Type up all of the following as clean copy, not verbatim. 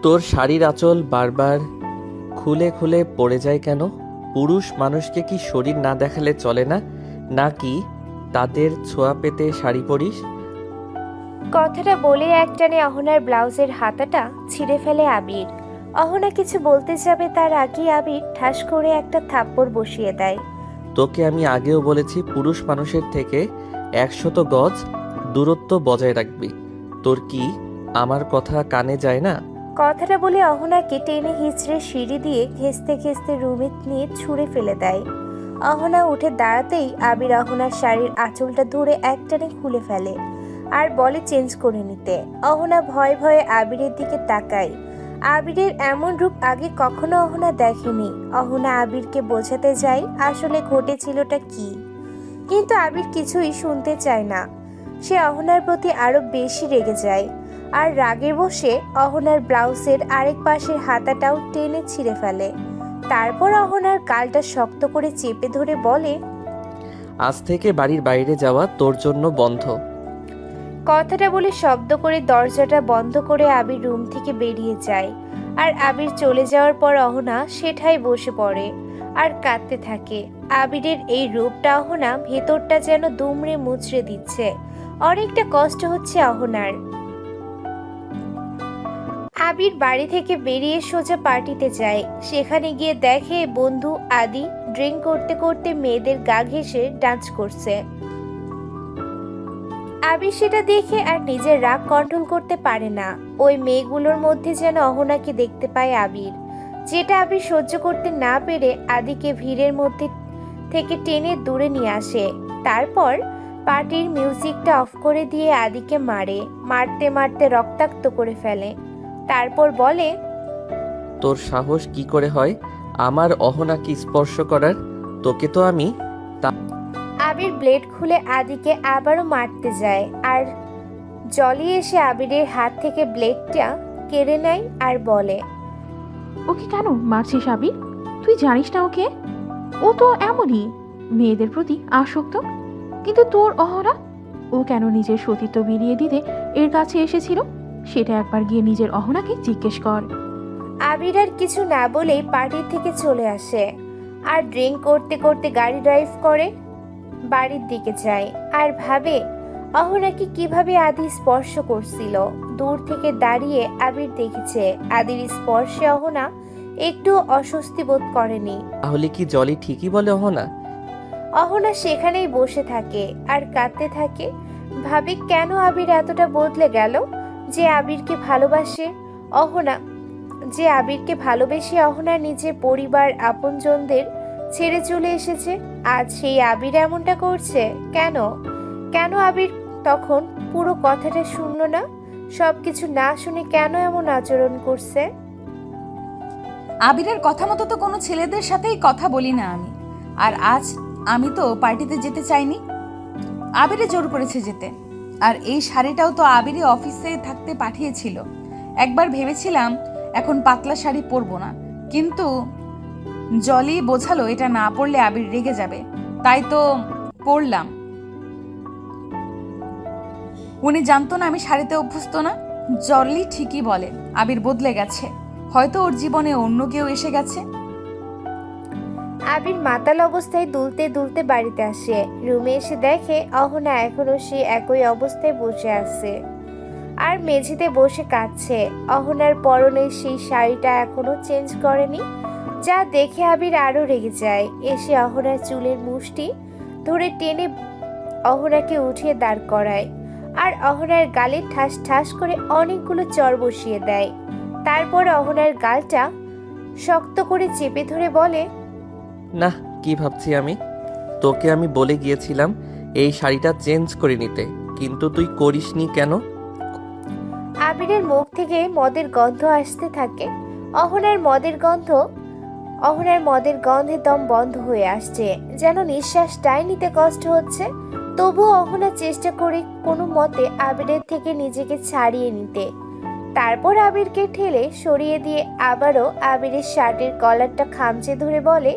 তোর শাড়ির আঁচল বারবার খুলে খুলে পড়ে যায় কেন? পুরুষ মানুষকে কি শরীর না দেখালে চলে না, নাকি তাদের ছোঁয়া পেতে শাড়ি পরিস? কথাটা বলে একটানে অহনার ব্লাউজের হাতাটা ছিঁড়ে ফেলে আবির। অহনা কিছু বলতে যাবে তার আগেই আবির ঠাস করে একটা থাপ্পড় বসিয়ে দেয়। তোকে আমি আগেও বলেছি পুরুষ মানুষের থেকে 100 গজ দূরত্ব বজায় রাখবি। তোর কি আমার কথা কানে যায় না? কথাটা বলে অহনাকে টেনে হিঁচড়ে সিঁড়ি দিয়ে ঘেঁষতে ঘেঁষতে রুমে নিয়ে ছুঁড়ে ফেলে দেয়। অহনা উঠে দাঁড়াতেই আবির অহনার শাড়ির আঁচলটা ধরে একটানে খুলে ফেলে আর বলে চেঞ্জ করে নিতে। অহনা ভয়ে ভয়ে আবিরের দিকে তাকায়। আবিরের এমন রূপ আগে কখনো অহনা দেখেনি। অহনা আবিরকে বোঝাতে যায় আসলে ঘটেছিলটা কি, কিন্তু আবির কিছুই শুনতে চায় না। সে অহনার প্রতি আরো বেশি রেগে যায় আর রাগের বশে অহনার ব্লাউজের আরেক পাশের হাতাটাও টেনে ছিঁড়ে ফেলে। তারপর অহনার গালটা শক্ত করে চেপে ধরে বলে, আজ থেকে বাড়ির বাইরে যাওয়া তোর জন্য বন্ধ। কথাটা বলে শব্দ করে দরজাটা বন্ধ করে আবির রুম থেকে বেরিয়ে যায়। আর আবির চলে যাওয়ার পর অহনা সেটাই বসে পড়ে আর কাঁদতে থাকে। আবিরের এই রূপটা অহনা ভেতরটা যেন দুমড়ে মুচড়ে দিচ্ছে। অনেকটা কষ্ট হচ্ছে অহনার। আবির বাড়ি থেকে বেরিয়ে সোজা পার্টিতে যায়। সেখানে গিয়ে দেখে বন্ধু আদি ড্রিঙ্ক করতে করতে মেয়েদের গা ঘেঁষে ডান্স করছে। আবির সেটা দেখে আর নিজের রাগ কন্ট্রোল করতে পারে না। ওই মেয়েগুলোর মধ্যে যেন অহনাকে দেখতে পায় আবির, যেটা আবির সহ্য করতে না পেরে আদিকে ভিড়ের মধ্যে থেকে টেনে দূরে নিয়ে আসে। তারপর পার্টির মিউজিকটা অফ করে দিয়ে আদিকে মারতে মারতে রক্তাক্ত করে ফেলে। তারপর বলে, তোর সাহস কি করে হয় আমার অহনাকে স্পর্শ করার? তোকে তো আমি। আবির ব্লেড খুলে আদিকে আবারও মারতে যায় আর জলি এসে আবিরের হাত থেকে ব্লেডটা কেড়ে নেয় আর বলে, ওকে কেন মারছিস আবির? তুই জানিস না ওকে? ও তো এমনই, মেয়েদের প্রতি আসক্ত। কিন্তু তোর অহরা, ও কেন নিজের সতীত্ব বিলিয়ে দিতে এর কাছে এসেছিল সেটা একবার গিয়ে নিজের অহনাকে জিজ্ঞেস কর। আবির আর কিছু না বলেই পার্টি থেকে চলে আসে আর ড্রিঙ্ক করতে করতে গাড়ি ড্রাইভ করে বাড়ির দিকে যায় আর ভাবে অহনাকে কিভাবে আদি স্পর্শ করছিল। দূর থেকে দাঁড়িয়ে আবির দেখেছে আদির স্পর্শে অহনা একটু অস্বস্তি বোধ করেনি। তাহলে কি জলি ঠিকই বলে অহনা? অহনা সেখানেই বসে থাকে আর কাঁদতে থাকে। ভাবে কেন আবির এতটা বদলে গেল, যে আবিরকে ভালোবাসে অহনা যে আবিরকে ভালোবেসে অহনা নিজের পরিবার আপনজনদের ছেড়ে চলে এসেছে। আজ সেই আবির এমনটা করছে কেন? কেন আবির তখন পুরো কথাটা শুনলো না? সবকিছু না শুনে কেন এমন আচরণ করছে? আবিরের কথা মতো তো কোনো ছেলেদের সাথেই কথা বলি না আমি। আর আজ আমি তো পার্টিতে যেতে চাইনি, আবিরে জোর করেছে যেতে। আর এই শাড়িটাও তো আবিরে অফিসে থাকতে পাঠিয়েছিল। একবার ভেবেছিলাম এখন পাতলা শাড়ি পরবো না, কিন্তু জলি বোঝালো এটা না পরলে আবির রেগে যাবে, তাই তো পরলাম। উনি জানতো না আমি শাড়িতে অভ্যস্ত না। জলি ঠিকই বলে, আবির বদলে গেছে, হয়তো ওর জীবনে অন্য কেউ এসে গেছে। আবির মাতাল অবস্থায় দুলতে দুলতে বাড়িতে আসে। রুমে এসে দেখে অহনা এখনো সে একই অবস্থায় বসে আছে আর মেঝেতে বসে কাঁদছে। অহনার পরনে সেই শাড়িটা এখনো চেঞ্জ করেনি, যা দেখে আবির আরো রেগে যায়। এসে অহনার চুলের মুষ্টি ধরে টেনে অহনাকে উঠিয়ে দাঁড় করায় আর অহনার গালে ঠাস ঠাস করে অনেকগুলো চড় বসিয়ে দেয়। তারপর অহনার গালটা শক্ত করে চেপে ধরে বলে, না, কি ভাবছি আমি? তোকে আমি বলে গিয়েছিলাম এই শাড়িটা চেঞ্জ করে নিতে, কিন্তু তুই করিসনি কেন? আবিরের মুখ থেকে মদের গন্ধ আসতে থাকে। অহনার মদের গন্ধে দম বন্ধ হয়ে আসছে, যেন নিঃশ্বাসটাই নিতে কষ্ট হচ্ছে। তবুও অহনা চেষ্টা করে কোনো মতে আবিরের থেকে নিজেকে ছাড়িয়ে নিতে। তারপর আবিরকে ঠেলে সরিয়ে দিয়ে আবারও আবিরের শার্টের কলারটা খামচে ধরে বলে,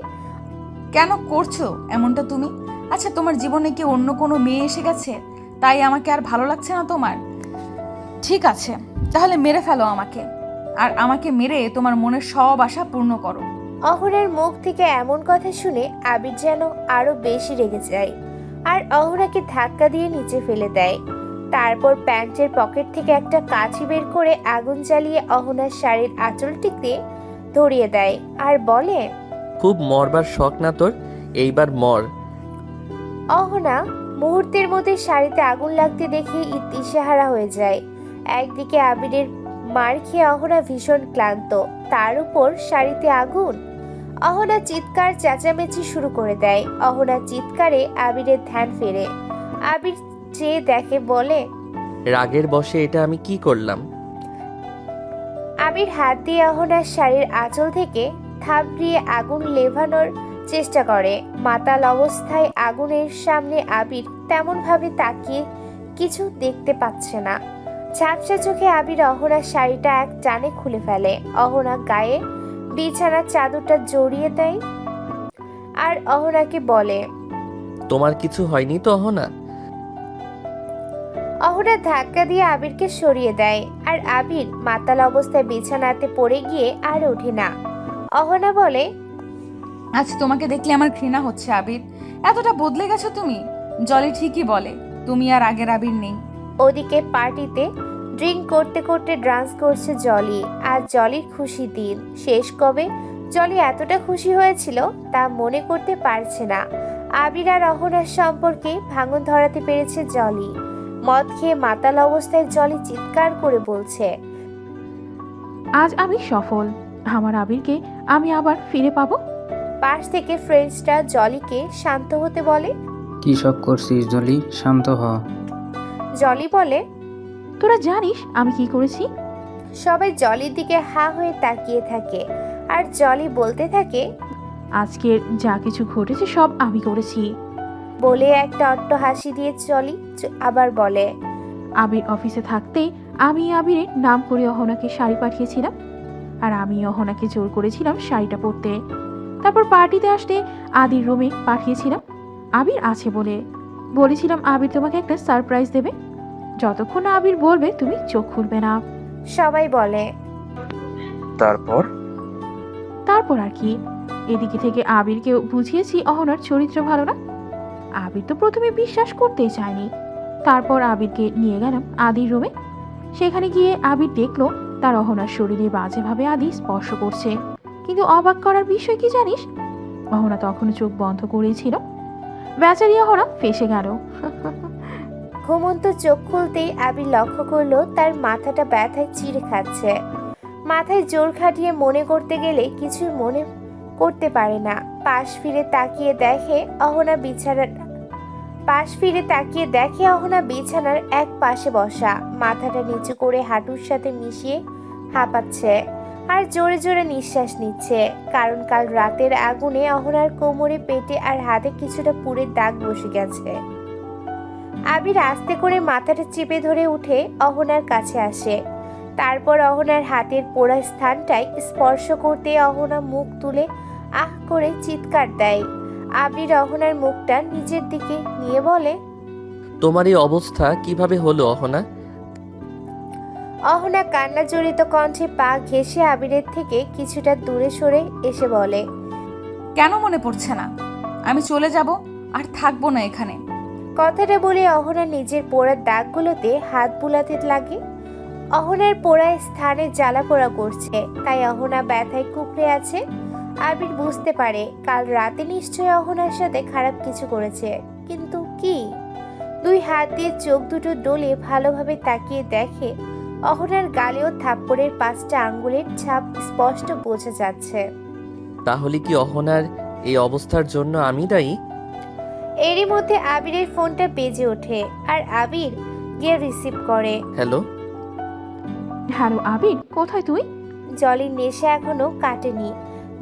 কেন করছো এমনটা তুমি? আচ্ছা, তোমার জীবনে কি অন্য কোনো মেয়ে এসে গেছে তাই আমাকে আর ভালো লাগছে না তোমার? ঠিক আছে, তাহলে মেরে ফেলো আমাকে, আর আমাকে মেরে তোমার মনের সব আশা পূর্ণ করো। অহনার মুখ থেকে এমন কথা শুনে আবির যেন আরো বেশি রেগে যায় আর অহনাকে ধাক্কা দিয়ে নিচে ফেলে দেয়। তারপর প্যান্টের পকেট থেকে একটা কাঠি বের করে আগুন জ্বালিয়ে অহনার শাড়ির আঁচলটিতে ধরিয়ে দেয় আর বলে, খুব মরবার শখ না তোর? এইবার মর। অহনা মুহূর্তের মধ্যে শাড়িতে আগুন লাগতে দেখে দিশেহারা হয়ে যায়। একদিকে আবিরের মার খেয়ে অহনা ভীষণ ক্লান্ত, তার উপর শাড়িতে আগুন। অহনা চিৎকার চেঁচামেচি শুরু করে দেয়। অহনার চিৎকারে আবিরের ধ্যান ফেরে। আবির চেয়ে দেখে, বলে, রাগের বশে এটা আমি কি করলাম? আবির হাত দিয়ে অহনার শাড়ির আঁচল থেকে থাবড়িয়ে আগুন লেভানোর চেষ্টা করে। মাতাল অবস্থায় আগুনের সামনে আবির তেমন ভাবে তাকিয়ে কিছু দেখতে পাচ্ছে না। ঝাপসা চোখে আবির অহনার শাড়িটা এক টানে খুলে ফেলে। অহনা গায়ে বিছানার চাদরটা জড়িয়ে দেয় আর অহনাকে বলে, তোমার কিছু হয়নি তো অহনা? অহনা ধাক্কা দিয়ে আবিরকে সরিয়ে দেয় আর আবির মাতাল অবস্থায় বিছানাতে পড়ে গিয়ে আর ওঠে না। অহনা বলে, আজ তোমাকে দেখলে আমার ঘৃণা হচ্ছে আবির, এতটা বদলে গেছো তুমি। জলি ঠিকই বলে, তুমি আর আগের আবির নেই। ওদিকে পার্টিতে ড্রিঙ্ক করতে করতে ডান্স করছে জলি। আর জলির খুশি দিন শেষ কবে জলি এতটা খুশি হয়েছিল তা মনে করতে পারছে না। আবির আর অহনার সম্পর্কে ভাঙন ধরাতে পেরেছে জলি। মদ খেয়ে মাতাল অবস্থায় জলি চিৎকার করে বলছে, আজ আমি সফল, আমার আবিরকে আমি আবার ফিরে পাবো। পাশ থেকে ফ্রেন্ডসটা জলিকে শান্ত হতে বলে। কি সব করছিস জলি, শান্ত হ। জলি বলে, তোরা জানিস আমি কি করেছি? সবাই জলির দিকে হা হয়ে তাকিয়ে থাকে আর জলি বলতে থাকে, আজকের যা কিছু ঘটেছে সব আমি করেছি। বলে একটা অট্ট হাসি দিয়ে জলি আবার বলে, আবির অফিসে থাকতেই আমি আবিরের নাম করে অহনাকে শাড়ি পাঠিয়েছিলাম, আর আমি অহনাকে জোর করেছিলাম শাড়িটা পরতে। তারপর পার্টিতে আসতে আদির রুমে পাঠিয়েছিলাম আবির আছে বলে। বলেছিলাম আবির তোমাকে একটা সারপ্রাইজ দেবে, যতক্ষণ না আবির বলবে তুমি চোখ খুলবে না। সবাই বলে, তারপর আর কি, এদিকে থেকে আবিরকেও বুঝিয়েছি অহনার চরিত্র ভালো না। আবির তো প্রথমে বিশ্বাস করতেই চায়নি। তারপর আবিরকে নিয়ে গেলাম আদির রুমে। সেখানে গিয়ে আবির দেখলো তার অহনার শরীরে বাজেভাবে আদি স্পর্শ করছে। কিন্তু অবাক করার বিষয় কি জানিস, অহনা তখনও চোখ বন্ধ করেছিল। বেচারি অহনা ফেঁসে গেল। ঘুমন্ত চোখ খুলতেই আবির লক্ষ্য করলো তার মাথাটা ব্যথায় চিড়ে খাচ্ছে। মাথায় জোর খাটিয়ে মনে করতে গেলে কিছুই মনে করতে পারে না। পাশ ফিরে তাকিয়ে দেখে অহনা বিছানার এক পাশে বসা, মাথাটা নিচু করে হাঁটুর সাথে মিশিয়ে হাঁপাচ্ছে আর জোরে জোরে নিঃশ্বাস নিচ্ছে। কারণ কাল রাতের আগুনে অহনার কোমরে, পেটে আর হাতে কিছুটা পুড়ে দাগ বসে গেছে। আবির আস্তে করে মাথাটা চেপে ধরে উঠে অহনার কাছে আসে। তারপর অহনার হাতের পোড়া স্থানটায় স্পর্শ করতে অহনা মুখ তুলে আহ করে চিৎকার দেয়। আবির অহনার মুখটা নিজের দিকে নিয়ে বলে, তোমার এই অবস্থা কিভাবে হলো অহনা? অহনা কান্না জড়িত কণ্ঠে পা ঘেঁষে আবিরের থেকে কিছুটা দূরে সরে এসে বলে, কেন মনে পড়ছে না? আমি চলে যাব, আর থাকবো না এখানে। কথাটা বলে অহনা নিজের পোড়ার দাগগুলোতে হাত বুলাতে লাগে। অহনার পোড়া স্থানে জ্বালা পোড়া করছে, তাই অহনা ব্যথায় কুঁকড়ে আছে। আবির বুঝতে পারে কাল রাতে নিশ্চয়ই অহনার সাথে খারাপ কিছু করেছে, কিন্তু কি? দুই হাত দিয়ে চোখ দুটো ডলে ভালোভাবে তাকিয়ে দেখে অহনার গালেও থাপ্পড়ের 5টা আঙ্গুলের ছাপ স্পষ্ট বোঝা যাচ্ছে। তাহলে কি অহনার এই অবস্থার জন্য আমি দায়ী? এরই মধ্যে আবিরের ফোনটা বেজে ওঠে আর আবির গিয়ে রিসিভ করে। হ্যালো। হ্যালো আবির, কোথায় তুই? জলির নেশা এখনো কাটেনি,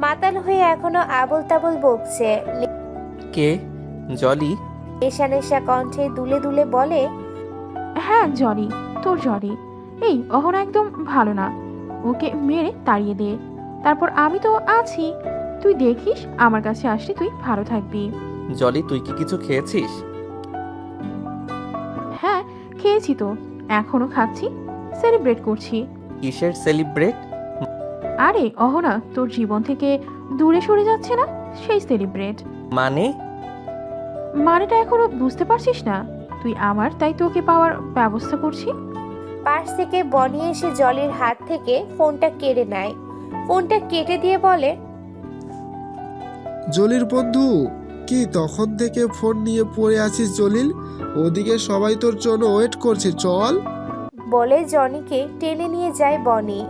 মাতাল হয়ে এখনো আবল তাবল বকছে। কে? জলি? নেশা নেশা কণ্ঠে দুলে দুলে বলে, হ্যাঁ জলি, তোর জলি। এই অহনা একদম ভালো না, ওকে মেরে তাড়িয়ে দে। তারপর আমি তো আছি, তুই দেখিস আমার কাছে আসলে তুই ভালো থাকবি। জলি, তুই কি কিছু খেয়েছিস? হ্যাঁ খেয়েছি তো, এখনো খাচ্ছি। সেলিব্রেট করছি। কিসের সেলিব্রেট? আরে অহনা তোর জীবন থেকে দূরে সরে যাচ্ছে না, সেই সেলিব্রেট। মানে? মানেটা এখনো বুঝতে পারছিস না? তুই আমার, তাই তোকে পাওয়ার ব্যবস্থা করছি। পাশ থেকে বনি এসে জলির হাত থেকে ফোনটা কেড়ে নেয়। ফোনটা কেটে দিয়ে বলে, জলিল বন্ধু, কি তখন থেকে ফোন নিয়ে পড়ে আছিস জলিল? ওদিকে সবাই তোর জন্য ওয়েট করছে, চল। বলে জনিকে টেনে নিয়ে যায় বনি।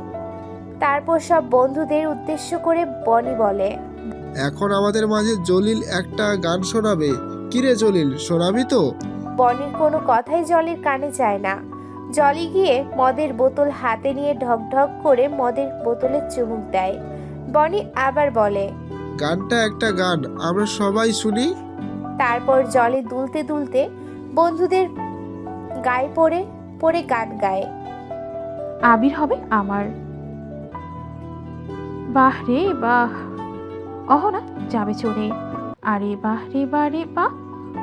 তারপর সব বন্ধুদের উদ্দেশ্য করে বনি বলে, এখন আমাদের মাঝে জলিল একটা গান শোনাবে। কিরে জলিল, শোনাবি তো? বনির কোনো কথাই জলির কানে যায় না। জলি গিয়ে মদের বোতল হাতে নিয়ে ঢক ঢক করে মদের বোতলে চুমুক দেয়। বনি আবার বলে, গানটা একটা গান, আমরা সবাই শুনি। তারপর জলি দুলতে দুলতে বন্ধুদের গায়ে পড়ে পড়ে গান গায়। আবির হবে আমার। বাহ রে বাহ, অহনা যাবে চলে। আরে বাহ রে বাহ রে বাহ,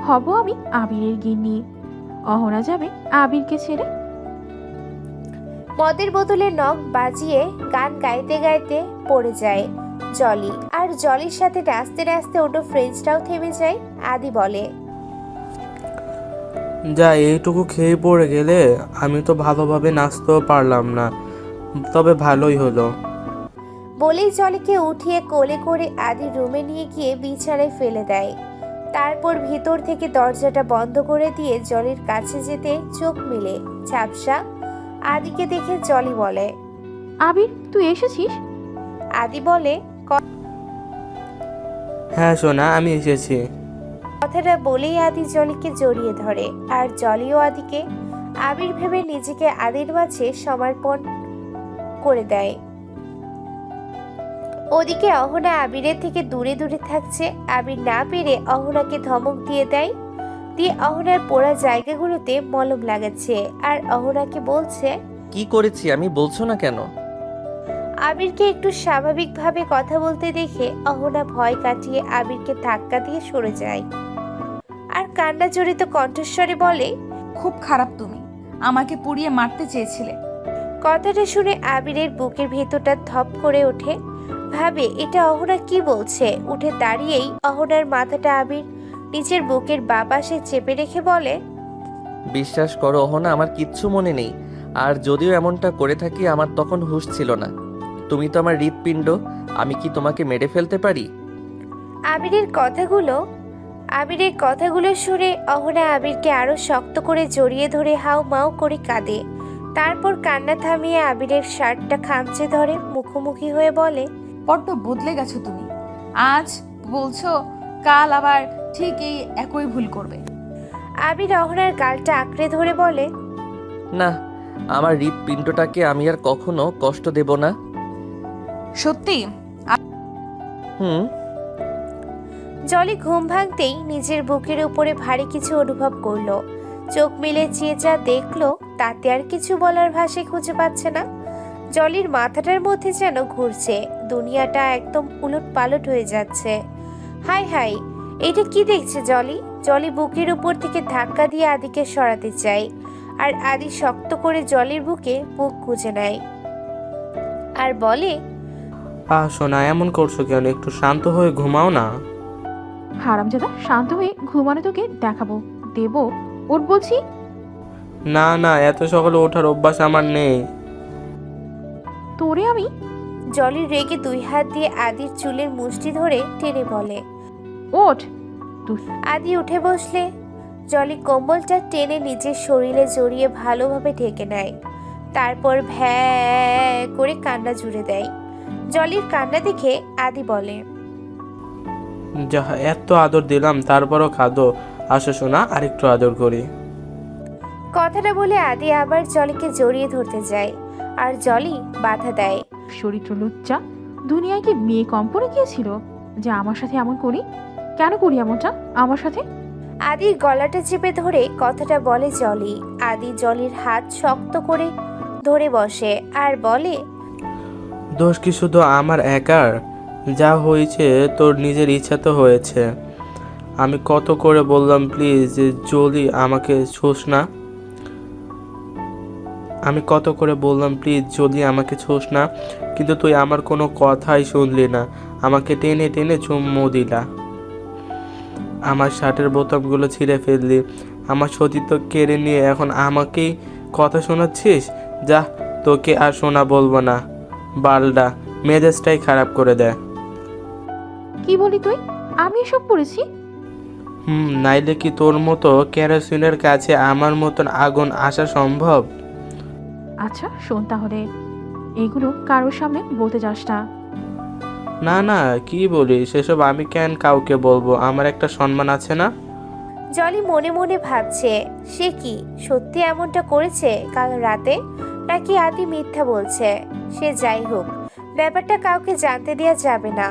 হব আমি আবিরের গিন্নি। অহনা যাবে আবিরকে ছেড়ে। মদের বোতলে নখ বাজিয়ে গান গাইতে গাইতে পড়ে যায় জলি। আর জলির সাথে নাচতে নাচতে ওটা ফ্রেন্ডসটাও থেমে যায়। আদি বলে, যা, এইটুকু খেয়ে পড়ে গেলে আমি তো ভালোভাবে নাচতেও পারলাম না, তবে ভালোই হলো। বলেই জলিকে উঠিয়ে কোলে করে আদি রুমে নিয়ে গিয়ে বিছানায় ফেলে দেয়। তারপর ভিতর থেকে দরজাটা বন্ধ করে দিয়ে জলির কাছে যেতে চোখ মিলে ঝাপসা আদিকে দেখে জলি বলে, আবির তুই এসেছিস? আদি বলে, হ্যাঁ সোনা, আমি এসেছি। কথাটা বলেই আদি জলিকে জড়িয়ে ধরে। আর জলিও আদিকে আবির ভেবে নিজেকে আদির মাঝে সমর্পণ করে দেয়। ওদিকে অহনা আবিরের থেকে দূরে দূরে থাকছে। আবির না পেরে অহনাকে ধমক দিয়ে দেয়, দিয়ে অহনার পোড়া জায়গাগুলোতে মলম লাগাচ্ছে। আর অহনাকে বলছে, কি করেছি আমি, বলছো না কেন? আবিরকে একটু স্বাভাবিকভাবে কথা বলতে দেখে অহনা ভয় কাটিয়ে আবিরকে ধাক্কা দিয়ে সরে যায়। আর কান্না জড়িত কণ্ঠস্বরে বলে, খুব খারাপ তুমি, আমাকে পুড়িয়ে মারতে চেয়েছিলে। কথাটা শুনে আবিরের বুকের ভেতরটা ধপ করে ওঠে। ভাবে এটা অহনা কি বলছে। উঠে দাঁড়িয়েই অহনার মাথাটা আবির নিচের বুকের বাঁ পাশে চেপে রেখে বলে, বিশ্বাস করো অহনা, আমার কিচ্ছু মনে নেই। আর যদিও এমনটা করে থাকি, আমার তখন হুঁশ ছিল না। তুমি তো আমার হৃৎপিণ্ড, আমি কি তোমাকে মেরে ফেলতে পারি? আবিরের কথাগুলো শুনে অহনা আবিরকে আরো শক্ত করে জড়িয়ে ধরে হাউ মাউ করে কাঁদে। তারপর কান্না থামিয়ে আবিরের শার্টটা খামচে ধরে মুখোমুখি হয়ে বলে, বড্ড বদলে গেছো তুমি। আজ বলছো, কাল আবার ঠিক এই একই ভুল করবে। আবির অহনার গালটা আঁকড়ে ধরে বলে, না, আমার হৃৎপিণ্ডটাকে আমি আর কখনো কষ্ট দেব না। সত্যি? হুম। জলি ঘুম ভাঙতেই নিজের বুকের উপরে ভারী কিছু অনুভব করলো। চোখ মিলে চেয়ে যা দেখলো তাতে আর কিছু বলার ভাষা খুঁজে পাচ্ছে না। জলির মাথাটার মধ্যে যেন ঘুরছে, দুনিয়াটা একদম উলট পালট হয়ে যাচ্ছে। হাই হাই, এটা কি দেখছে জলি? জলি বুকের উপর থেকে ধাক্কা দিয়ে আদিকে সরাতে চায়। আর আদি শক্ত করে জলির বুকে বুক গুজে নেয় আর বলে, সোনা, এমন করছো কেন? একটু শান্ত হয়ে ঘুমাও না। হারামজাদা, শান্ত হয়ে ঘুমানো তোকে দেখাবো, দেবো ওর বলছি। না না, এত সকালে ওঠার অভ্যাস আমার নেই। তোরে আমি। জলির রেগে দুই হাত দিয়ে আদির চুলের মুষ্টি ধরে টেনে বলে, ওঠ। আদি উঠে বসলে জলি কম্বলটা টেনে নিজের শরীরে জড়িয়ে ভালোভাবে ঢেকে নেয়। তারপর ভ্যা করে কান্না জুড়ে দেয়। জলির কান্না দেখে আদি বলে, যা, এত আদর দিলাম তারপরও খাদো। আসো সোনা, আরেকটু আদর করি। কথাটা বলে আদি আবার জলিকে জড়িয়ে ধরতে যায়। আর জলি বাধা দেয়। চরিত্র লজ্জা, দুনিয়ায় কি মেয়ে কম পড়ে গিয়েছিল যে আমার সাথে এমন করি? কেন করি এমনটা আমার সাথে? আদির গলাটা চেপে ধরে কথাটা বলে জলি। আদি জলির হাত শক্ত করে ধরে বসে আর বলে, দোষ কি শুধু আমার একার? যা হয়েছে তোর নিজের ইচ্ছা তো হয়েছে। আমি কত করে বললাম প্লিজ যে জলি আমাকে ছোস না। আমি কত করে বললাম প্লিজ জলদি আমাকে ছোস না, কিন্তু তুই আমার কোনো কথাই শুনলি না, আমাকে টেনে টেনে চুম্মু দিলা, আমার শার্টের বোতামগুলো ছিঁড়ে ফেললি, আমার সতীত্ব কেড়ে নিয়ে এখন আমাকেই কথা শোনাচ্ছিস। যা, তোকে আর শোনা বলবো না, বালডা মেজাজটাই খারাপ করে দেয়। কি বলি তুই? আমি এসব করেছি? নাইলে কি তোর মতো কেরোসিনের কাছে আমার মতন আগুন আসা সম্ভব? আচ্ছা শোন তাহলে, এগুলো কারোর সামনে বলতে যাস না। না না, কি বলিস সেসব? আমি কেন কাউকে বলবো? আমার একটা সম্মান আছে না? জলি মনে মনে ভাবছে, সে কি সত্যি এমনটা করেছে কাল রাতে, নাকি আদি মিথ্যা বলছে। সে যাই হোক, ব্যাপারটা কাউকে জানতে দেওয়া যাবে না।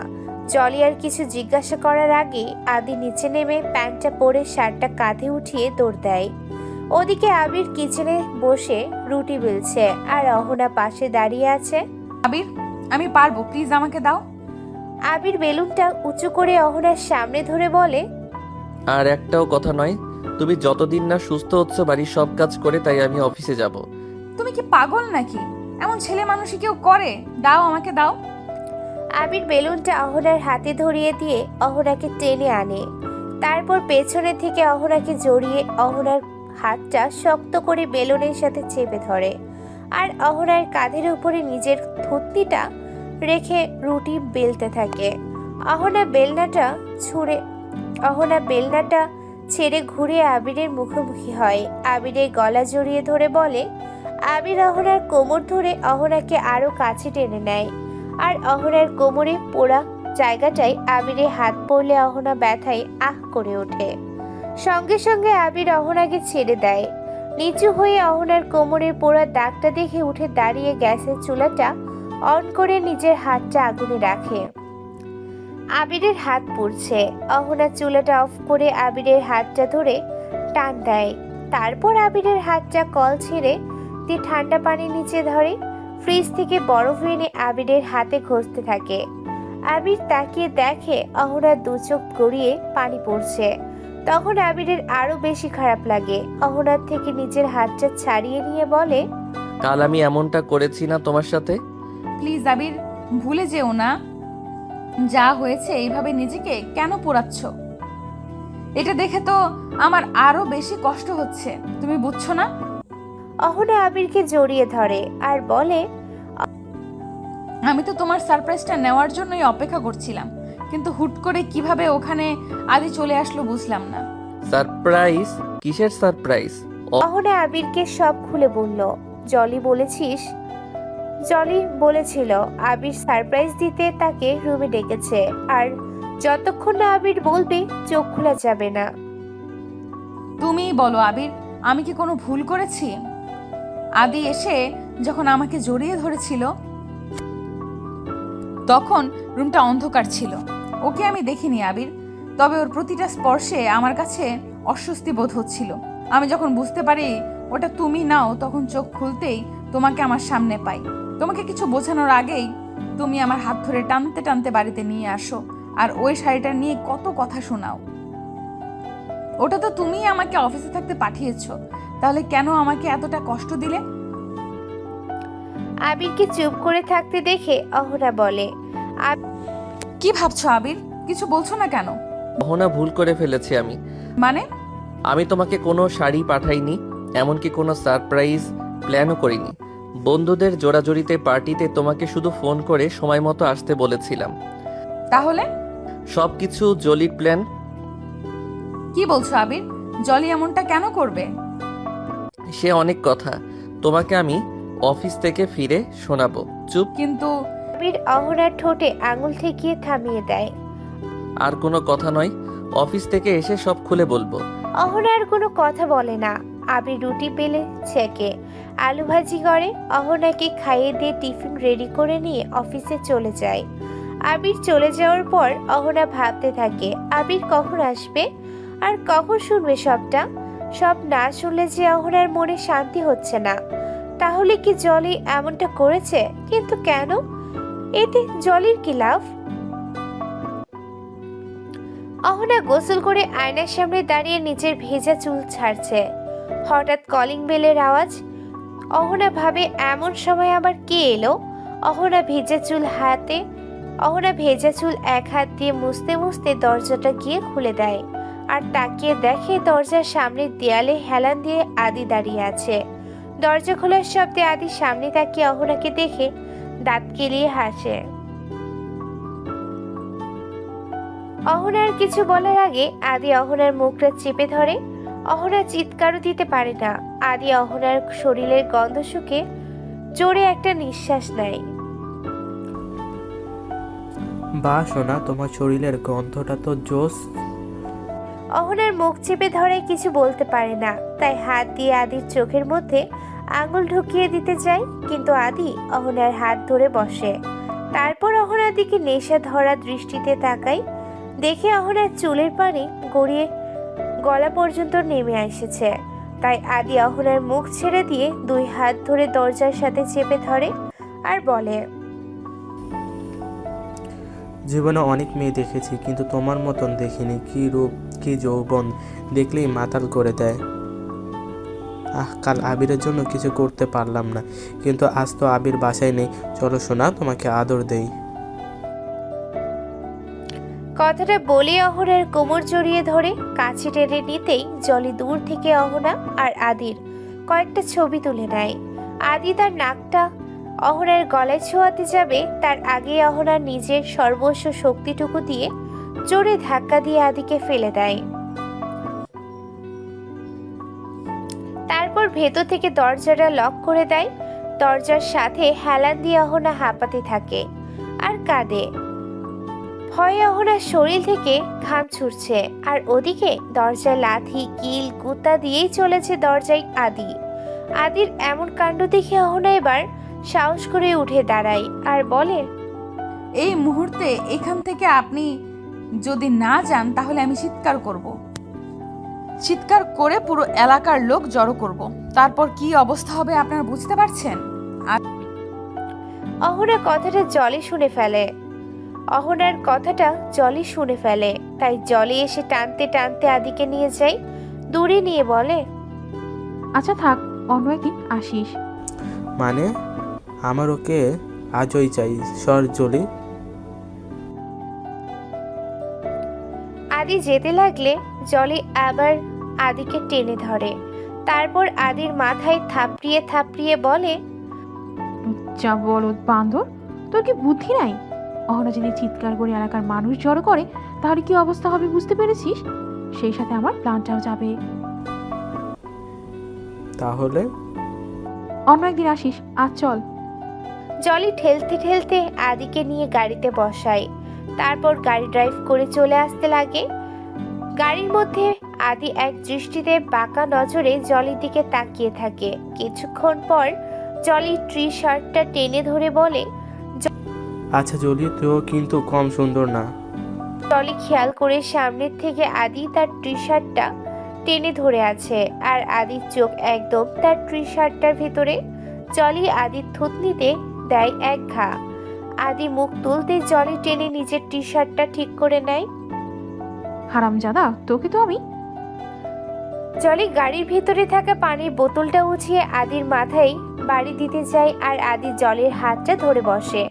জলি আর কিছু জিজ্ঞাসা করার আগে আদি নিচে নেমে প্যান্টটা পরে শার্টটা কাঁধে উঠিয়ে দৌড় দেয়। ওদিকে আবির কিচেনে বসে রুটি বেলছে আর অহনা পাশে দাঁড়িয়ে আছে। আবির, আমি পারবো, প্লিজ আমাকে দাও। আবির বেলুনটা উঁচু করে অহনার সামনে ধরে বলে, আর একটাও কথা নয়, তুমি যতদিন না সুস্থ হচ্ছ বাড়ির সব কাজ করে, তাই আমি অফিসে যাব। তুমি কি পাগল নাকি? এমন ছেলে মানুষই কেউ করে? দাও, আমাকে দাও। আবির বেলুনটা অহনার হাতে ধরিয়ে দিয়ে অহনাকে টেনে আনে। তারপর পেছনে থেকে অহনাকে জড়িয়ে অহনার হাতটা শক্ত করে বেলুনের সাথে চেপে ধরে আর অহনার কাঁধের উপরে নিজের থুতনিটা রেখে রুটি বেলতে থাকে। অহনা বেলনাটা ছেড়ে ঘুরে আবিরের মুখোমুখি হয়। আবিরের গলা জড়িয়ে ধরে বলে। আবির অহনার কোমর ধরে অহনাকে আরো কাছে টেনে নেয় আর অহনার কোমরে পোড়া জায়গাটায় আবিরের হাত পড়লে অহনা ব্যথায় আহ করে ওঠে। সঙ্গে সঙ্গে আবির অহনাকে ছেড়ে দেয়। নিচু হয়ে অহনার কোমরের পোড়া দাগটা দেখে উঠে দাঁড়িয়ে গ্যাসের চুলাটা অন করে নিজের হাতটা আগুনে রাখে। আবিরের হাত পুড়ছে। অহনা চুলাটা অফ করে আবিরের হাতটা ধরে টান দেয়। তারপর আবিরের হাতটা কল ছেড়ে দিয়ে ঠান্ডা পানি নিচে ধরে ফ্রিজ থেকে বরফ এনে আবিরের হাতে ঘষতে থাকে। আবির তাকিয়ে দেখে অহনার দু চোখ গড়িয়ে পানি পড়ছে। তখন আবিরের আরো বেশি খারাপ লাগে। অহনার থেকে নিজের হাতটা ছাড়িয়ে নিয়ে বলে, কাল আমি এমনটা করেছি না তোমার সাথে? প্লিজ আবির, ভুলে যেও না। যা হয়েছে এইভাবে নিজেকে কেন পোড়াচ্ছ? এটা দেখে তো আমার আরো বেশি কষ্ট হচ্ছে, তুমি বুঝছো না? অহনা আবিরকে জড়িয়ে ধরে আর বলে, আমি তো তোমার সারপ্রাইজটা নেওয়ার জন্যই অপেক্ষা করছিলাম, কিন্তু হুট করে কিভাবে ওখানে আদি চলে আসলো বুঝলাম না। সারপ্রাইজ? কিসের সারপ্রাইজ? অহনা আবিরকে সব খুলে বলল। জলি বলেছিল আবির সারপ্রাইজ দিতে তাকে রুমে ডেকেছে, আর যতক্ষণ না আবির বলবে চোখ খোলা যাবে না। তুমিই বলো আবির, আমি কি কোনো ভুল করেছি? আদি এসে যখন আমাকে জড়িয়ে ধরেছিল তখন রুমটা অন্ধকার ছিল, ওকে আমি দেখিনি আবির, তবে ওর প্রতিটা স্পর্শে আমার কাছে অস্বস্তি বোধ হচ্ছিল। আমি যখন বুঝতে পারি ওটা তুমি নাও, তখন চোখ খুলতেই তোমাকে আমার সামনে পাই। তোমাকে কিছু বোঝানোর আগেই তুমি আমার হাত ধরে টানতে টানতে বাড়িতে নিয়ে আসো আর ওই শাড়িটা নিয়ে কত কথা শোনাও। ওটা তো তুমিই আমাকে অফিসে থাকতে পাঠিয়েছো, তাহলে কেন আমাকে এতটা কষ্ট দিলে? আবিরকে চুপ করে থাকতে দেখে অহনা বলে, কি ভাবছো আবির? কিছু বলছো না কেন? অহনা, ভুল করে ফেলেছি আমি। মানে? আমি তোমাকে কোনো শাড়ি পাঠাইনি, এমনকি কোনো সারপ্রাইজ প্ল্যানও করিনি। বন্ধুদের জোড়াজড়িতে পার্টিতে তোমাকে শুধু ফোন করে সময় মতো আসতে বলেছিলাম। তাহলে সবকিছু জলির প্ল্যান। কি বলছো আবির? জলি এমনটা কেন করবে? সে অনেক কথা, তোমাকে আমি অফিস থেকে ফিরে শোনাবো। চুপ। কিন্তু আবির অহনার ঠোঁটে আঙুল ঠেকিয়ে থামিয়ে দেয়। আর কোনো কথা নয়, অফিস থেকে এসে সব খুলে বলবো। অহনা আর কোনো কথা বলে না। আবির রুটি বেলে ছেঁকে আলু ভাজি করে অহনাকে খাইয়ে দিয়ে টিফিন রেডি করে নিয়ে অফিসে চলে যায়। আবির চলে যাওয়ার পর অহনা ভাবতে থাকে আবির কখন আসবে আর কখন শুনবে সবটা। সব না শুনলে যে অহনার মনে শান্তি হচ্ছে না। তাহলে কি জলি এমনটা করেছে? কিন্তু কেন? এতে জলির কি লাভ? অহনা গোসল করে আয়নার সামনে দাঁড়িয়ে নিজের ভেজা চুল ছাড়ছে। হঠাৎ কলিং বেলের আওয়াজ। অহনা ভাবে এমন সময় আবার কে এলো। অহনা ভেজা চুল এক হাত দিয়ে মুছতে মুছতে দরজাটা গিয়ে খুলে দেয় আর তাকিয়ে দেখে দরজার সামনের দেয়ালে হেলান দিয়ে আদি দাঁড়িয়ে আছে। দরজা খোলার শব্দে আদি সামনে তাকিয়ে অহনাকে দেখে দাঁত কেলিয়ে হাসে। অহনার কিছু বলার আগে আদি অহনার মুখটা চেপে ধরে। অহনা চিৎকারও দিতে পারে না। আদি অহনার শরীরের গন্ধ শুকে জোরে একটা নিঃশ্বাস নেয়। বা সোনা, তোমার শরীরের গন্ধটা তো জোস। অহনার মুখ চেপে ধরে কিছু বলতে পারে না, তাই হাত দিয়ে আদির চোখের মধ্যে আঙুল ঢুকিয়ে দিতে যায়, কিন্তু আদি অহনার হাত ধরে বসে। তারপর অহনার দিকে নেশা ধরা দৃষ্টিতে তাকায়, দেখে অহনার চুলের পানি গড়িয়ে গলা পর্যন্ত নেমে এসেছে। তাই আদি অহনার মুখ ছেড়ে দিয়ে দুই হাত ধরে দরজার সাথে চেপে ধরে আর বলে, জীবনে অনেক মেয়ে দেখেছি, কিন্তু তোমার মতন দেখিনি। কি রূপ, কি যৌবন, দেখলেই মাতাল করে দেয়। কাল আবিরের জন্য কিছু করতে পারলাম না, কিন্তু আজ তো আবির বাসায় নেই। চলো সোনা, তোমাকে আদর দেই। কথাটা বলে অহনার কোমর জড়িয়ে ধরে কাছে টেনে নিতেই জলি দূর থেকে অহনা আর আদির কয়েকটা ছবি তুলে নেয়। আদি তার নাকটা অহনার গলায় ছোঁয়াতে যাবে, তার আগে অহনা নিজের সর্বস্ব শক্তিটুকু দিয়ে জোরে ধাক্কা দিয়ে আদিকে ফেলে দেয়। তারপর ভেতর থেকে দরজাটা লক করে দেয়। দরজার সাথে হেলান দিয়ে অহনা হাঁপাতে থাকে আর কাঁদে। ভয়ে অহনার শরীর থেকে ঘাম ছুটছে, আর ওদিকে দরজায় লাথি কিল গুতা দিয়েই চলেছে দরজায় আদি। আদির এমন কাণ্ড দেখে অহনা এবার সাহস করে উঠে দাঁড়ায় আর বলে, এই মুহূর্তে এখান থেকে আপনি যদি না যান তাহলে আমি চিৎকার করব। চিৎকার করে পুরো এলাকার লোক জড়ো করব। তারপর কি অবস্থা হবে আপনারা বুঝতে পারছেন? অহনা কথাটা জলে শুনে ফেলে। তাই জলে এসে টানতে টানতে আদিকে নিয়ে যায়, দূরে নিয়ে বলে, আচ্ছা থাক, অন্য একদিন আসিস। মানে আমার ওকে আজই চাই। সর জলি। আদি যেতে লাগলে জলি আবার আদিকে টেনে ধরে। তারপর আদির মাথায় থাপড়িয়ে থাপড়িয়ে বলে, যা বলদ বান্দর, তোর কি বুদ্ধি নাই? অহনা যদি চিৎকার করে এলাকার মানুষ জড়ো করে তাহলে কি অবস্থা হবে বুঝতে পেরেছিস? সেই সাথে আমার প্ল্যানটাও যাবে। তাহলে অন্য একদিন আসিস, আজ চল। জলি ঠেলতে ঠেলতে আদিকে নিয়ে গাড়িতে বসায়। তারপর গাড়ি ড্রাইভ করে চলে আসতে লাগে। গাড়ির মধ্যে আদি এক দৃষ্টিতে বাঁকা নজরে জলির দিকে তাকিয়ে থাকে। কিছুক্ষণ পর জলি ট্রি শার্টটা টেনে ধরে বলে, আচ্ছা জলি, তুইও কিন্তু কম সুন্দর না। জলি খেয়াল করে সামনের থেকে আদি তার টি শার্টটা টেনে ধরে আছে, আর আদির চোখ একদম তার টি শার্টটার ভেতরে। জলি আদির থুতনিতে দেয় এক ঘা। আদি মুখ তুলতে জলি টেনে নিজের টি শার্টটা ঠিক করে নেয়। হারামজাদা, তোকে তো আমি। জলি গাড়ির ভিতরে থাকা পানির বোতলটা উঠিয়ে আদির মাথায় বাড়ি দিতে যায়, আর আদি জলির হাতটা ধরে বসে।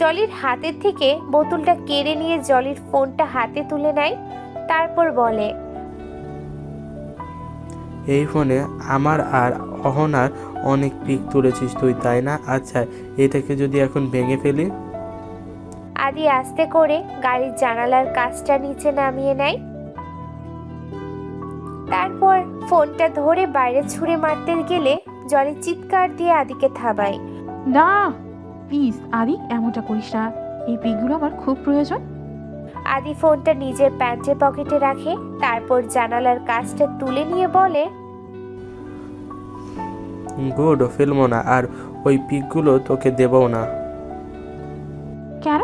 জলির হাতের থেকে বোতলটা কেড়ে নিয়ে জলির ফোনটা হাতে তুলে নেয়। তারপর বলে, এই ফোনে আমার আর অহনার অনেক পিক তুলেছিস তুই, তাই না? আচ্ছা, এটাকে যদি এখন ভেঙে ফেলি। আদি আস্তে করে গাড়ির জানালার কাঁচটা নিচে নামিয়ে নেয়। তারপর ফোনটা ধরে বাইরে ছুঁড়ে মারতে গেলে জলি চিৎকার দিয়ে আদিকে থামায়। না প্লিজ আদি, এমনটা করিস না। এই পিকগুলো আমার খুব প্রয়োজন। আদি ফোনটা নিজের প্যান্টের পকেটে রাখে। তারপর জানালার কাঁচটা তুলে নিয়ে বলে, গুড, ফেলবো না, আর ওই পিকগুলো তোকে দেবও না। কেন?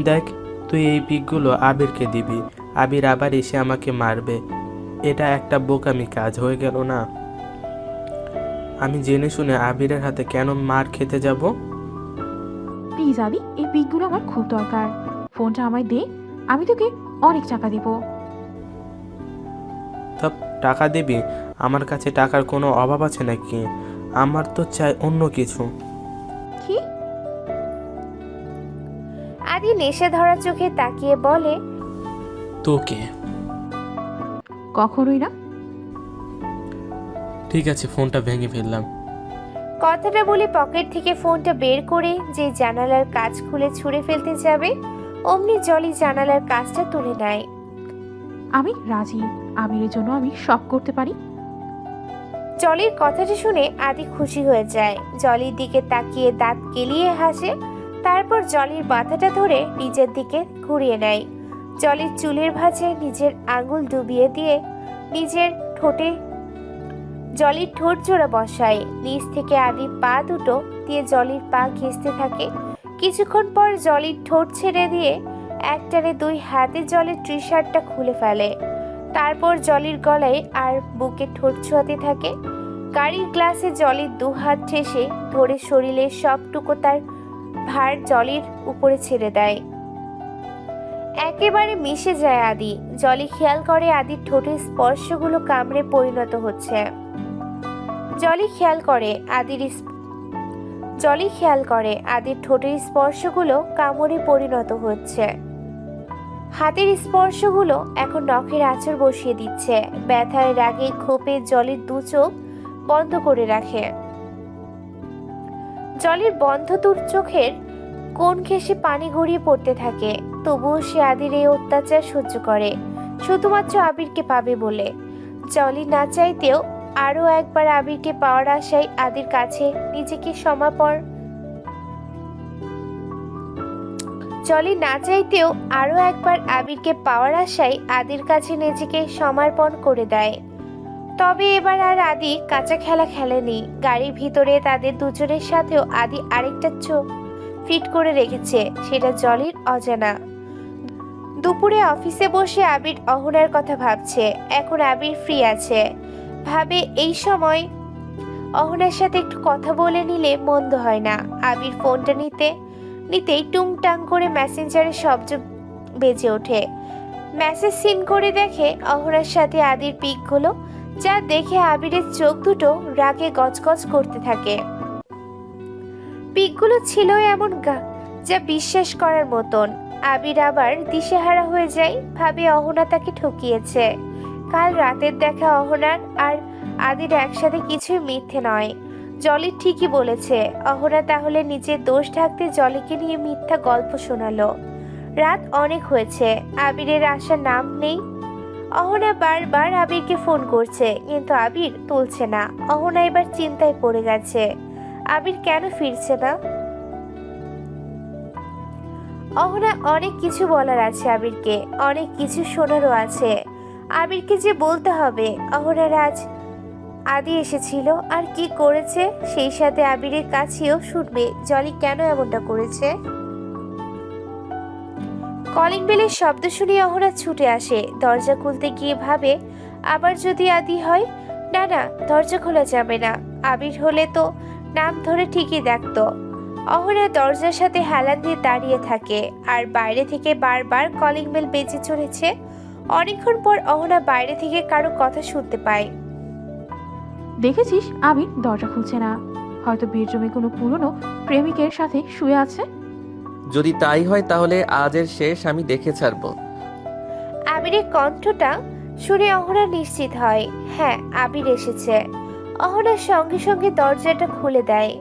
দেখ, তুই এই পিকগুলো আবিরকে দিবি। আবির আবার এসে আমাকে মারবে। এটা একটা বোকামি কাজ হয়ে গেল না? আমি জেনে শুনে আবিরের হাতে কেন মার খেতে যাব? প্লিজ আদি, এই পিকগুলো আমার খুব দরকার। ফোনটা আমায় দে, আমি তোকে অনেক টাকা দেবো। তা টাকা দিবি? আমার কাছে টাকার কোনো অভাব আছে নাকি? আমার তো চাই অন্য কিছু। কি? আদি নেশে ধরা চোখে তাকিয়ে বলে, তোকে। কখনোই না। ঠিক আছে, ফোনটা ভেঙে ফেললাম। কথাটা বলে পকেট থেকে ফোনটা বের করে যে জানালার কাঁচ খুলে ছুঁড়ে ফেলতে যাবে, অমনি জলি জানালার কাঁচটা তুলে নেয়। আমি রাজি, আবিরের জন্য আমি সব করতে পারি। জলির কথাটা শুনে আদি খুশি হয়ে যায়। জলির দিকে তাকিয়ে দাঁত কেলিয়ে হাসে, তারপর জলির মাথাটা ধরে নিজের দিকে ঘুরিয়ে নেয়। জলির চুলের ভাঁজে নিজের আঙুল ডুবিয়ে দিয়ে নিজের ঠোঁটে জলির ঠোঁট জোড়া বসায়। নিচ থেকে আদি পা দুটো দিয়ে জলির পা ঘেঁষতে থাকে। কিছুক্ষণ পর জলির ঠোঁট ছেড়ে দিয়ে একটানে দুই হাতে জলের টি শার্টটা খুলে ফেলে। তারপর জলির গলায় আর বুকে ঠোঁট ছোঁয়াতে থাকে। গাড়ির গ্লাসে জলির দু হাত ঠেসে ধরে শরীরের সবটুকু তার ভার জলির উপরে ছেড়ে দেয়। একেবারে মিশে যায় আদি। জলি খেয়াল করে আদির ঠোঁটের স্পর্শগুলো কামড়ে পরিণত হচ্ছে। জলি খেয়াল করে আদির ঠোঁটের স্পর্শগুলো কামড়ে পরিণত হচ্ছে। হাতের স্পর্শগুলো এখন নখের আঁচড় বসিয়ে দিচ্ছে। ব্যথায় রাগে ক্ষোভে জলির দু চোখ বন্ধ করে রাখে। জলির বন্ধ দূর চোখের কোণ ঘেঁষে পানি গড়িয়ে পড়তে থাকে। তবুও সে আদির এই অত্যাচার সহ্য করে, শুধুমাত্র আবিরকে পাবে বলে। জলি না চাইতেও আরো একবার আবিরকে পাওয়ার আশায় আদির কাছে নিজেকে সমর্পণ করে দেয়। তবে এবার আর আদি কাঁচা খেলা খেলেনি। গাড়ির ভিতরে তাদের দুজনের সাথেও আদি আরেকটা চোখ ফিট করে রেখেছে, সেটা জলির অজানা। দুপুরে অফিসে বসে আবির অহনার কথা ভাবছে। এখন আবির ফ্রি আছে, ভাবে এই সময় অহনার সাথে একটু কথা বলে নিলে মন্দ হয় না। আবির ফোনটা নিতেই টুংটাং করে মেসেঞ্জারের শব্দ বেজে ওঠে। মেসেজ সিন করে দেখে অহনার সাথে আদির পিকগুলো, যা দেখে আবিরের চোখ দুটো রাগে গজগজ করতে থাকে। পিকগুলো ছিল এমন যা বিশ্বাস করার মতন। আবির আবার দিশেহারা হয়ে যায়, ভাবে অহনা তাকে ঠকিয়েছে। কাল রাতের দেখা অহনার আর আদির একসাথে কিছুই মিথ্যে নয়। জলি ঠিকই বলেছে। অহনা তাহলে নিজের দোষ ঢাকতে জলিকে নিয়ে মিথ্যা গল্প শোনালো। রাত অনেক হয়েছে, আবিরের আসার নাম নেই। অহনা বারবার আবিরকে ফোন করছে, কিন্তু আবির তুলছে না। অহনা এবার চিন্তায় পড়ে গেছে, আবির কেন ফিরছে না। অহনা অনেক কিছু বলার আছে আবিরকে, অনেক কিছু শোনারও আছে। আবিরকে যে বলতে হবে অহনার আজ আদি এসেছিল আর কি করেছে, সেই সাথে আবিরের কাছেও শুনবে জলি কেন এমনটা করেছে। কলিং বেলের শব্দ শুনে অহনা ছুটে আসে। দরজা খুলতে গিয়ে ভাবে আবার যদি আদি হয়। না, দরজা খোলা যাবে না। আবির হলে তো নাম ধরে ঠিকই ডাকতো। অহনা দরজার সাথে হেলান দিয়ে দাঁড়িয়ে থাকে, আর বাইরে থেকে বারবার কলিং বেল বেজে চলেছে। অনেকক্ষণ পর অহনা বাইরে থেকে কারো কথা শুনতে পায়। দেখেছিস আবির দরজা খুলছে না, হয়তো বেডরুমে কোনো পুরনো প্রেমিকের সাথে শুয়ে আছে। যদি তাই হয় তাহলে আজের শেষ আমি দেখে ছাড়বো। আবিরের কণ্ঠটা শুনে অহনা নিশ্চিত হয়, হ্যাঁ আবির এসেছে। অহনা সঙ্গে সঙ্গে দরজাটা খুলে দেয়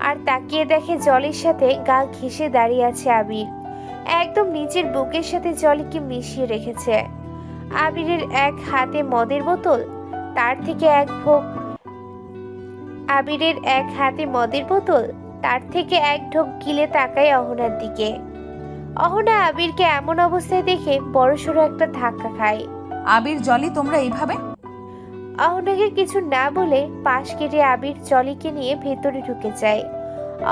আর তাকিয়ে দেখে জলির সাথে গা ঘেঁষে দাঁড়িয়ে আছে আবির। একদম নিজের বুকের সাথে জলিকে মিশিয়ে রেখেছে। আবিরের এক হাতে মদের বোতল, তার থেকে এক ঢোক গিলে তাকায় অহনার দিকে। অহনা আবিরকে এমন অবস্থায় দেখে বড়সড় একটা ধাক্কা খায়। আবির, জলি, তোমরা এইভাবে? অহনাকে কিছু না বলে পাশ কেটে আবির জলিকে নিয়ে ভেতরে ঢুকে যায়।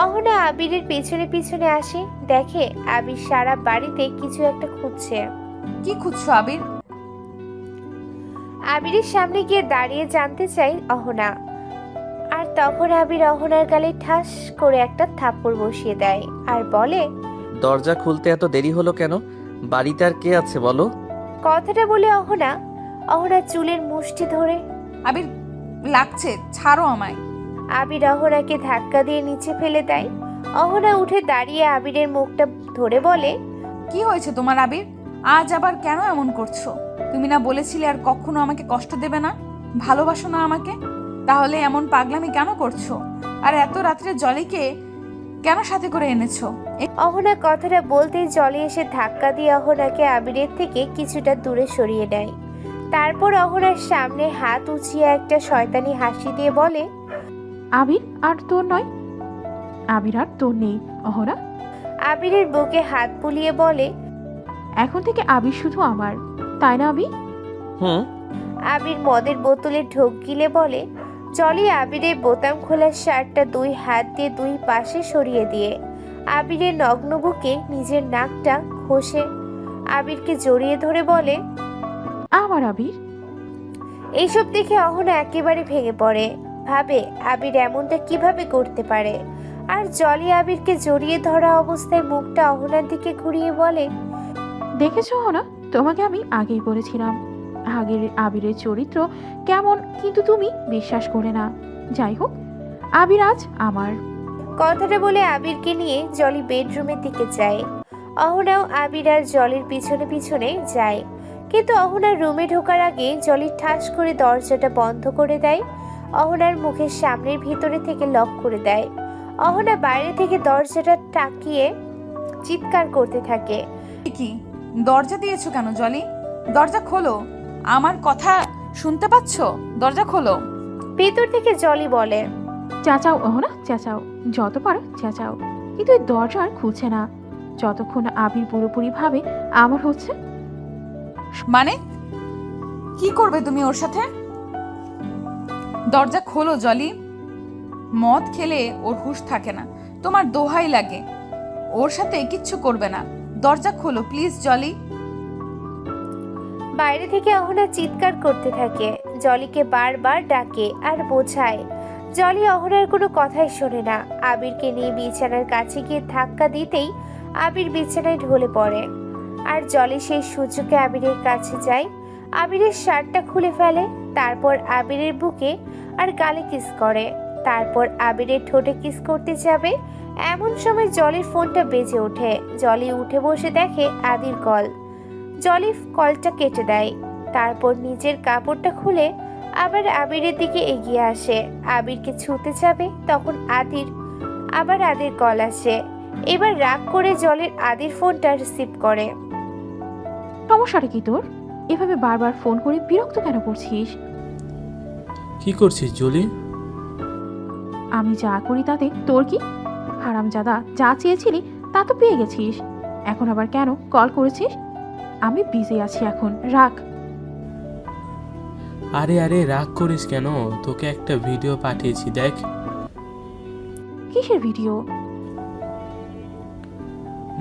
অহনা আবিরের পেছনে পেছনে আসে, দেখে আবির সারা বাড়িতে কিছু একটা খুঁজছে। কি খুঁজছো আবির? আবিরের সামনে গিয়ে দাঁড়িয়ে জানতে চাই অহনা। আর তখন আবির অহনার গালে ঠাস করে একটা থাপ্পড় বসিয়ে দেয় আর বলে, দরজা খুলতে এত দেরি হলো কেন? বাড়িতে আর কে আছে বলো? কথাটা বলে অহনা অহনা চুলের মুষ্টি ধরে। আবির লাগছে, ছাড়ো আমায়। আবির অহনাকে ধাক্কা দিয়ে নিচে ফেলে দেয়। অহনা উঠে দাঁড়িয়ে আবিরের মুখটা ধরে বলে, কি হয়েছে তোমার আবির? আজ আবার কেন এমন করছো? তুমি না বলেছিলে আর কখনো আমাকে কষ্ট দেবে না, ভালোবাসো না আমাকে? তাহলে এমন পাগলামি কেন করছো? আর এত রাত্রে জলিকে কেন সাথে করে এনেছো? অহনা কথাটা বলতেই জলি এসে ধাক্কা দিয়ে অহনাকে আবিরের থেকে কিছুটা দূরে সরিয়ে নেয়। তারপর অহনার সামনে হাত উঁচিয়ে একটা শয়তানি হাসি দিয়ে বলে, আবির আর তোর নয়, আবির আর তোর নেই অহনা। আবিরের বুকে হাত বুলিয়ে বলে, এখন থেকে আবির শুধু আমার, তাই না আবির? হুম। আবির মদের বোতলে ঢোক গিলে বলে। জলি আবিরের বোতাম খোলা শার্টটা দুই হাত দিয়ে দুই পাশে সরিয়ে দিয়ে আবিরের নগ্ন বুকে নিজের নাকটা ঘষে আবিরকে জড়িয়ে ধরে বলে, আমার আবির। এইসব দেখে অহনা একেবারে ভেঙে পড়ে। ভাবে আবির এমনটা কিভাবে করতে পারে। আর জলি আবিরকে জড়িয়ে ধরা অবস্থায় মুখটা অহনার দিকে ঘুরিয়ে বলে, দেখেছো অহনা, তোমাকে আমি আগেই বলেছিলাম আগের আবিরের চরিত্র কেমন, কিন্তু তুমি বিশ্বাস করে না। যাই হোক, আবির আজ আমার। কথাটা বলে আবিরকে নিয়ে জলি বেডরুমের দিকে যায়। অহনাও আবির আর জলির পিছনে পিছনে যায়। কিন্তু অহনার রুমে ঢোকার আগে জলি ঠাস করে দরজাটা বন্ধ করে দেয়। অহনার মুখের সামনের ভিতরে থেকে লক করে দেয়। অহনা বাইরে থেকে দরজাটা টাকিয়ে চিৎকার করতে থাকে। কি দরজা দিয়েছো কেন জলি? দরজা খোলো, আমার কথা শুনতে পাচ্ছো? দরজা খোলো। ভিতর থেকে জলি বলে, চেঁচাও অহনা, চেঁচাও, যত পারো চেঁচাও, কিন্তু এই দরজা আর খুলছে না যতক্ষণ না আবির পুরোপুরি ভাবে আমার হচ্ছে। মানে কি করবে তুমি ওর সাথে? দরজা খোলো জলি। মদ খেলে ওর হুঁশ থাকে না, তোমার দোহাই লাগে। ওর সাথে কিচ্ছু করবে না, দরজা খোলো প্লিজ জলি। বাইরে থেকে অহনা চিৎকার করতে থাকে। জলিকে বারবার ডাকে আর বোঝায়। জলি অহনার কোনো কথাই শোনে না। আবিরকে নিয়ে বিছানার কাছে গিয়ে ধাক্কা দিতেই আবির বিছানায় ঢলে পড়ে। আর জলি সেই সুযোগে আবিরের কাছে যায়। আবিরের শার্টটা খুলে ফেলে। তারপর আবিরের বুকে আর গালে কিস করে। তারপর আবিরের ঠোঁটে কিস করতে যাবে এমন সময় জলির ফোনটা বেজে ওঠে। জলি উঠে বসে দেখে আদির কল। জলি কলটা কেটে দেয়। তারপর নিজের কাপড়টা খুলে আবার আবিরের দিকে এগিয়ে আসে। আবিরকে ছুঁতে যাবে তখন আদির কল আসে। এবার রাগ করে জলির আদির ফোনটা রিসিভ করে। সমস্যাটা কি তোর? এভাবে বারবার ফোন করে বিরক্ত কেন করছিস? কি করছিস জলি? আমি যা করি তাতে তোর কি? হারামজাদা, যা চেয়েছিলি তা তো পেয়ে গেছিস, এখন আবার কেন কল করেছিস? আমি বিজি আছি এখন, রাখ। আরে আরে রাগ করিস কেন? তোকে একটা ভিডিও পাঠিয়েছি, দেখ। কিসের ভিডিও?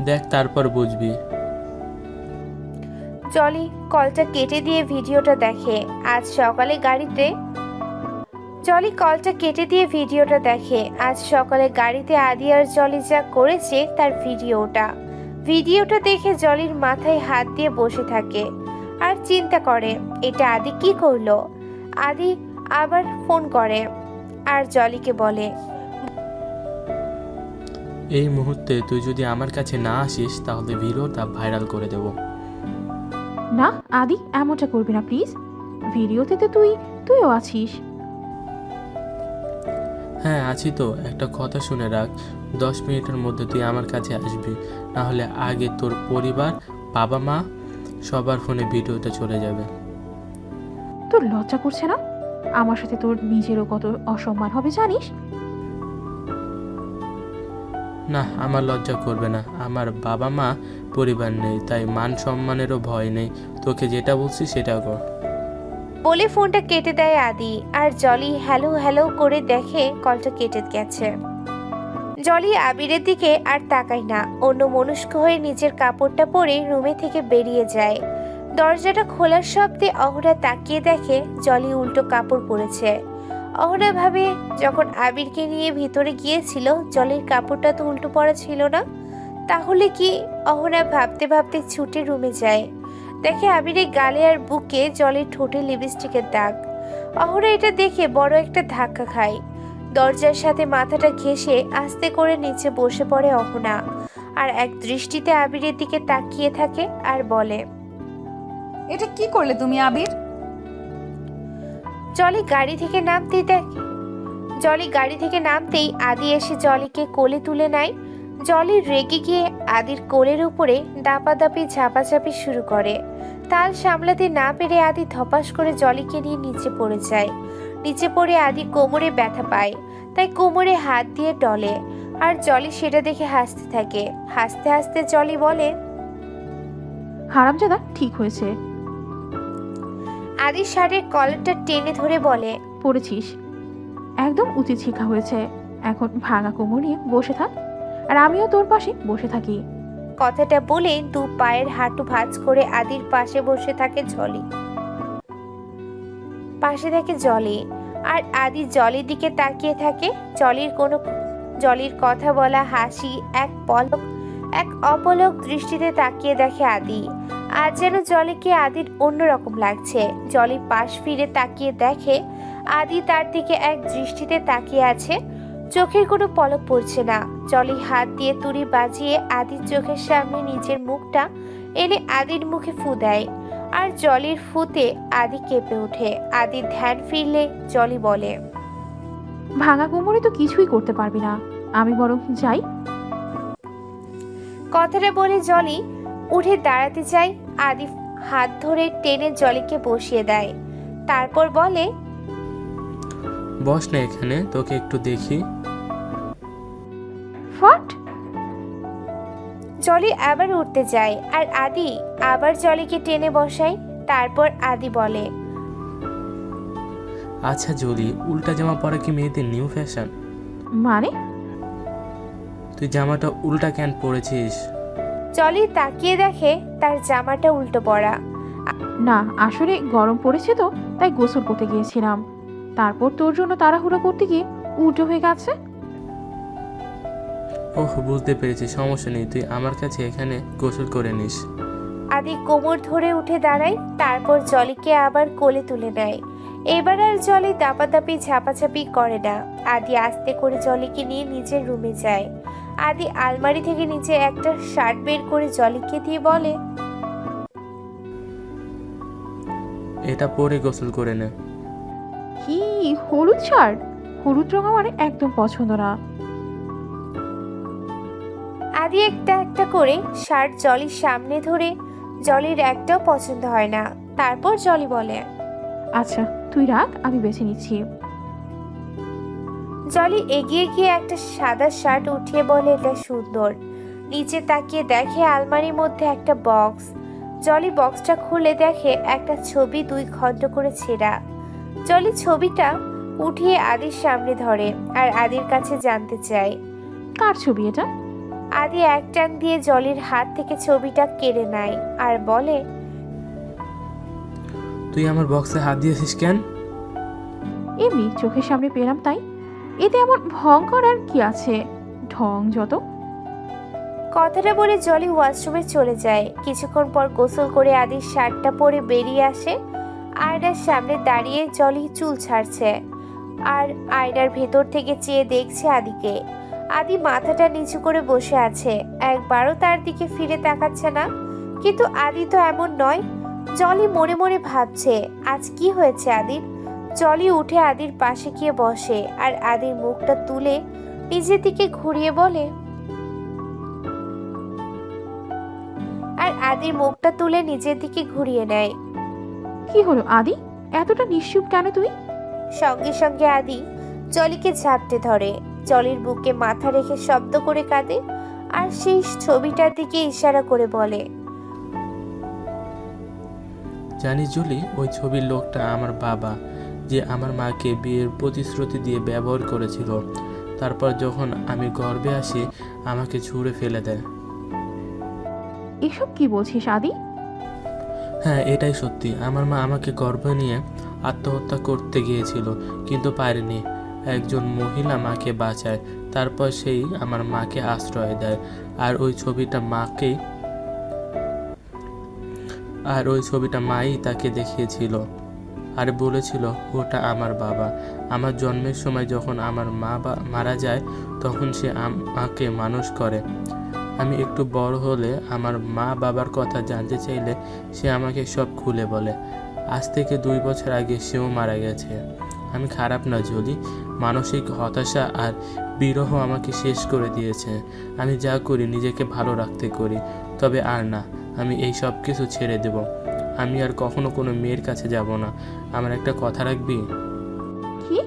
দেখ, তারপর বুঝবি। জলি কলটা কেটে দিয়ে ভিডিওটা দেখে। আজ সকালে গাড়িতে আদি আর জলি যা করেছে তার ভিডিওটা দেখে জলির মাথায় হাত দিয়ে বসে থাকে আর চিন্তা করে এটা আদি কি করলো। আদি আবার ফোন করে আর জলিকে বলে, এই মুহূর্তে তুই যদি আমার কাছে না আসিস তাহলে ভিডিওটা ভাইরাল করে দেব। না আদি, এমনটা করবি না প্লিজ। ভিডিওতে তো তুইও আছিস। হ্যাঁ আছি তো। একটা কথা শুনে রাখ, 10 মিনিটের মধ্যে তুই আমার কাছে আসবি, না হলে আগে তোর পরিবার, বাবা মা সবার ফোনে ভিডিওটা চলে যাবে। তোর লজ্জা করছে না? আমার সাথে তোর নিজেরও কত অসম্মান হবে জানিস? না, আমার লজ্জা করবে না। আমার বাবা মা পরিবার নেই, তাই মান সম্মানেরও ভয় নেই। তোকে যেটা বলছি সেটা কর। বলে ফোনটা কেটে দেয় আদি। আর জলি হ্যালো হ্যালো করে দেখে কলটা কেটে গেছে। জলি আবিরের দিকে আর তাকায় না, অন্য মনস্ক হয়ে নিজের কাপড়টা পরে রুমে থেকে বেরিয়ে যায়। দরজাটা খোলার শব্দে অহনা তাকিয়ে দেখে জলি উল্টো কাপড় পরেছে। অহনা ভাবে যখন আবিরকে নিয়ে ভিতরে গিয়েছিল জলির কাপড়টা তো উল্টো পরা ছিল না, তাহলে কি? অহনা ভাবতে ভাবতে ছুটে রুমে যায়। দেখে আবিরের গালে আর বুকে জলের ঠোঁটে লিপস্টিকের দাগ। অহনা এটা দেখে বড় একটা ধাক্কা খায়। দরজার সাথে মাথাটা ঘেঁষে আস্তে করে নিচে বসে পড়ে অহনা, আর এক দৃষ্টিতে আবিরের দিকে তাকিয়ে থাকে আর বলে, এটা কি করলে তুমি আবির? জলি গাড়ি থেকে নামতেই আদি এসে জলিকে কোলে তুলে নেয়। জলি রেগে গিয়ে আদির কোলের উপরে দাপাদাপি ঝাপাঝাপি শুরু করে। তাল সামলাতে না পেরে আদি ধপাস করে জলিকে নিয়ে নিচে পড়ে যায়। নিচে পড়ে আদি কোমরে ব্যথা পায়, তাই কোমরে হাত দিয়ে টলে, আর জলি সেটা দেখে হাসতে থাকে। হাসতে হাসতে জলি বলে, হারামজাদা ঠিক হয়েছে, আদির শার্টের কলারটা টেনে ধরে বলে, পড়েছিস, একদম উচিত শিক্ষা হয়েছে। এখন ভাঙা কোমর নিয়ে বসে থাক, আর আমিও তোর পাশে বসে থাকি। কথাটা বলে দু পায়ের হাঁটু ভাঁজ করে আদির পাশে বসে থাকে জলি। আর আদি জলির দিকে তাকিয়ে থাকে। জলির কথা বলা হাসি এক অপলক দৃষ্টিতে তাকিয়ে দেখে আদি। আজ যেন জলিকে আদির অন্যরকম লাগছে। জলি পাশ ফিরে তাকিয়ে দেখে আদি তার দিকে এক দৃষ্টিতে তাকিয়ে আছে, চোখের কোনো পলক পড়ছে না। জলি হাত দিয়ে তুড়ি বাজিয়ে আদির চোখের সামনে নিজের মুখটা এনে আদির মুখে ফু দেয়, আর জলির ফুতে আদি কেঁপে ওঠে। আদির ধ্যান ফিরলে জলি বলে, ভাঙা কোমরে তো কিছুই করতে পারবি না, আমি বরং যাই। কথাটা বলে জলি উঠে দাঁড়াতে চায়। আদি হাত ধরে টেনে জলিকে বসিয়ে দেয়, তারপর বলে, বস না এখানে, তোকে একটু দেখি। ফাট! জলি আবার উঠতে যায়, আর আদি আবার জলিকে টেনে বসায়। তারপর আদি বলে, আচ্ছা জলি, উল্টা জামা পরা কি মেয়েদের নিউ ফ্যাশন? মানে? তুই জামাটা উল্টা কেন পরেছিস? জলি তাকিয়ে দেখে তার জামাটা উল্টো পড়া। না, আসলে গরম পড়েছে তো, তাই গোসল করতে গিয়েছিলাম। তারপর তোর জন্য তাড়াহুড়ো করতে গিয়ে উল্টো হয়ে গেছে। ওহ, বুঝতে পেরেছি, সমস্যা নেই, তুই আমার কাছে এখানে গোসল করে নিস। আদি কোমর ধরে উঠে দাঁড়ায়, তারপর জলিকে আবার কোলে তুলে নেয়। এবার আর জলি দাপাদাপি ঝাপাঝাপি করে না। আদি আস্তে করে জলিকে নিয়ে নিজের রুমে যায়। আদি আলমারি থেকে নিচে একটা শার্ট বের করে জলিকে দিয়ে বলে, এটা পরে গোসল করে নে। কি হলুদ শার্ট? হলুদ রং আমার একদম পছন্দ না। আদি একটা একটা করে শার্ট জলির সামনে ধরে, জলির একটাও পছন্দ হয় না। তারপর জলি বলে, আচ্ছা তুই রাখ, আমি বেছে নিচ্ছি। জলি এগিয়ে গিয়ে একটা সাদা শার্ট উঠিয়ে বলে, এটা সুন্দর। নিচে তাকিয়ে দেখে আলমারির মধ্যে একটা বক্স। জলি বক্সটা খুলে দেখে একটা ছবি 2 খণ্ড করে ছেঁড়া। জলি ছবিটা উঠিয়ে আদির সামনে ধরে, আর আদির কাছে জানতে চায়, কার ছবি এটা? আদি এক টান দিয়ে জলির হাত থেকে ছবিটা কেড়ে নেয় আর বলে, তুই আমার বক্সে হাত দিয়েছিস কেন? এমনি চোখের সামনে পেলাম তাই। এতে এমন ভং করার কি আছে? ঢং যত। কথাটা বলে জলি ওয়াশরুমে চলে যায়। কিছুক্ষণ পর গোসল করে আদির শার্টটা পরে বেরিয়ে আসে। আয়নার সামনে দাঁড়িয়ে জলি চুল ছাড়ছে, আর আয়নার ভেতর থেকে চেয়ে দেখছে আদিকে। আদি মাথাটা নিচু করে বসে আছে, একবারও তার দিকে ফিরে তাকাচ্ছে না। কিন্তু আদি তো এমন নয়। জলি মনে মনে ভাবছে, আজ কি হয়েছে আদির। জলি উঠে আদির পাশে গিয়ে বসে, আর আদির মুখটা তুলে নিজের দিকে ঘুরিয়ে বলে, নেয়। কি হলো আদি, এতটা নিশ্চুপ কেন তুই? সঙ্গে সঙ্গে আদি জলিকে ঝাপটে ধরে, জলির বুকে মাথা রেখে শব্দ করে কাঁদে, আর সেই ছবিটার দিকে ইশারা করে বলে, জানিস জলি, ওই ছবির লোকটা আমার বাবা, যে আমার মাকে বিয়ের প্রতিশ্রুতি দিয়ে ব্যবহার করেছিল। তারপর যখন আমি গর্ভে আসি, আমাকে ছুঁড়ে ফেলে দেয়। এসব কি বলছিস আদি? হ্যাঁ, এটাই সত্যি। আমার মা আমাকে গর্ভে নিয়ে আত্মহত্যা করতে গিয়েছিল, কিন্তু পারেনি। একজন মহিলা মাকে বাঁচায়, তারপর সেই আমার মাকে আশ্রয় দেয়। আর ওই ছবিটা মাকেই আর ওই ছবিটা মাই তাকে দেখিয়েছিল আর বলেছিল ওটা আমার বাবা। আমার জন্মের সময় যখন আমার মারা যায় তখন সে আমাকে মানুষ করে। আমি একটু বড় হলে আমার মা বাবার কথা জানতে চাইলে সে আমাকে সব খুলে বলে। আজ থেকে 2 বছর আগে সেও মারা গেছে। আমি খারাপ না জলি, মানসিক হতাশা আর বিরহ আমাকে শেষ করে দিয়েছে। আমি যা করি নিজেকে ভালো রাখতে করি, তবে আর না, আমি এই সব কিছু ছেড়ে দেব। আমি আর কখনো কোনো মেয়ের কাছে যাব না। আমার একটা কথা রাখবি? কি?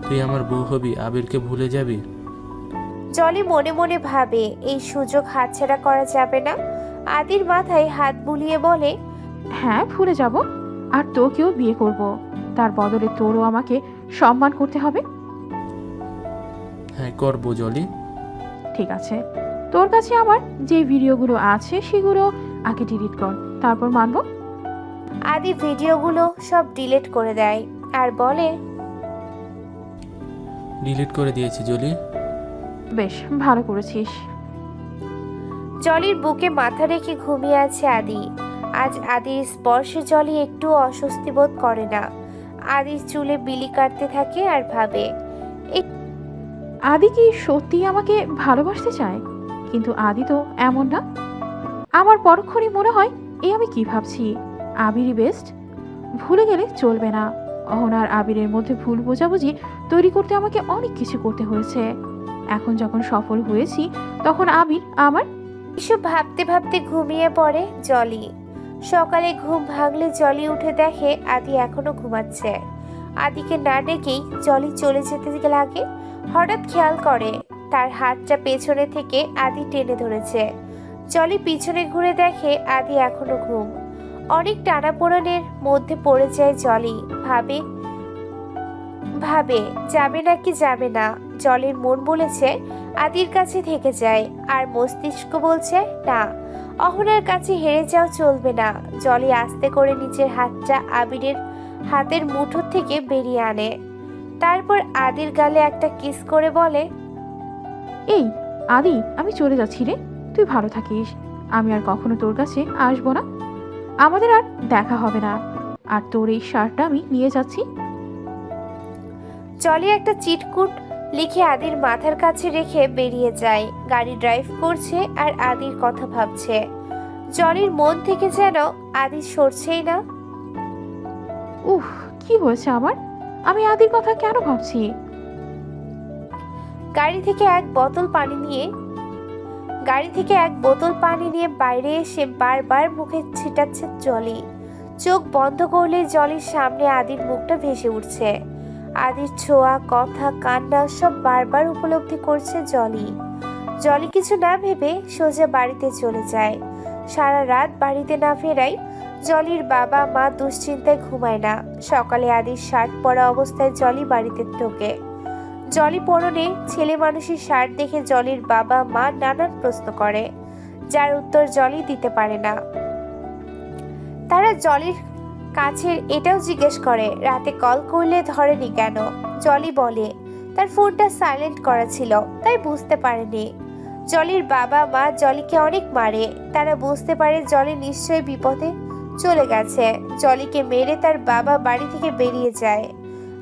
তুই আমার বউ হবি, আবিরকে ভুলে যাবি। জলি মনে মনে ভাবে এই সুযোগ হাতছাড়া করা যাবে না। আদির মাথায় হাত বুলিয়ে বলে, হ্যাঁ ভুলে যাব, আর তোকেও বিয়ে করব। তার বদলে তোরও আমাকে সম্মান করতে হবে। হ্যাঁ করবো জলি। ঠিক আছে, তোর কাছে আমার যে ভিডিওগুলো আছে সেগুলো আগে ডিলিট কর, তারপর মানব। আদি ভিডিওগুলো সব ডিলিট করে দেয় আর বলে, ডিলিট করে দিয়েছি জলি। বেশ ভালো করেছিস। জলির বুকে মাথা রেখে ঘুমিয়ে আছে আদি। আজ আদির স্পর্শে জলি একটু অস্বস্তি বোধ করে না। আদির চুলে বিলি কাটতে থাকে আর ভাবে, আদি কি সত্যি আমাকে ভালোবাসতে চায়? কিন্তু আদি তো এমন না। আমার পরক্ষণই মনে হয় আমি কি ভাবছি, আবিরই বেস্ট। ভুলে গেলে চলবে না। অহনার আবিরের মধ্যে ভুল বোঝাবুঝি তৈরি করতে আমাকে অনেক কিছু করতে হয়েছে। এখন যখন সফল হয়েছি তখন আবির আমার। এসব ভাবতে ভাবতে ঘুমিয়ে পড়ে জলি। সকালে ঘুম ভাঙলে জলি উঠে দেখে আদি এখনো ঘুমাচ্ছে। আদিকে না ডেকেই জলি চলে যেতে লাগে। হঠাৎ খেয়াল করে তার হাতটা পেছনে থেকে আদি টেনে ধরেছে। জলি পিছনে ঘুরে দেখে আদি এখনো ঘুম। অনেক টানাপোড়েনের মধ্যে পড়ে যায় জলি। ভাবে যাবে নাকি যাবে না। জলির মন বলেছে আদির কাছে থেকে যায়, আর মস্তিষ্ক বলছে না, অহনার কাছে হেরে যাও চলবে না। জলি আস্তে করে নিজের হাতটা আবিরের হাতের মুঠো থেকে বেরিয়ে আনে। তারপর আদির গালে একটা কিস করে বলে, এই আদি, আমি চলে যাচ্ছি রে, তুই ভালো থাকিস। আমি আর কখনো তোর কাছে আসবো না, আমাদের আর দেখা হবে না। আর তোর এই শার্টটা আমি নিয়ে যাচ্ছি। জলি একটা চিটকুট লিখে আদির মাথার কাছে রেখে বেরিয়ে যায়। গাড়ি ড্রাইভ করছে আর আদির কথা ভাবছে। জলির মন থেকে যেন আদি সরছেই না। উফ, কি হয়েছে আমার? আমি আদির কথা কেন ভাবছি? গাড়ি থেকে এক বোতল পানি নিয়ে বাইরে এসে বারবার মুখে ছিটাচ্ছে জলি। চোখ বন্ধ করলে জলির সামনে আদির মুখটা ভেসে উঠছে। আদির ছোঁয়া, কথা, কান্না সব বারবার উপলব্ধি করছে জলি। জলি কিছু না ভেবে সোজা বাড়িতে চলে যায়। সারা রাত বাড়িতে না ফেরায় জলির বাবা মা দুশ্চিন্তায় ঘুমায় না। সকালে আদির শার্ট পরা অবস্থায় জলি বাড়িতে ঢোকে। জলি পরনে ছেলে মানুষের শার্ট দেখে জলির বাবা মা নানান প্রশ্ন করে, যার উত্তর জলি দিতে পারে না। তারা জলির কাছে এটাও জিজ্ঞেস করে রাতে কল করলে ধরেনি কেন। জলি বলে তার ফোনটা সাইলেন্ট করা ছিল, তাই বুঝতে পারেনি। জলির বাবা মা জলিকে অনেক মারে। তারা বুঝতে পারে জলি নিশ্চয়ই বিপদে চলে গেছে। জলিকে মেরে তার বাবা বাড়ি থেকে বেরিয়ে যায়,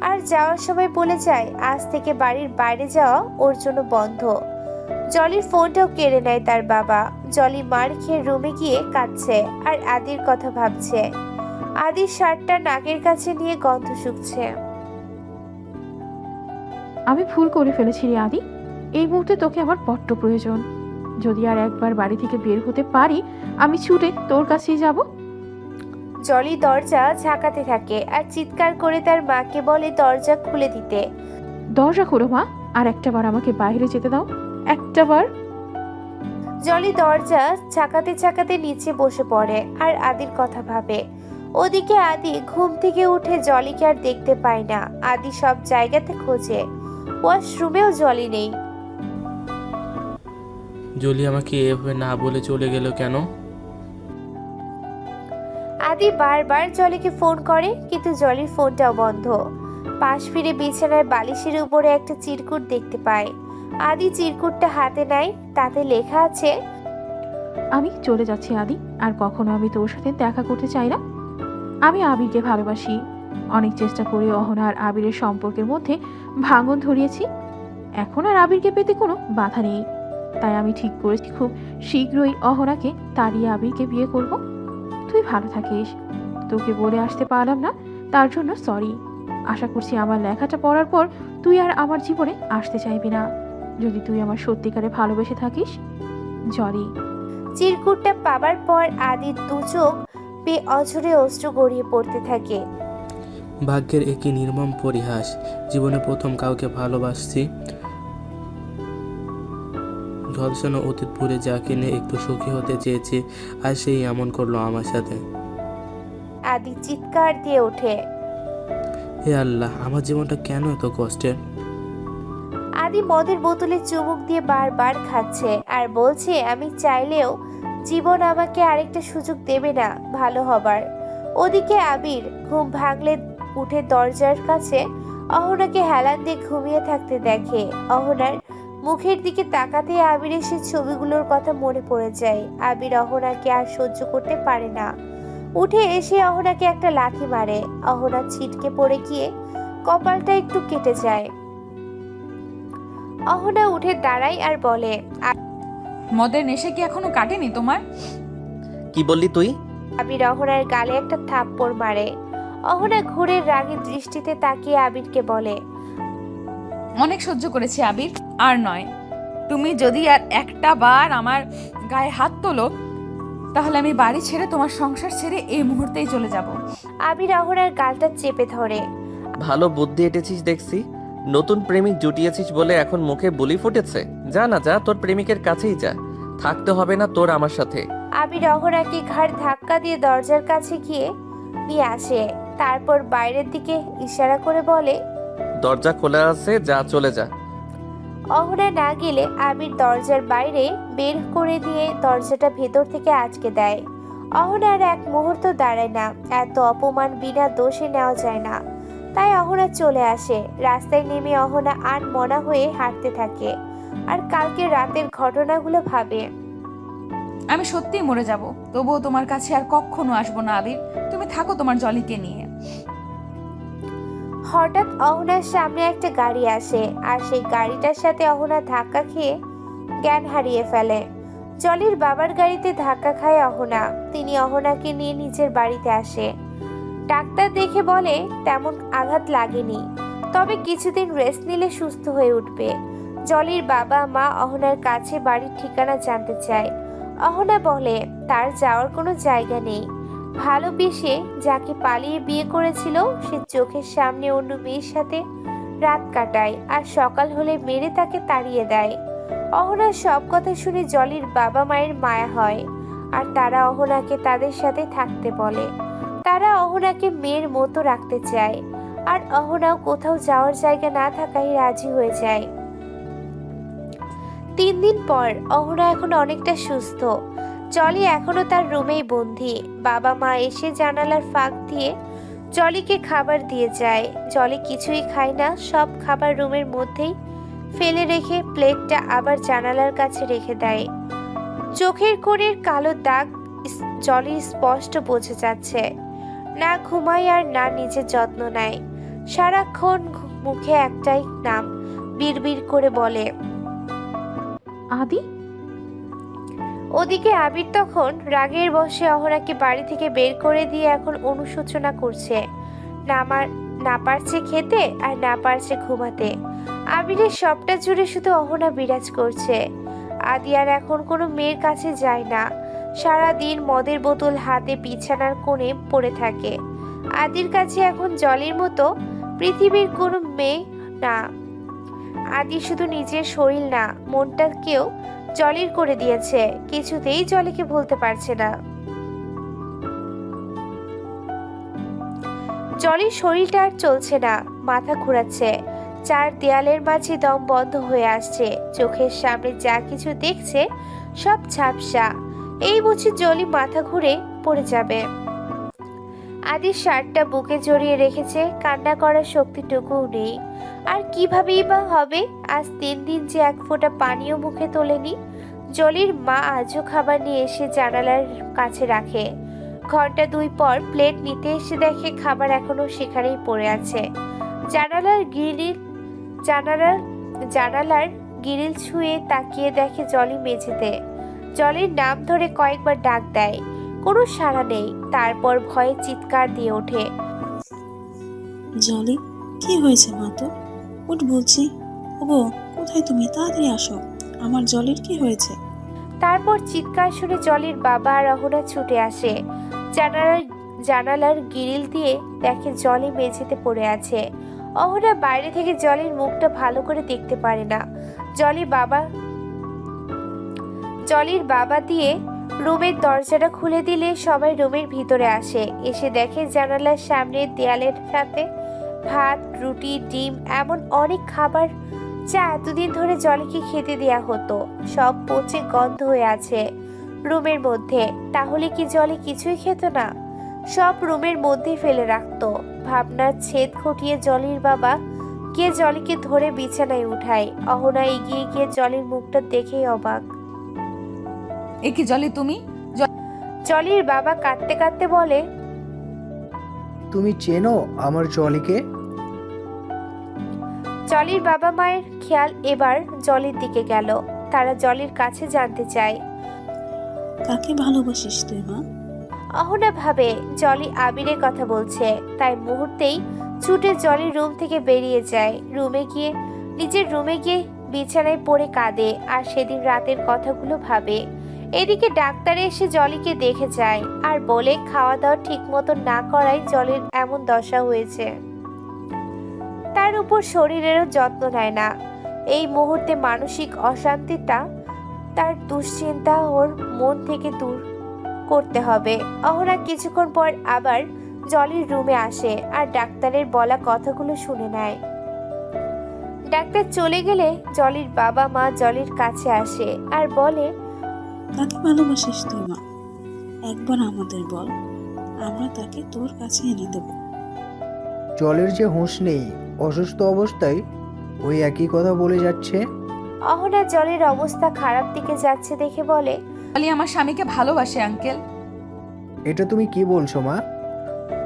আর যাওয়ার সময় বলে যায় আজ থেকে বাড়ির বাইরে যাওয়া ওর জন্য বন্ধ। জলির ফোনটাও কেড়ে নেয় তার বাবা। জলি মার খেয়ে রুমে গিয়ে কাঁদছে আর আদির কথা ভাবছে। আদির শার্টটা নাকের কাছে নিয়ে গন্ধ শুকছে। আমি ভুল করে ফেলেছি রে আদি। এই মুহূর্তে তোকে আমার বড্ড প্রয়োজন। যদি আর একবার বাড়ি থেকে বের হতে পারি, আমি ছুটে তোর কাছেই যাব। জলি দরজা ঝাঁকাতে থাকে আর চিৎকার করে তার মাকে বলে দরজা খুলে দিতে। দরজা খোলো মা, আর একটাবার আমাকে বাইরে যেতে দাও, একটাবার। জলি দরজা ঝাঁকাতে ঝাঁকাতে নিচে বসে পড়ে আর আদির কথা ভাবে। ওদিকে আদি ঘুম থেকে উঠে জলিকে আর দেখতে পায় না। আদি সব জায়গাতে খোঁজে, ওয়াশরুমেও জলি নেই। জলি আমাকে এভাবে না বলে চলে গেল কেন? আদি বারবার জলিকে ফোন করে, কিন্তু জলির ফোনটাও বন্ধ। পাশ ফিরে বিছানার বালিশের উপরে একটা চিরকুট দেখতে পায়। আদি চিরকুটটা হাতে নেয়, তাতে লেখা আছে, আমি চলে যাচ্ছি আদি, আর কখনো আমি তোর সাথে দেখা করতে চাই না। আমি আবিরকে ভালোবাসি। অনেক চেষ্টা করে অহনা আর আবিরের সম্পর্কের মধ্যে ভাঙন ধরিয়েছি। এখন আর আবিরকে পেতে কোনো বাধা নেই। তাই আমি ঠিক করেছি খুব শীঘ্রই অহনাকে তাড়িয়ে আবিরকে বিয়ে করব। তুই ভালো থাকিস। তোকে বলে আসতে পারলাম না, তার জন্য সরি। আশা করছি আমার লেখাটা পড়ার পর তুই আর আমার জীবনে আসতে চাইবি না, যদি তুই আমার সত্যিকারে ভালোবেসে থাকিস। জলি। চিরকুটটা পাবার পর আদির দু চোখ বেয়ে অঝরে অশ্রু গড়িয়ে পড়তে থাকে। ভাগ্যের একই নির্মম পরিহাস। জীবনে প্রথম কাউকে ভালোবাসছি, ঝলসানো অতীত ভুলে যাকে নিয়ে একটু সুখী হতে চেয়েছি, আর সেই এমন করলো আমার সাথে। আদি চিৎকার দিয়ে ওঠে। হে আল্লাহ, আমার জীবনটা কেন এত কষ্টের? আদি মদের বোতলে চুমুক দিয়ে বারবার খাচ্ছে আর বলছে, আমি চাইলেও জীবন আমাকে আরেকটা সুযোগ দেবে না ভালো হবার। ওদিকে আবির ঘুম ভাঙলে উঠে দরজার কাছে অহনাকে হেলান দিয়ে ঘুমিয়ে থাকতে দেখে। অহনার মুখের দিকে তাকাতে আবিরের সে ছবিগুলোর কথা মনে পড়ে যায়। আবির অহনাকে আর সহ্য করতে পারে না, উঠে এসে অহনাকে একটা লাথি মারে। অহনা ছিটকে পড়ে গিয়ে কপালটা একটু কেটে যায়। অহনা উঠে দাঁড়ায় আর বলে, মদের নেশা কি এখনো কাটেনি তোমার? কি বললি তুই? আবির অহনার গালে একটা থাপ্পড় মারে। অহনা ঘুরে রাগী দৃষ্টিতে তাকিয়ে আবিরকে বলে, অনেক সহ্য করেছি আবির, আর নয়। তুমি যদি আর একটা বার আমার গায়ে হাত তোলো, তাহলে আমি বাড়ি ছেড়ে তোমার সংসার ছেড়ে এই মুহূর্তেই চলে যাব। আবির অহনার গালটা চেপে ধরে। ভালো বুদ্ধি এঁটেছিস দেখছি। নতুন প্রেমিক জুটিয়েছিস বলে এখন মুখে বুলি ফুটেছে। যা না যা, তোর প্রেমিকের কাছেই যা, থাকতে হবে না তোর আমার সাথে। আবির অহনাকে ঘাড় ধাক্কা দিয়ে দরজার কাছে গিয়ে নিয়ে আসে। তারপর বাইরের দিকে ইশারা করে বলে, দরজা খোলা আছে, যা চলে যা। অহনা না গেলে আবির দরজার বাইরে বের করে দিয়ে দরজাটা ভেতর থেকে আটকে দেয়। অহনা আর এক মুহূর্ত দাঁড়ায় না, এত অপমান বিনা দোষে নেওয়া যায় না। তাই অহনা চলে আসে। রাস্তায় নেমে অহনা আনমনা হয়ে হাঁটতে থাকে আর কালকে রাতের ঘটনাগুলো ভাবে। আমি সত্যিই মরে যাব, তবুও তোমার কাছে আর কখনো আসবো না আবির। তুমি থাকো তোমার জলিকে নিয়ে। হঠাৎ অহনার সামনে একটা গাড়ি আসে আর সেই গাড়িটার সাথে অহনা ধাক্কা খেয়ে জ্ঞান হারিয়ে ফেলে। জলির বাবার গাড়িতে ধাক্কা খায় অহনা। তিনি অহনাকে নিয়ে নিজের বাড়িতে আসে। ডাক্তার দেখে বলে তেমন আঘাত লাগেনি, তবে কিছুদিন রেস্ট নিলে সুস্থ হয়ে উঠবে। জলির বাবা মা অহনার কাছে বাড়ির ঠিকানা জানতে চায়। অহনা বলে তার যাওয়ার কোনো জায়গা নেই। ভালোবেসে যাকে পালিয়ে বিয়ে করেছিল সে চোখের সামনে অন্য মেয়ের সাথে রাত কাটায় আর সকাল হলে মেরে তাকে তাড়িয়ে দেয়। অহনার সব কথা শুনে জলির বাবা মায়ের মায়া হয় আর তারা অহনাকে তাদের সাথে থাকতে বলে। তারা অহনাকে মেয়ের মতো রাখতে চায় আর অহনাও কোথাও যাওয়ার জায়গা না থাকায় রাজি হয়ে যায়। 3 দিন পর অহনা এখন অনেকটা সুস্থ। জলি এখনো তার রুমেই বন্দি। বাবা মা এসে জানালার ফাঁক দিয়ে জলিকে খাবার দিয়ে যায়। জলি কিছুই খায় না, সব খাবার রুমের মধ্যেই ফেলে রেখে প্লেটটা আবার জানালার কাছে রেখে দেয়। চোখের কোণের কালো দাগ জলির স্পষ্ট বোঝা যাচ্ছে। না ঘুমায় আর না নিজের যত্ন নেয়। সারাক্ষণ মুখে একটাই নাম বিড়বিড় করে বলে, আদি। ওদিকে আবির তখন রাগের বশে অহনাকে বাড়ি থেকে বের করে দিয়ে এখন অনুশোচনা করছে। না পারছে খেতে আর না পারছে ঘুমাতে। আবিরের সবটা জুড়ে শুধু অহনা বিরাজ করছে। আদি আর এখন কোনো মেয়ের কাছে যায় না। সারাদিন মদের বোতল হাতে বিছানার কোণে পড়ে থাকে। আদির কাছে এখন জলির মতো পৃথিবীর কোনো মেয়ে না। আদি শুধু নিজের শরীর না, মনটাকেও জলির করে দিয়েছে। কিছুতেই জলিকে ভুলতে পারছে না। জলির শরীরটা আর চলছে না, মাথা ঘোরাচ্ছে। 4 দেয়ালের মাঝে দম বন্ধ হয়ে আসছে। চোখের সামনে যা কিছু দেখছে সব ঝাপসা। এই বুঝি জলি মাথা ঘুরে পড়ে যাবে। আদির শার্টটা বুকে জড়িয়ে রেখেছে, কান্না করার শক্তিটুকুও নেই। আর কিভাবেই বা হবে? আজ 3 দিন যে এক ফোঁটা পানিও মুখে তোলেনি। জলির মা আজও খাবার নিয়ে এসে জানালার কাছে রাখে। ঘন্টা 2 পর প্লেট নিতে এসে দেখে খাবার এখনো সেখানেই পড়ে আছে। জানালার গ্রিল ছুঁয়ে তাকিয়ে দেখে জলি মেঝেতে। জলির নাম ধরে কয়েকবার ডাক দেয়, কোনো সাড়া নেই। তারপর ভয়ে চিৎকার দিয়ে ওঠে। জলি, কি হয়েছে মা? তো উঠ বলছি। ওগো, কোথায় তুমি? তাড়াতাড়ি আসো, আমার জলির কি হয়েছে? তারপর চিৎকার শুনে জলির বাবা আর অহনা ছুটে আসে। জানালার গ্রিল দিয়ে দেখে জলি মেঝেতে পড়ে আছে। অহনা বাইরে থেকে জলির মুখটা ভালো করে দেখতে পারে না। জলির বাবা দিয়ে রুমের দরজাটা খুলে দিলে সবাই রুমের ভিতরে আসে। এসে দেখে জানালার সামনে দেয়ালের সাথে ভাত, রুটি, ডিম এমন অনেক খাবার যা এতদিন ধরে জলিকে খেতে দেয়া হতো, সব পচে গন্ধ হয়ে আছে রুমের মধ্যে। তাহলে কি জলি কিছুই খেত না? সব রুমের মধ্যে ফেলে রাখতো। ভাবনার ছেদ ঘটিয়ে জলির বাবা কে জলিকে ধরে বিছানায় উঠায়। অহনা এগিয়ে গিয়ে জলির মুখটা দেখেই অবাক। এ কি জলি, তুমি? জলির বাবা কাঁদতে কাঁদতে বলে, তুমি চেনো আমার জলিকে? জলির বাবা মায়ের খেয়াল এবার জলির দিকে গেল। তারা জলির কাছে জানতে চায়, কাকে ভালোবাসিস তুই মা? অহনা ভাবে জলি আবিরের কথা বলছে, তাই মুহূর্তেই ছুটে জলির রুম থেকে বেরিয়ে যায়। নিজের রুমে গিয়ে বিছানায় পড়ে কাঁদে আর সেদিন রাতের কথাগুলো ভাবে। এদিকে ডাক্তার এসে জলিকে দেখে যায় আর বলে খাওয়া দাওয়া ঠিক মতো না করায় জলির এমন দশা হয়েছে। তার উপর শরীরেরও যত্ন নেয় না। এই মুহূর্তে মানসিক অশান্তিটা তার দুশ্চিন্তা ওর মন থেকে দূর করতে হবে। অহনা কিছুক্ষণ পর আবার জলির রুমে আসে আর ডাক্তারের বলা কথাগুলো শুনে নেয়। ডাক্তার চলে গেলে জলির বাবা মা জলির কাছে আসে আর বলে, কাকে ভালোবাসিস তুই মা? একবার আমাদের বল, আমরা তাকে তোর কাছে এনে দেব। জলের যে হুঁশ নেই, অসুস্থ অবস্থায় ওই একই কথা বলে যাচ্ছে। অহনা জলির অবস্থা খারাপ দিকে যাচ্ছে দেখে বলে, জলি আমার স্বামীকে ভালোবাসে আঙ্কেল। এটা তুমি কি বলছো মা?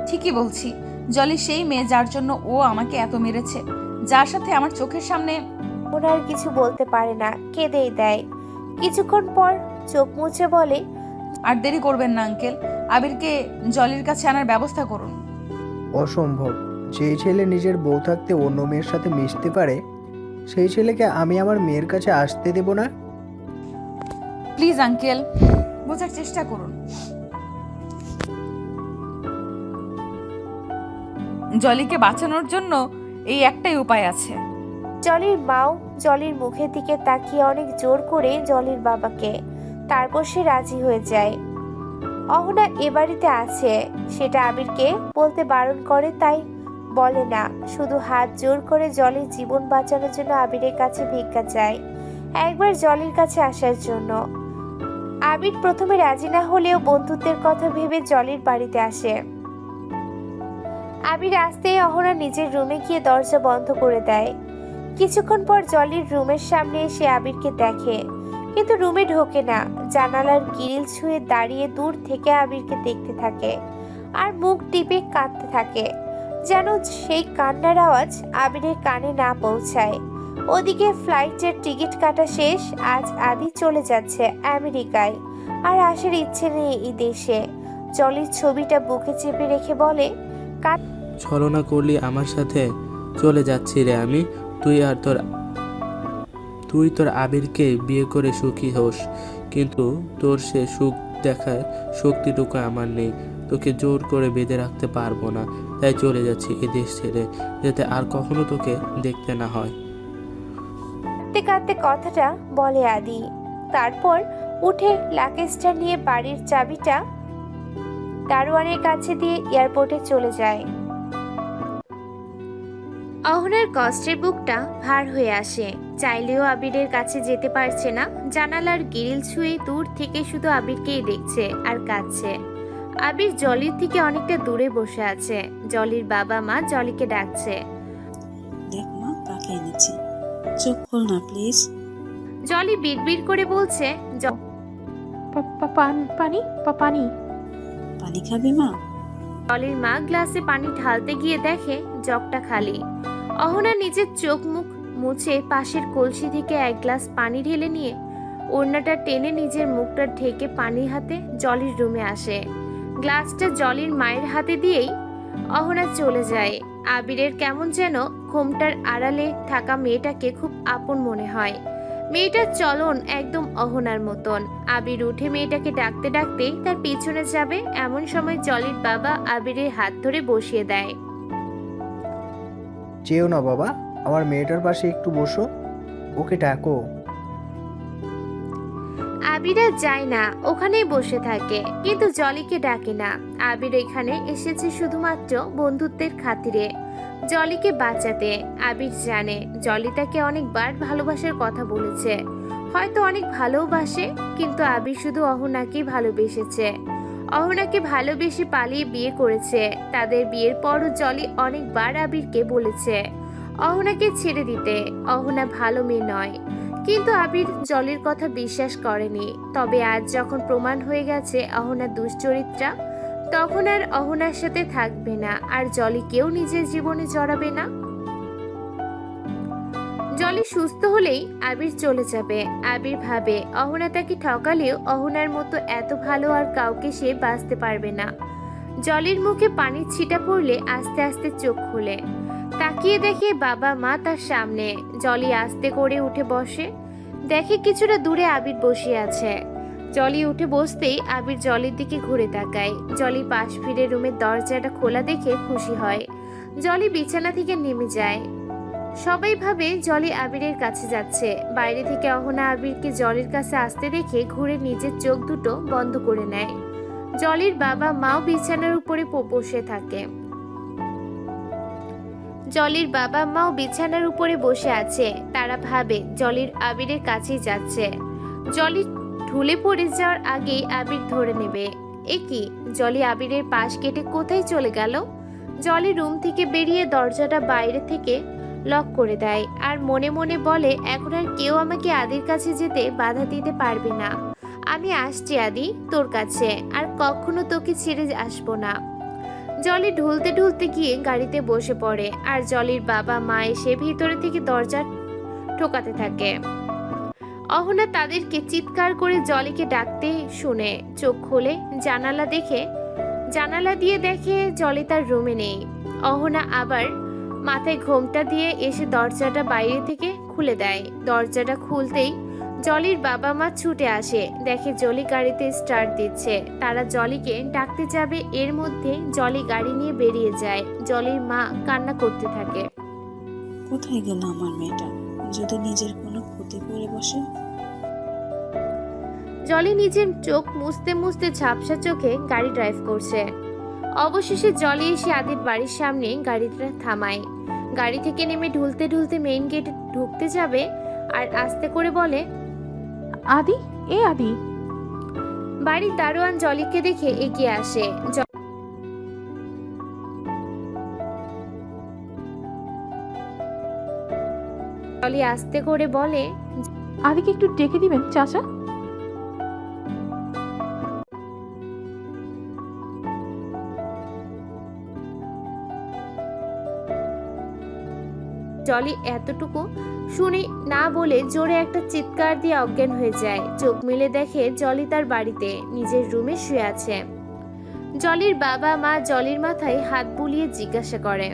ঠিকই বলছি। জলি সেই মেয়ে যার জন্য ও আমাকে এত মেরেছে, যার সাথে আমার চোখের সামনে। ওনার কিছু বলতে পারে না, কেঁদেই দেয়। কিছুক্ষণ পর চোখ মুছে বলে, আর দেরি করবেন না আঙ্কেল, আবিরকে জলির কাছে আনার ব্যবস্থা করুন। অসম্ভব। যেই ছেলে নিজের বউ থাকতে অন্য মেয়ের সাথে মিশতে পারে, সেই ছেলেকে আমি আমার মেয়ের কাছে আসতে দেব না। প্লিজ আঙ্কেল, বোঝার চেষ্টা করুন। জলিকে বাঁচানোর জন্য এই একটাই উপায় আছে। জলির মাও জলির মুখের দিকে তাকিয়ে অনেক জোর করে জলির বাবাকে, তারপর সে রাজি হয়ে যায়। অহনা এ বাড়িতে আছে সেটা আবিরকে বলতে বারণ করে, তাই বলে না, শুধু হাত জোর করে জলির জীবন বাঁচানোর জন্য আবিরের কাছে ভিক্ষা চায়, একবার জলির কাছে আসার জন্য। আবির প্রথমে রাজি না হলেও বন্ধুত্বের কথা ভেবে জলির বাড়িতে আসে। আবির আসতেই অহনা নিজের রুমে গিয়ে দরজা বন্ধ করে দেয়। কিছুক্ষণ পর জলির রুমের সামনে এসে আবিরকে দেখে, কিন্তু রুমে ঢোকে না। জানালার গ্রিল ছুঁয়ে দাঁড়িয়ে দূর থেকে আবিরকে দেখতে থাকে আর মুখ টিপে কাঁদতে থাকে, যেন সেই কান্নার আওয়াজ আবিরের কানে না পৌঁছায়। ওদিকে ফ্লাইটের টিকিট কাটা শেষ, আজ আদি চলে যাচ্ছে আমেরিকায়, আর আসার ইচ্ছে নেই এই দেশে। জলির ছবিটা বুকে চেপে রেখে বলে, ছলনা করলি আমার সাথে? চলে যাচ্ছি রে আমি। তুই তোর আবিরকে বিয়ে করে সুখী হোস, কিন্তু তোর সে সুখ দেখার শক্তিটুকু আমার নেই। তোকে জোর করে বেঁধে রাখতে পারবো না, তাই চলে যাচ্ছি এ দেশ ছেড়ে, যাতে আর কখনো তোকে দেখতে না হয়। কাঁদতে কাঁদতে কথাটা বলে আদি। তারপর উঠে লাগেজটা নিয়ে বাড়ির চাবিটা দারোয়ানের কাছে দিয়ে এয়ারপোর্টে চলে যায়। অহনার কষ্টের বুকটা ভার হয়ে আসে, চাইলেও আবিরের কাছে যেতে পারছে না। জানালার গ্রিল ছুঁয়ে দূর থেকে শুধু আবিরকেই দেখছে আর কাঁদছে। আবির জলির থেকে অনেকটা দূরে বসে আছে। জলির বাবা মা জলিকে ডাকছে। দেখ মা, কাকে এনেছি, চোখ খোল না প্লিজ। জলি বিড়বিড় করে বলছে, পানি পানি। পানি খাবি মা? জলির মা গ্লাসে পানি ঢালতে গিয়ে দেখে জগটা খালি। অহনা নিজের চোখ মুখ মুছে পাশের কলসি থেকে এক গ্লাস পানি ঢেলে নিয়ে ওড়নাটা টেনে নিজের মুখটা ঢেকে পানি হাতে জলির রুমে আসে। গ্লাসটা জলির মায়ের হাতে দিয়েই অহনা চলে যায়। আবিরের কেমন যেন ঘোমটার আড়ালে থাকা মেয়েটাকে খুব আপন মনে হয়। মেয়েটার চলন একদম অহনার মতন। আবির উঠে মেয়েটাকে ডাকতে ডাকতে তার পিছনে যাবে, এমন সময় জলির বাবা আবিরের হাত ধরে বসিয়ে দেয়। যেও না বাবা, আমার মেয়েটার পাশে একটু বসো, ওকে ডাকো। আবির আর যায় না, ওখানেই বসে থাকে, কিন্তু জলিকে ডাকে না। আবির এখানে এসেছে শুধুমাত্র বন্ধুত্বের খাতিরে, জলিকে বাঁচাতে। আবির জানে জলি তাকে অনেকবার ভালোবাসার কথা বলেছে, হয়তো অনেক ভালোবাসে, কিন্তু আবির শুধু অহনাকেই ভালোবেসেছে। অহনাকে ভালোবেসে পালিয়ে বিয়ে করেছে। তাদের বিয়ের পরও জলি অনেকবার আবিরকে বলেছে অহনাকে ছেড়ে দিতে, অহনা ভালো মেয়ে নয়, কিন্তু আবির জলির কথা বিশ্বাস করেনি। তবে আজ যখন প্রমাণ হয়ে গেছে অহনা দুশ্চরিত্রা, তখন আর অহনার সাথে থাকবে না, আর জলিকেও নিজের জীবনে জড়াবে না। জলি সুস্থ হলেই আবির চলে যাবে। আবির ভাবে অহনা তাকে ঠকালেও অহনার মতো এত ভালো আর কাউকে সে বাঁচতে পারবে না। জলির মুখে পানির ছিটা পড়লে আস্তে আস্তে চোখ খুলে তাকিয়ে দেখে বাবা মা তার সামনে। জলি আস্তে করে উঠে বসে, দেখে কিছুটা দূরে আবির বসে আছে। জলি উঠে বসতেই আবির জলির দিকে ঘুরে তাকায়। জলি পাশ ফিরে রুমের দরজাটা খোলা দেখে খুশি হয়। জলি বিছানা থেকে নেমে যায়। সবাই ভাবে জলি আবিরের কাছে যাচ্ছে। বাইরে থেকে অহনা আবিরকে জলির কাছে আসতে দেখে ঘুরে নিজের চোখ দুটো বন্ধ করে নেয়। জলির বাবা মাও বিছানার উপরে বসে থাকে। জলির বাবা মাও বিছানার উপরে বসে আছে। তারা ভাবে জলির আবিরের কাছেই যাচ্ছে। জলি ঢুলে পড়ে যাওয়ার আগেই আবির ধরে নেবে। এ কি, জলি আবিরের পাশ কেটে কোথায় চলে গেল? জলি রুম থেকে বেরিয়ে দরজাটা বাইরে থেকে লক করে দেয় আর মনে মনে বলে, এখন আর কেউ আমাকে আদির কাছে যেতে বাধা দিতে পারবে না। আমি আসছি আদি তোর কাছে, আর কখনো তোকে ছেড়ে আসবো না। জলি ঢুলতে ঢুলতে গিয়ে গাড়িতে বসে পড়ে, আর জলির বাবা মা এসে ভিতরে থেকে দরজা ঠোকাতে থাকে। অহনা তাদেরকে চিৎকার করে জলিকে ডাকতে শুনে চোখ খোলে। জানালা দিয়ে দেখে জলি তার রুমে নেই। অহনা আবার মাথায় ঘোমটা দিয়ে এসে দরজাটা বাইরে থেকে খুলে দেয়। দরজাটা খুলতেই জলির বাবা মা ছুটে আসে, দেখে জলি গাড়িতে স্টার্ট দিচ্ছে। তারা জলিকে ডাকতে যাবে, এর মধ্যে জলি গাড়ি নিয়ে বেরিয়ে যায়। জলির মা কান্না করতে থাকে। কোথায় গেল আমার মেয়েটা? যদি নিজের কোনো ক্ষতি করে বসে। জলি নিজের চোখ মুছতে মুছতে ঝাপসা চোখে গাড়ি ড্রাইভ করছে। অবশেষে জলি এসে আদির বাড়ির সামনে গাড়িটা থামায়। গাড়ি থেকে নেমে ঢুলতে ঢুলতে মেইন গেটে ঢুকতে যাবে আর আস্তে করে বলে, আদি, এ আদি। বাড়ির দারোয়ান জলিকে দেখে এগিয়ে আসে। জলি আস্তে করে বলে, আদিকে একটু ডেকে দিবেন চাচা? জলি এতটুকু শুনে না বলে জোরে একটা চিৎকার দিয়ে অজ্ঞান হয়ে যায়। চোখ মেলে দেখে জলি তার বাড়িতে নিজের রুমে শুয়ে আছে। জলির বাবা মা জলির মাথায় হাত বুলিয়ে জিজ্ঞাসা করে,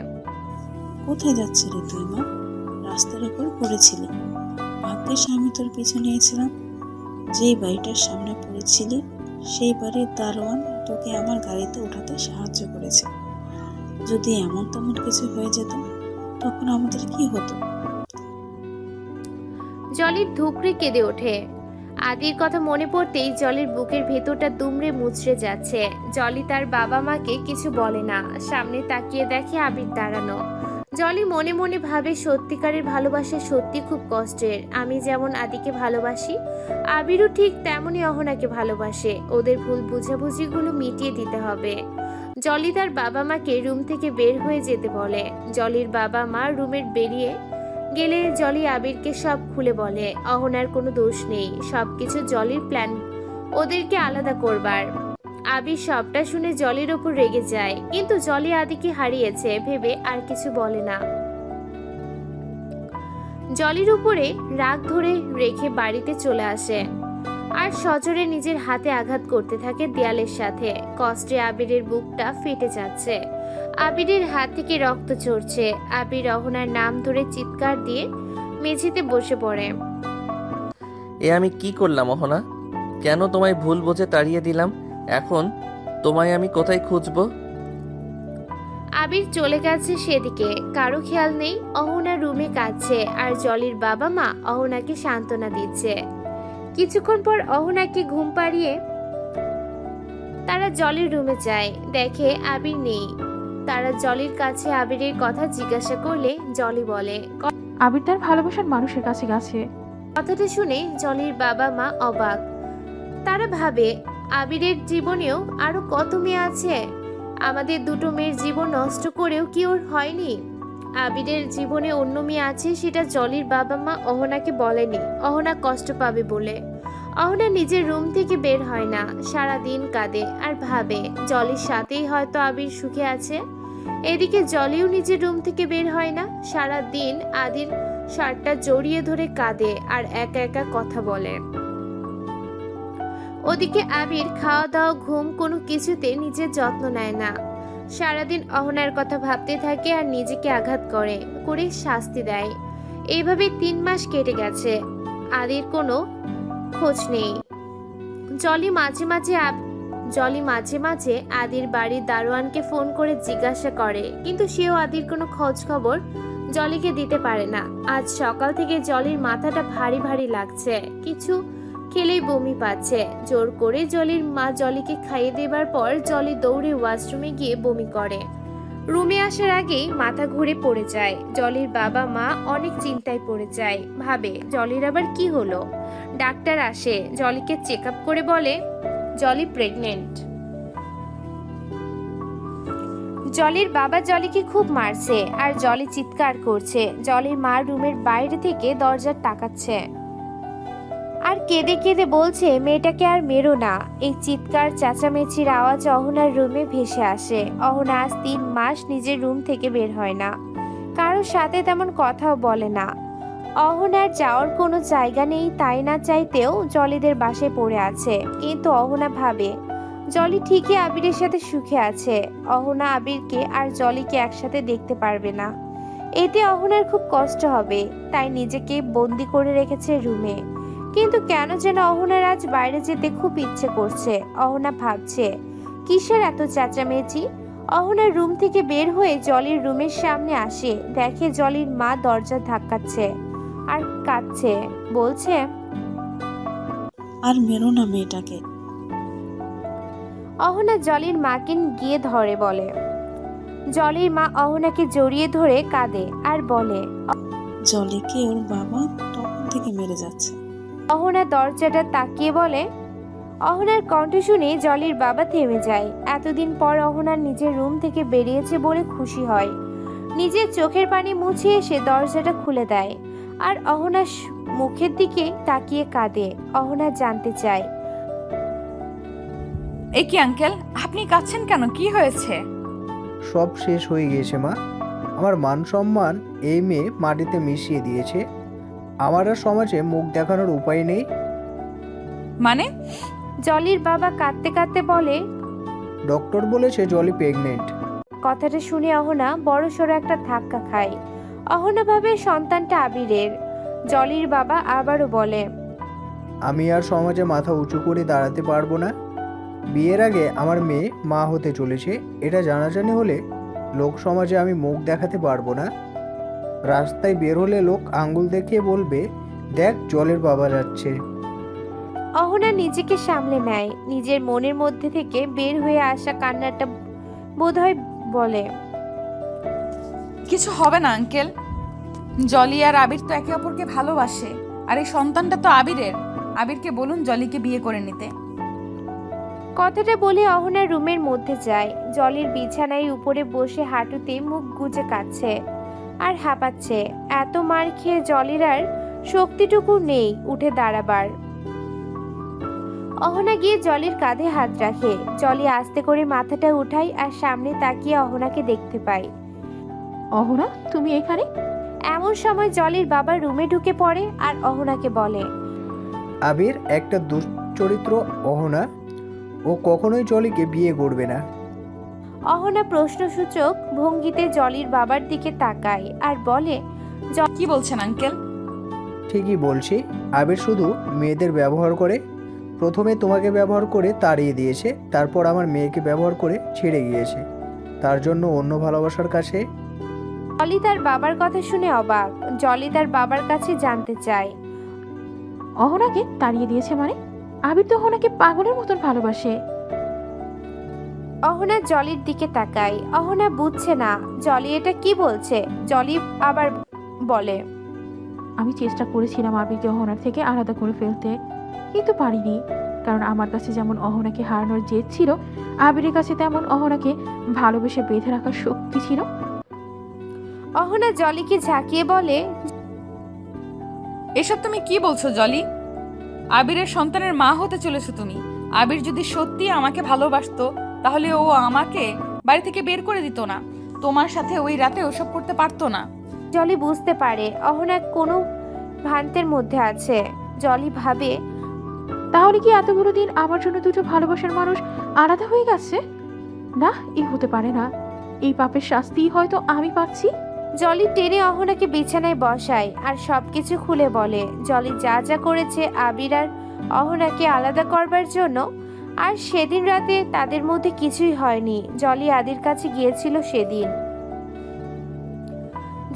কোথায় যাচ্ছিলি তুই মা? রাস্তার উপর পড়েছিলি। ভাগ্যিস আমি তোর পিছনে এসেছিলাম। যেই বাড়িটার সামনে পড়েছিলি সেই বাড়ির দারোয়ান তোকে আমার গাড়িতে ওঠাতে সাহায্য করেছে। যদি এমন তেমন কিছু হয়ে যেত তখন আমাদের কি হতো? জলির ধুকরে কেঁদে ওঠে। আদির কথা মনে পড়তেই জলির বুকের ভেতরটা দুমড়ে মুচড়ে যাচ্ছে। জলি তার বাবা মাকে কিছু বলে না, সামনে তাকিয়ে দেখে আবির দাঁড়ানো। জলি মনে মনে ভাবে, সত্যিকারের ভালোবাসা সত্যি খুব কষ্টের। আমি যেমন আদিকে ভালোবাসি, আবিরও ঠিক তেমনই অহনাকে ভালোবাসে। ওদের ভুল বুঝাবুঝিগুলো মিটিয়ে দিতে হবে। জলি তার বাবা মাকে রুম থেকে বের হয়ে যেতে বলে। জলির বাবা মা রুমের বেরিয়ে গেলে জলি আবিরকে সব খুলে বলে অহনার কোনো দোষ নেই, সবকিছু জলির প্ল্যান ওদেরকে আলাদা করবার। আবির সবটা শুনে জলির ওপর রেগে যায়, কিন্তু জলি আদিকে হারিয়েছে ভেবে আর কিছু বলে না। জলির উপরে রাগ ধরে রেখে বাড়িতে চলে আসে আর সজোরে নিজের হাতে আঘাত করতে থাকে দেয়ালের সাথে। কষ্টে আবিরের বুকটা ফেটে যাচ্ছে, আবিরের হাত থেকে রক্ত ঝরছে। আবির অহনার নাম ধরে চিৎকার দিয়ে মেঝেতে বসে পড়ে। এ আমি কি করলাম অহনা? কেন তোমায় ভুল বুঝে তাড়িয়ে দিলাম? এখন তোমায় আমি কোথায় খুঁজবো? আবির চলে গেছে সেদিকে, কারো খেয়াল নেই। অহনা রুমে কাঁদছে আর জলির বাবা মা অহনাকে সান্ত্বনা দিচ্ছে। কিছুক্ষণ পর অহনাকে ঘুম পাড়িয়ে তারা জলির রুমে যায়, দেখে আবির নেই। তারা জলির কাছে আবিরের কথা জিজ্ঞাসা করলে জলি বলে আবির তার ভালোবাসার মানুষের কাছে গেছে। কথাটা শুনে জলির বাবা মা অবাক। তারা ভাবে আবিরের জীবনেও আরো কত মেয়ে আছে, আমাদের দুটো মেয়ের জীবন নষ্ট করেও কি ওর হয়নি? আবিরের জীবনে অন্য মেয়ে আছে সেটা জলির বাবা মা অহনাকে বলেনি, অহনা কষ্ট পাবে বলে। অহনা নিজের রুম থেকে বের হয় না, সারা দিন কাঁদে আর ভাবে জলির সাথেই হয়তো আবির সুখে আছে। এদিকে জলিও নিজের রুম থেকে বের হয় না, সারা দিন আদির শার্টটা জড়িয়ে ধরে কাঁদে আর একা একা কথা বলে। ওদিকে আবির খাওয়া দাওয়া ঘুম কোনো কিছুতে নিজের যত্ন নেয় না, সারাদিন অহনার কথা ভাবতে থাকে আর নিজেকে আঘাত করে শাস্তি দেয়। এইভাবে 3 মাস কেটে গেছে, আদির কোনো খোঁজ নেই। জলি মাঝে মাঝে আদির বাড়ির দারোয়ানকে ফোন করে জিজ্ঞাসা করে, কিন্তু সেও আদির কোনো খোঁজ খবর জলিকে দিতে পারে না। আজ সকাল থেকে জলির মাথাটা ভারী ভারী লাগছে, কিছু খেলেই বমি পাচ্ছে। জোর করে জলির মা জলিকে খাইয়ে দেবার পর জলি দৌড়ে ওয়াশরুমে গিয়ে বমি করে। রুমে আসার আগেই মাথা ঘুরে পড়ে যায়। জলির বাবা মা অনেক চিন্তায় পড়ে যায়, ভাবে জলির আবার কি হলো। ডাক্তার আসে, জলিকে চেক আপ করে বলে জলি প্রেগনেন্ট। জলির বাবা জলিকে খুব মারছে আর জলি চিৎকার করছে। জলির মা রুমের বাইরে থেকে দরজার তাকাচ্ছে আর কেঁদে কেঁদে বলছে মেয়েটাকে আর মেরো না। এই চিৎকার চেঁচামেচির আওয়াজ অহনার রুমে ভেসে আসে। অহনা আজ 3 মাস নিজের রুম থেকে বের হয় না, কারোর সাথে তেমন কথাও বলে না। অহনার যাওয়ার কোনো জায়গা নেই, তাই না চাইতেও জলিদের বাসায় পড়ে আছে। কিন্তু অহনা ভাবে জলি ঠিকই আবিরের সাথে সুখে আছে। অহনা আবিরকে আর জলিকে একসাথে দেখতে পারবে না, এতে অহনার খুব কষ্ট হবে। তাই নিজেকে বন্দি করে রেখেছে রুমে। কিন্তু কেন যেন অহনার আজ বাইরে যেতে খুব ইচ্ছে করছে। অহনা ভাবছে কিসের এত চেঁচামেচি। অহনার রুম থেকে বের হয়ে জলির রুমের সামনে আসে, দেখে জলির মা দরজা ধাক্কাচ্ছে আর কাঁদছে, বলছে আর মেরো না মেয়েটাকে। অহনা জলির মাকে গিয়ে ধরে, বলে জলির মা অহনাকে জড়িয়ে ধরে কাঁদে আর বলে জলিকে ওর বাবা তখন থেকে মেরে যাচ্ছে। অহনা দরজাটা তাকিয়ে বলে। অহনার কণ্ঠ শুনে জলির বাবা থেমে যায়। এতদিন পর অহনা নিজের রুম থেকে বেরিয়েছে বলে খুশি হয়। নিজের চোখের পানি মুছে এসে দরজাটা খুলে দেয় আর অহনার মুখের দিকে তাকিয়ে কাঁদে। অহনা জানতে চায়, এ কি আঙ্কেল, আপনি কাঁদছেন কেন? কি হয়েছে? সব শেষ হয়ে গিয়েছে মা। আমার মান সম্মান এই মেয়ে মাটিতে মিশিয়ে দিয়েছে। আমার আর সমাজে মুখ দেখানোর উপায় নেই। মানে? জলির বাবা কাঁদতে কাঁদতে বলে, ডক্টর বলেছে জলি প্রেগনেন্ট। কথাটা শুনে অহনা বড় সড়ো একটা ধাক্কা খায়। অহনা ভাবে সন্তানটা আবিরের। জলির বাবা আবারও বলে, আমি আর সমাজে মাথা উঁচু করে দাঁড়াতে পারবো না। বিয়ের আগে আমার মেয়ে মা হতে চলেছে, এটা জানাজানি হলে লোক সমাজে আমি মুখ দেখাতে পারবো না। রাস্তায় বের হলে লোক আঙ্গুল দেখিয়ে বলবে, দেখ জলের বাবা যাচ্ছে। অহনা নিজেকে সামলে নেয়। নিজের মনের মধ্যে থেকে বের হয়ে আসা কান্নাটা বোধহয় বলে, কিছু হবে না আঙ্কেল, জলি আর আবির তো একে অপরকে ভালোবাসে, আর এই সন্তানটা তো আবিরের। আবিরকে বলুন জলিকে বিয়ে করে নিতে। কথাটা বলে অহনা রুমের মধ্যে যায়। জলির বিছানায় উপরে বসে হাঁটুতে মুখ গুজে কাঁদছে আর হাঁপাচ্ছে। এত মার খেয়ে জলির আর শক্তিটুকু নেই উঠে দাঁড়াবার। অহনা গিয়ে জলির কাঁধে হাত রাখে। জলি আস্তে করে মাথাটা উঠায় আর সামনে তাকিয়ে অহনাকে দেখতে পায়। অহনা, তুমি এখানে? এমন সময় জলির বাবা রুমে ঢুকে পড়ে আর অহনাকে বলে, আবির একটা দুশ্চরিত্র অহনা, ও কখনোই জলিকে বিয়ে করবে না। অহনা প্রশ্নসূচক ভঙ্গিতে জলির বাবার দিকে তাকায় আর বলে, কি বলছেন আঙ্কেল? ঠিকই বলছি, আবির শুধু মেয়েদের ব্যবহার করে। প্রথমে তোমাকে ব্যবহার করে তাড়িয়ে দিয়েছে, তারপর আমার মেয়েকে ব্যবহার করে ছেড়ে গিয়েছে। তার জন্য অন্য ভালোবাসার কাছে। জলি তার বাবার কথা শুনে অবাক। জলি তার বাবার কাছে জানতে চায়, অহনাকে তাড়িয়ে দিয়েছে মানে? আবির তো অহনাকে পাগলের মতন ভালোবাসে। অহনা জলির দিকে তাকায়। অহনা বুঝছে না জলি এটা কি বলছে। জলি আবার বলে, আমি চেষ্টা করেছিলাম আবিরকে অহনার থেকে আলাদা করে ফেলতে, কিন্তু পারিনি। কারণ আমার কাছে যেমন অহনাকে হারানোর জেদ ছিল, আবিরের কাছে তেমন অহনাকে ভালোবেসে বেঁধে রাখার শক্তি ছিল। অহনা জলিকে ঝাঁকিয়ে বলে, এসব তুমি কি বলছো জলি? আবিরের সন্তানের মা হতে চলেছো তুমি। আবির যদি সত্যি আমাকে ভালোবাসতো তাহলে ও আমাকে বাড়ি থেকে বের করে দিত না, তোমার সাথে ওই রাতে ওসব করতে পারতো না। জলি বুঝতে পারে অহনা কোনো ভ্রান্তের মধ্যে আছে। জলি ভাবে, তাহলে কি এতগুলো দিন আমার জন্য দুটো ভালোবাসার মানুষ আলাদা হয়ে গেছে? না, এই হতে পারে না। এই পাপের শাস্তি হয়তো আমি পাচ্ছি। জলি টেনে অহনাকে বিছানায় বসায় আর সবকিছু খুলে বলে। জলি যা যা করেছে আবির আর অহনাকে আলাদা করবার জন্য। আর সেদিন রাতে তাদের মধ্যে কিছুই হয়নি। জলি আদির কাছে গিয়েছিল সেদিন।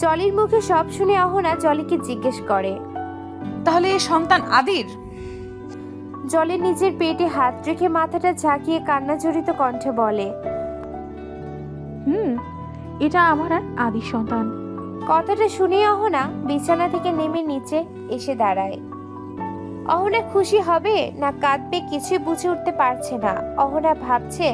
জলির মুখে সব শুনে অহনা জলিকে জিজ্ঞেস করে, তাহলে এই সন্তান আদির? জলি নিজের পেটে হাত রেখে মাথাটা ঝাঁকিয়ে কান্নাজড়িত কণ্ঠে বলে, এটা আমার আর আদির সন্তান। কথাটা শুনে অহনা বিছানা থেকে নেমে নিচে এসে দাঁড়ায়। অহনা খুশি হবে না কাঁদবে কিছুই বুঝে উঠতে পারছে না। অহনা ভাবছে,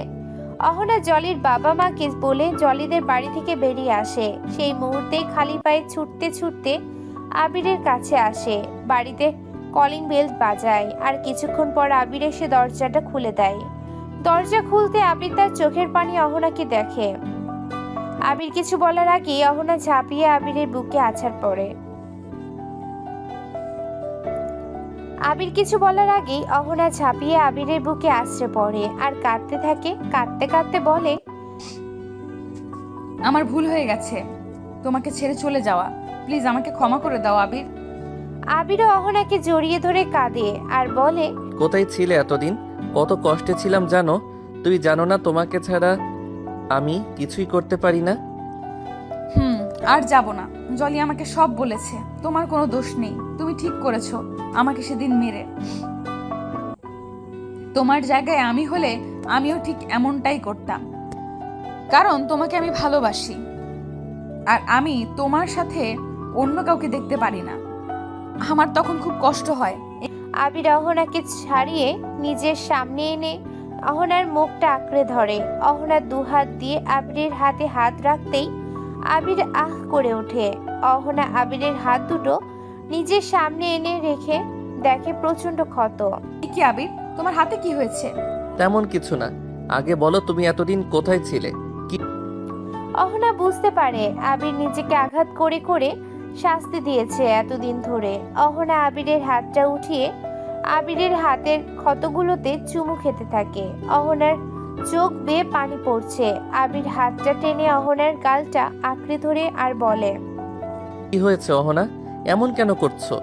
অহনা জলির বাবা মাকে বলে জলিদের বাড়ি থেকে বেরিয়ে আসে। সেই মুহূর্তেই খালি পায়ে ছুটতে ছুটতে আবিরের কাছে আসে। বাড়িতে কলিং বেল বাজায় আর কিছুক্ষণ পর আবির এসে দরজাটা খুলে দেয়। দরজা খুলতে আবির তার চোখের পানি অহনাকে দেখে। আবির কিছু বলার আগে অহনা ঝাঁপিয়ে আবিরের বুকে আছাড় পড়ে। আবির কিছু বলার আগেই অহনা ঝাঁপিয়ে আবিরের বুকে আছড়ে পড়ে আর কাঁদতে থাকে। কাঁদতে কাঁদতে বলে, আমার ভুল হয়ে গেছে তোমাকে ছেড়ে চলে যাওয়া। প্লিজ আমাকে ক্ষমা করে দাও আবির। আবিরও অহনাকে জড়িয়ে ধরে কাঁদে আর বলে, কোথায় ছিলে এতদিন? কত কষ্টে ছিলাম জানো? তুই জানো না তোমাকে ছাড়া আমি কিছুই করতে পারি না। আর যাব না। জলি আমাকে সব বলেছে। তোমার কোনো দোষ নেই। তুমি ঠিক করেছো আমাকে সেদিন মেরে। তোমার জায়গায় আমি হলে আমিও ঠিক এমনটাই করতাম, কারণ তোমাকে আমি ভালোবাসি আর আমি তোমার সাথে অন্য কাউকে দেখতে পারি না। আমার তখন খুব কষ্ট হয়। আবির অহনাকে ছাড়িয়ে নিজের সামনে এনে অহনার মুখটা আঁকড়ে ধরে। অহনা দুহাত দিয়ে আবিরের হাতে হাত রাখতেই আবির আহ করে ওঠে। অহনা আবিরের হাত দুটো নিজের সামনে এনে রেখে দেখে প্রচন্ড ক্ষত। কি আবির, তোমার হাতে কি হয়েছে? তেমন কিছু না, আগে বলো তুমি এতদিন কোথায় ছিলে? অহনা বুঝতে পারে আবির নিজেকে আঘাত করে করে শাস্তি দিয়েছে এতদিন ধরে। অহনা আবিরের হাতটা উঠিয়ে আবিরের হাতের ক্ষতগুলোতে চুমু খেতে থাকে। অহনার চোখ বেয়ে পানি পড়ছে। আবির হাতটা টেনে অহনার গালটা আঁকড়ে ধরে আর বলে, কি হয়েছে অহনা, এমন কেন করছো?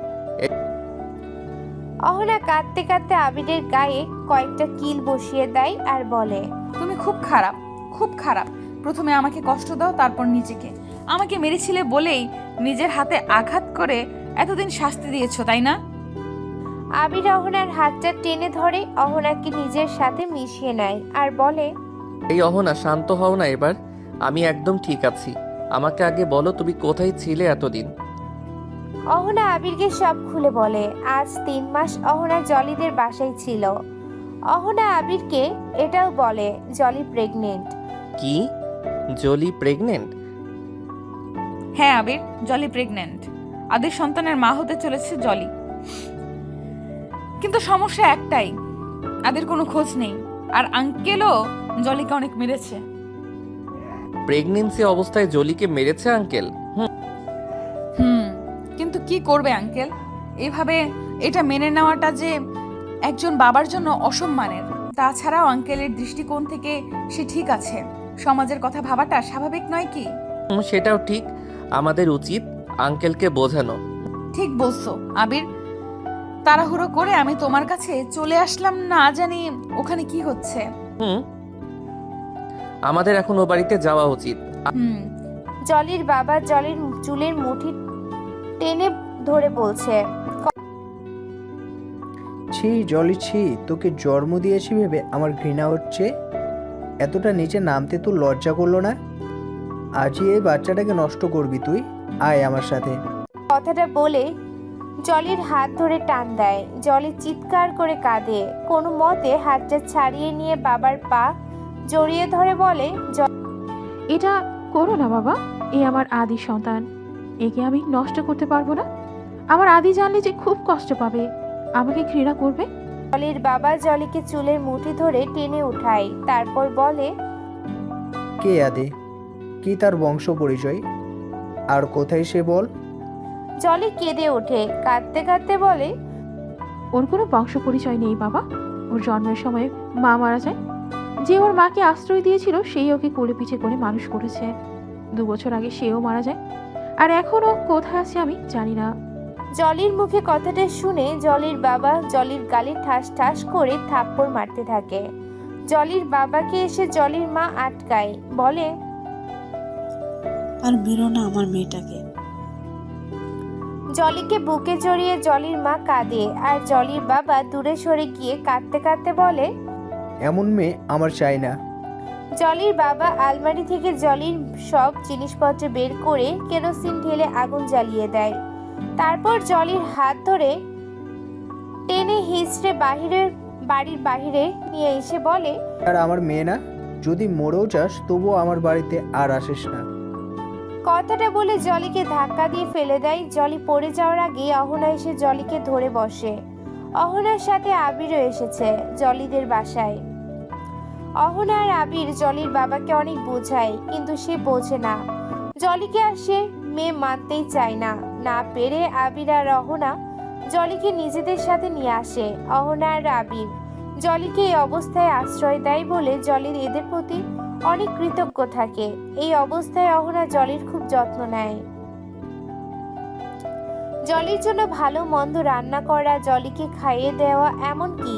অহনা কাঁদতে কাঁদতে আবিরের গায়ে কয়েকটা কিল বসিয়ে দেয় আর বলে, তুমি খুব খারাপ, খুব খারাপ। প্রথমে আমাকে কষ্ট দাও, তারপর নিজেকে। আমাকে মেরেছিলে বলেই নিজের হাতে আঘাত করে এতদিন শাস্তি দিয়েছো, তাই না? আবির অহনার হাতটা টেনে ধরে অহনাকে নিজের সাথে মিশিয়ে নেয় আর বলে, এই অহনা শান্ত হও না এবার। আমি একদম ঠিক আছি। আমাকে আগে বলো তুমি কোথায় ছিলে এতদিন? অহনা আবিরকে সব খুলে বলে। আজ 3 মাস অহনা জলিদের বাসায় ছিল। অহনা আবিরকে এটাও বলে জলি প্রেগনেন্ট। কি? জলি প্রেগনেন্ট? হ্যাঁ আবির, জলি প্রেগন্যান্ট। আদির সন্তানের মা হতে চলেছে জলি। কিন্তু সমস্যা একটাই, আদির কোনো খোঁজ নেই, আর আঙ্কেলও জলিকে অনেক মেরেছে। প্রেগনেন্সি অবস্থায় জলিকে মেরেছে আঙ্কেল? কিন্তু কি করবে আঙ্কেল, এইভাবে এটা মেনে নেওয়াটা যে একজন বাবার জন্য অসম্মানের। তাছাড়াও আঙ্কেলের দৃষ্টিকোণ থেকে সে ঠিক আছে, সমাজের কথা ভাবাটা স্বাভাবিক নয় কি? সেটাও ঠিক, আমাদের উচিত আঙ্কেলকে বোঝানো। ঠিক বলছো আবির, তাড়াহুড়ো করে আমি তোমার কাছে চলে আসলাম, না জানি ওখানে কি হচ্ছে। আমাদের এখন ও বাড়িতে যাওয়া উচিত। জলির বাবা জলির চুলের মুঠি টেনে ধরে বলছে, ছি জলি ছি, তোকে জন্ম দিয়েছি ভেবে আমার ঘৃণা হচ্ছে। এতটা নিচে নামতে তোর লজ্জা করলো না? আজই এই বাচ্চাটাকে নষ্ট করবি তুই, আয় আমার সাথে। কথাটা বলে জলির হাত ধরে টান দেয়। জলি চিৎকার করে কাঁদে, কোনো মতে হাতটা ছাড়িয়ে নিয়ে বাবার পা জড়িয়ে ধরে বলে, এটা করো না বাবা, এ আমার আদি সন্তান, একে আমি নষ্ট করতে পারবো না। আমার আদি জানলে যে খুব কষ্ট পাবে, আমাকে ঘৃণা করবে। জলির বাবা জলিকে চুলের মুঠি ধরে টেনে উঠায়, তারপর বলে, কে আদে, কি তার বংশ পরিচয়, আর কোথায় সে বল? জলি কেঁদে ওঠে, কাঁদতে কাঁদতে বলে, ওর কোনো বংশ পরিচয় নেই বাবা। ওর জন্মের সময় মা মারা যায়। যে ওর মাকে আশ্রয় দিয়েছিল সেই ওকে কোলে পিঠে করে মানুষ করেছে। 2 বছর আগে সেও মারা যায়, আর এখনও কোথায় আছে আমি জানি না। জলির মুখে কথাটা শুনে জলির বাবা জলির গালে ঠাস ঠাস করে থাপ্পড় মারতে থাকে। জলির বাবাকে এসে জলির মা আটকায়, বলে, আর মেরো না আমার মেয়েটাকে। জলিকে বুকে জড়িয়ে জলির মা কাঁদে, আর জলির বাবা দূরে সরে গিয়ে কাঁদতে কাঁদতে বলে, এমন মেয়ে আমার চাই না। জলির বাবা আলমারি থেকে জলির সব জিনিসপত্র বের করে কেরোসিন ঢেলে আগুন জ্বালিয়ে দেয়। তারপর জলির হাত ধরে টেনে হিঁচড়ে বাড়ির বাহিরে নিয়ে এসে বলে, আর আমার মেয়ে না, যদি মরেও যাস তবুও আমার বাড়িতে আর আসিস না। কথাটা বলে জলিকে ধাক্কা দিয়ে ফেলে দেয়। জলি পড়ে যাওয়ার আগে অহনা এসে জলিকে ধরে বসে। অহনার সাথে আবিরও এসেছে জলিদের বাসায়। অহনা আর আবির জলির বাবাকে অনেক বোঝায়, কিন্তু সে বোঝে না। জলিকে আর সে মেয়ে মানতেই চায় না। না পেরে আবির আর অহনা জলিকে নিজেদের সাথে নিয়ে আসে। অহনা আর আবির জলিকে এই অবস্থায় আশ্রয় দেয় বলে জলির এদের প্রতি অনেক কৃতজ্ঞ থাকে। এই অবস্থায় অহনা জলির খুব যত্ন নেয়। জলির জন্য ভালো মন্দ রান্না করা, জলিকে খাইয়ে দেওয়া, এমনকি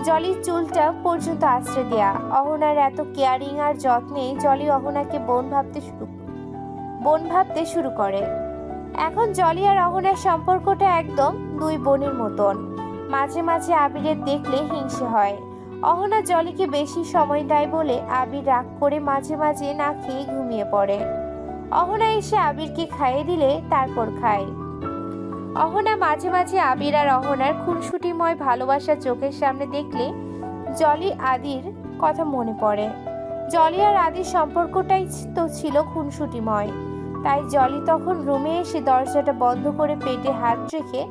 জলির চুলটা পর্যন্ত আশ্রে দেয়া। অহনার এত কেয়ারিং আর যত্নে জলি অহনাকে বোন ভাবতে শুরু করে। এখন জলি আর অহনার সম্পর্কটা একদম 2 বোনের মতন। মাঝে মাঝে আবিরের দেখলে হিংসে হয়। অহনা জলিকে বেশি সময় দেয় বলে আবির রাগ করে মাঝে মাঝে না খেয়ে ঘুমিয়ে পড়ে। অহনা এসে আবিরকে খাইয়ে দিলে তারপর খায়। অহনা মাঝে মাঝে আবির আর অহনার খুনসুটিময় ভালোবাসা চোখের সামনে দেখলে জলি আদির কথা মনে পড়ে। জলি আর আদির সম্পর্কটাই তো ছিল খুনসুটিময়। তাই জলি তখন রুমে এসে দরজাটা বন্ধ করে পেটে হাত রেখে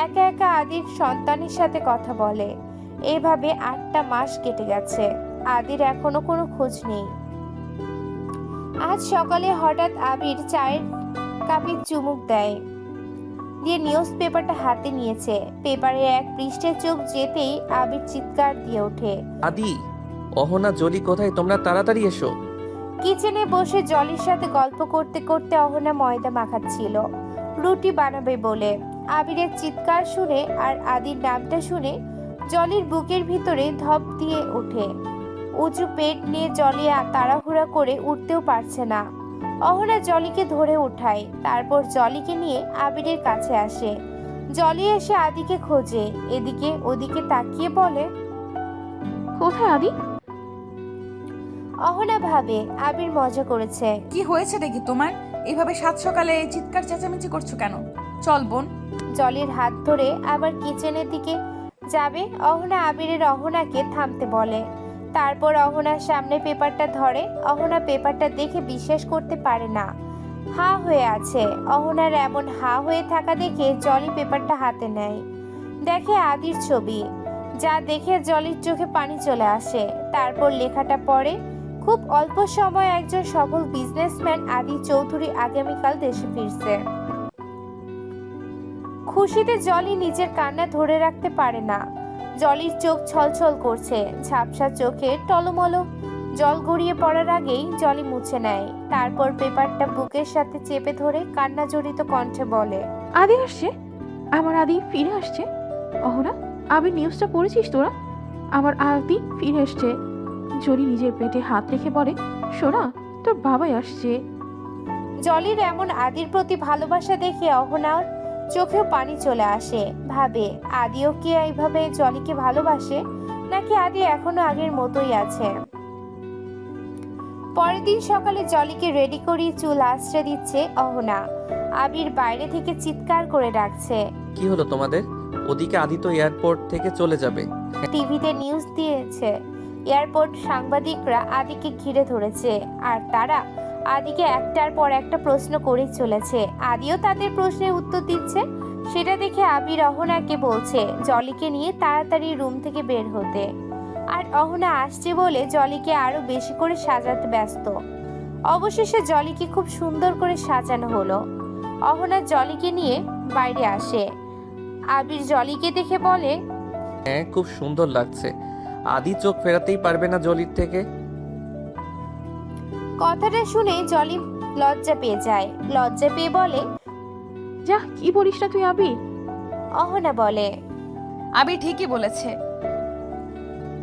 একা একা আদির সন্তানের সাথে কথা বলে। এইভাবে 8টা মাস কেটে গেছে। আদির এখনো কোনো খোঁজ নেই। আজ সকালে হঠাৎ আবির চায়ের কাপে চুমুক দেয়, দিয়ে নিউজ পেপারটা হাতে নিয়েছে। পেপারের এক পৃষ্ঠে চোখ যেতেই আবির চিৎকার দিয়ে ওঠে, আদি, অহনা, জলি কোথায়? তোমরা তাড়াতাড়ি এসো। কিচেনে বসে জলির সাথে গল্প করতে করতে অহনা ময়দা মাখাচ্ছিল রুটি বানাবে বলে। আবিরের চিৎকার শুনে আর আদির নামটা শুনে জলির বুকের ভিতরে ধপ দিয়ে ওঠে। উঁচু পেট নিয়ে জলি তাড়াহুড়া করে উঠতেও পারছে না। অহনা জলিকে ধরে উঠায়, তারপর জলিকে নিয়ে আবিরের কাছে আসে। জলি এসে আদিকে খোঁজে, এদিকে ওদিকে তাকিয়ে বলে, কোথায় আদি? অহনা ভাবে আবির মজা করেছে। কি হয়েছে দেখি তোমার? এইভাবে 7 সকালে চিৎকার চেঁচামেচি করছো কেন? চল বোন। জলির হাত ধরে আবার কিচেনের দিকে যাবে অহনা আবিরের অহনাকে থামতে বলে। তারপর অহনার সামনে পেপারটা ধরে। অহনা পেপারটা দেখে বিশ্বাস করতে পারে না। হা হয়ে আছে। অহনার এমন হা হয়ে থাকা দেখে জলি পেপারটা হাতে নেয়, দেখে আদির ছবি, যা দেখে জলির চোখে পানি চলে আসে। তারপর লেখাটা পড়ে, খুব অল্প সময় একজন সফল বিজনেসম্যান আদি চৌধুরী আগামীকাল দেশে ফিরছে। খুশিতে জলি নিজের কান্না ধরে রাখতে পারে না। জলির চোখ ছলছল করছে, ঝাপসা চোখে টলমলো জল গড়িয়ে পড়ার আগেই জলি মুছে নেয়। তারপর পেপারটা বুকের সাথে চেপে ধরে কান্না জড়িত কণ্ঠে বলে, আদি আসছে, আমার আদি ফিরে আসছে। অহনা, আবির নিউজটা পড়েছিস তোরা? আমার আদি ফিরে আসছে। জলি নিজের পেটে হাত রেখে বলে, সোনা, তোর বাবাই আসছে। জলির এমন আদির প্রতি ভালোবাসা দেখে অহনার চোখেও পানি চলে আসে। ভাবে, আদিও কি এইভাবে জলিকে ভালোবাসে, নাকি আদি এখনো আগের মতোই আছে। পরের দিন সকালে জলিকে রেডি করিয়ে চুল আঁচড়ে দিচ্ছে অহনা। আবির বাইরে থেকে চিৎকার করে ডাকছে, কি হলো তোমাদের? ওদিকে আদি তো এয়ারপোর্ট থেকে চলে যাবে। টিভিতে নিউজ দিয়েছে। এয়ারপোর্ট সাংবাদিকরা আদিকে ঘিরে ধরেছে, আর তারা আদিকে একটার পর একটা প্রশ্ন করেই চলেছে। আদিও তাদের প্রশ্নের উত্তর দিচ্ছে। সেটা দেখে আবির অহনাকে বলছে জলিকে নিয়ে তাড়াতাড়ি রুম থেকে বের হতে। আর অহনা আসছে বলে জলিকে আরো বেশি করে সাজাতে ব্যস্ত। অবশেষে জলিকে খুব সুন্দর করে সাজানো হলো। অহনা জলিকে নিয়ে বাইরে আসে। আবির জলিকে দেখে বলে, হ্যাঁ, খুব সুন্দর লাগছে। আদি চোখ ফেরাতেই পারবে না জলির থেকে। কথাটা শুনে জলি লজ্জা পেয়ে যায়। লজ্জা পেয়ে বলে, যা, কি বলিস না তুই আবির? অহনা বলে। আবির ঠিকই বলেছে।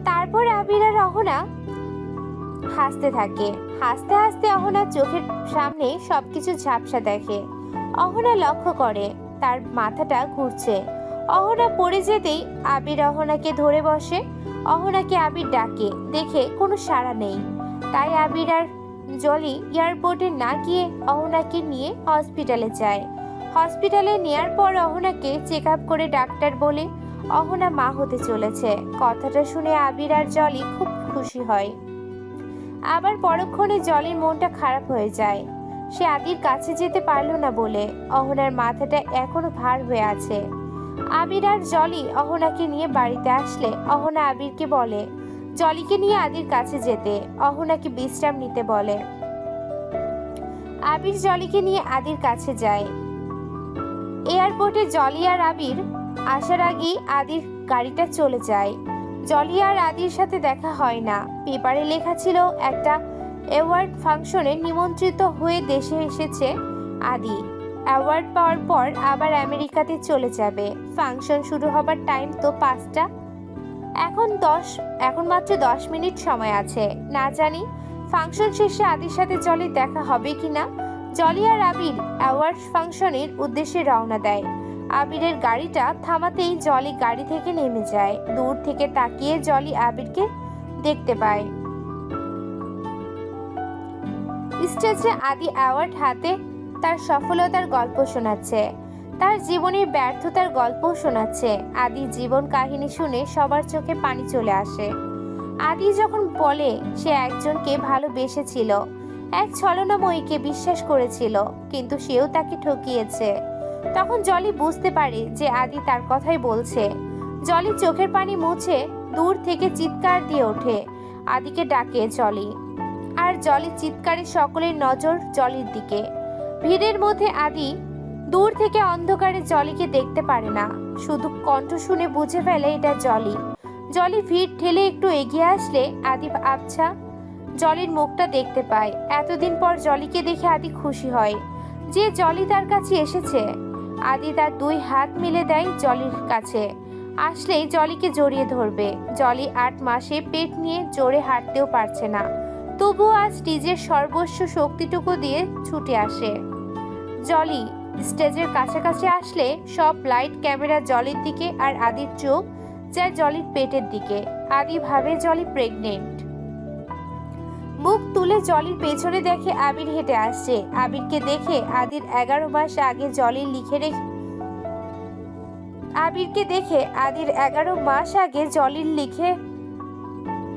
তারপর আবির আর অহনা হাসতে থাকে। হাসতে হাসতে অহনা চোখের সামনে সবকিছু ঝাপসা দেখে। অহনা লক্ষ্য করে তার মাথাটা ঘুরছে। অহনা পড়ে যেতেই আবির অহনাকে ধরে বসে। অহনাকে আবির ডাকে, দেখে কোনো সাড়া নেই। তাই আবির আর জলি এয়ারপোর্টে না গিয়ে অহনাকে নিয়ে হসপিটালে যায়। হসপিটালে নেয়ার পর অহনাকে চেক আপ করে ডাক্তার বলে অহনা মা হতে চলেছে। কথাটা শুনে আবির আর জলি খুব খুশি হয়। আবার পরক্ষণে জলির মনটা খারাপ হয়ে যায়। সে আদির কাছে যেতে পারল না বলে অহনার মাথাটা এখনো ভার হয়ে আছে। আবির আর জলি অহনাকে নিয়ে বাড়িতে আসলে অহনা আবিরকে বলে জলিকে নিয়ে আদির কাছে যেতে, অহনাকে বিশ্রাম নিতে বলে। আবির জলিকে নিয়ে আদির কাছে যায়। এয়ারপোর্টে জলি আর আবির আসার আগেই আদির গাড়িটা চলে যায়। জলি আর আদির সাথে দেখা হয় না। পেপারে লেখা ছিল একটা অ্যাওয়ার্ড ফাংশনে নিমন্ত্রিত হয়ে দেশে এসেছে আদি। অ্যাওয়ার্ড পাওয়ার পর আবার আমেরিকাতে চলে যাবে। ফাংশন শুরু হবার টাইম তো 5টা। এখন মাত্র 10 মিনিট সময় আছে। না জানি ফাংশন শেষে আদির সাথে জলির দেখা হবে কিনা। জলি আর আবির অ্যাওয়ার্ড ফাংশনের উদ্দেশ্যে রওনা দেয়। আবিরের গাড়িটা থামাতেই জলি গাড়ি থেকে নেমে যায়। দূর থেকে তাকিয়ে জলি আবিরকে দেখতে পায়। স্টেজে আদি অ্যাওয়ার্ড হাতে তার সফলতার গল্প শোনাচ্ছে, তার জীবনের ব্যর্থতার গল্পও শোনাচ্ছে। আদি জীবন কাহিনী শুনে সবার চোখে পানি চলে আসে। আদি যখন বলে সে একজনকে ভালোবেসেছিল, এক ছলনাময়ীকে বিশ্বাস করেছিল, কিন্তু সেও তাকে ঠকিয়েছে, তখন জলি বুঝতে পারে যে আদি তার কথাই বলছে। জলি চোখের পানি মুছে দূর থেকে চিৎকার দিয়ে ওঠে। আদিকে ডাকে জলি, আর জলি চিৎকারে সকলের নজর জলির দিকে। ভিড়ের মধ্যে আদি দূর থেকে অন্ধকারে জলিকে দেখতে পারে না, শুধু কণ্ঠ শুনে বুঝে ফেলে এটা জলি। জলি ভিড় ঠেলে একটু এগিয়ে আসলে আদি আবছা জলির মুখটা দেখতে পায়। এতদিন পর জলিকে দেখে আদি খুশি হয় যে জলি তার কাছে এসেছে। আদি তার 2 হাত মিলে দেয় জলির কাছে। আসলেই জলিকে জড়িয়ে ধরবে। জলি 8 মাসে পেট নিয়ে জোরে হাঁটতেও পারছে না, তবুও আজ নিজের সর্বস্ব শক্তিটুকু দিয়ে ছুটে আসে। জলি স্টেজের কাছাকাছি আসলে সব লাইট ক্যামেরা জলির দিকে, আর আদির চোখ যায় জলির পেটের দিকে। আদি ভাবে জলি প্রেগনেন্ট। মুখ তুলে জলির পেছনে দেখে আবির হেঁটে আসছে। আবিরকে দেখে আদির 11 মাস আগে জলির লিখে রেখে আবিরকে দেখে আদির 11 মাস আগে জলির লিখে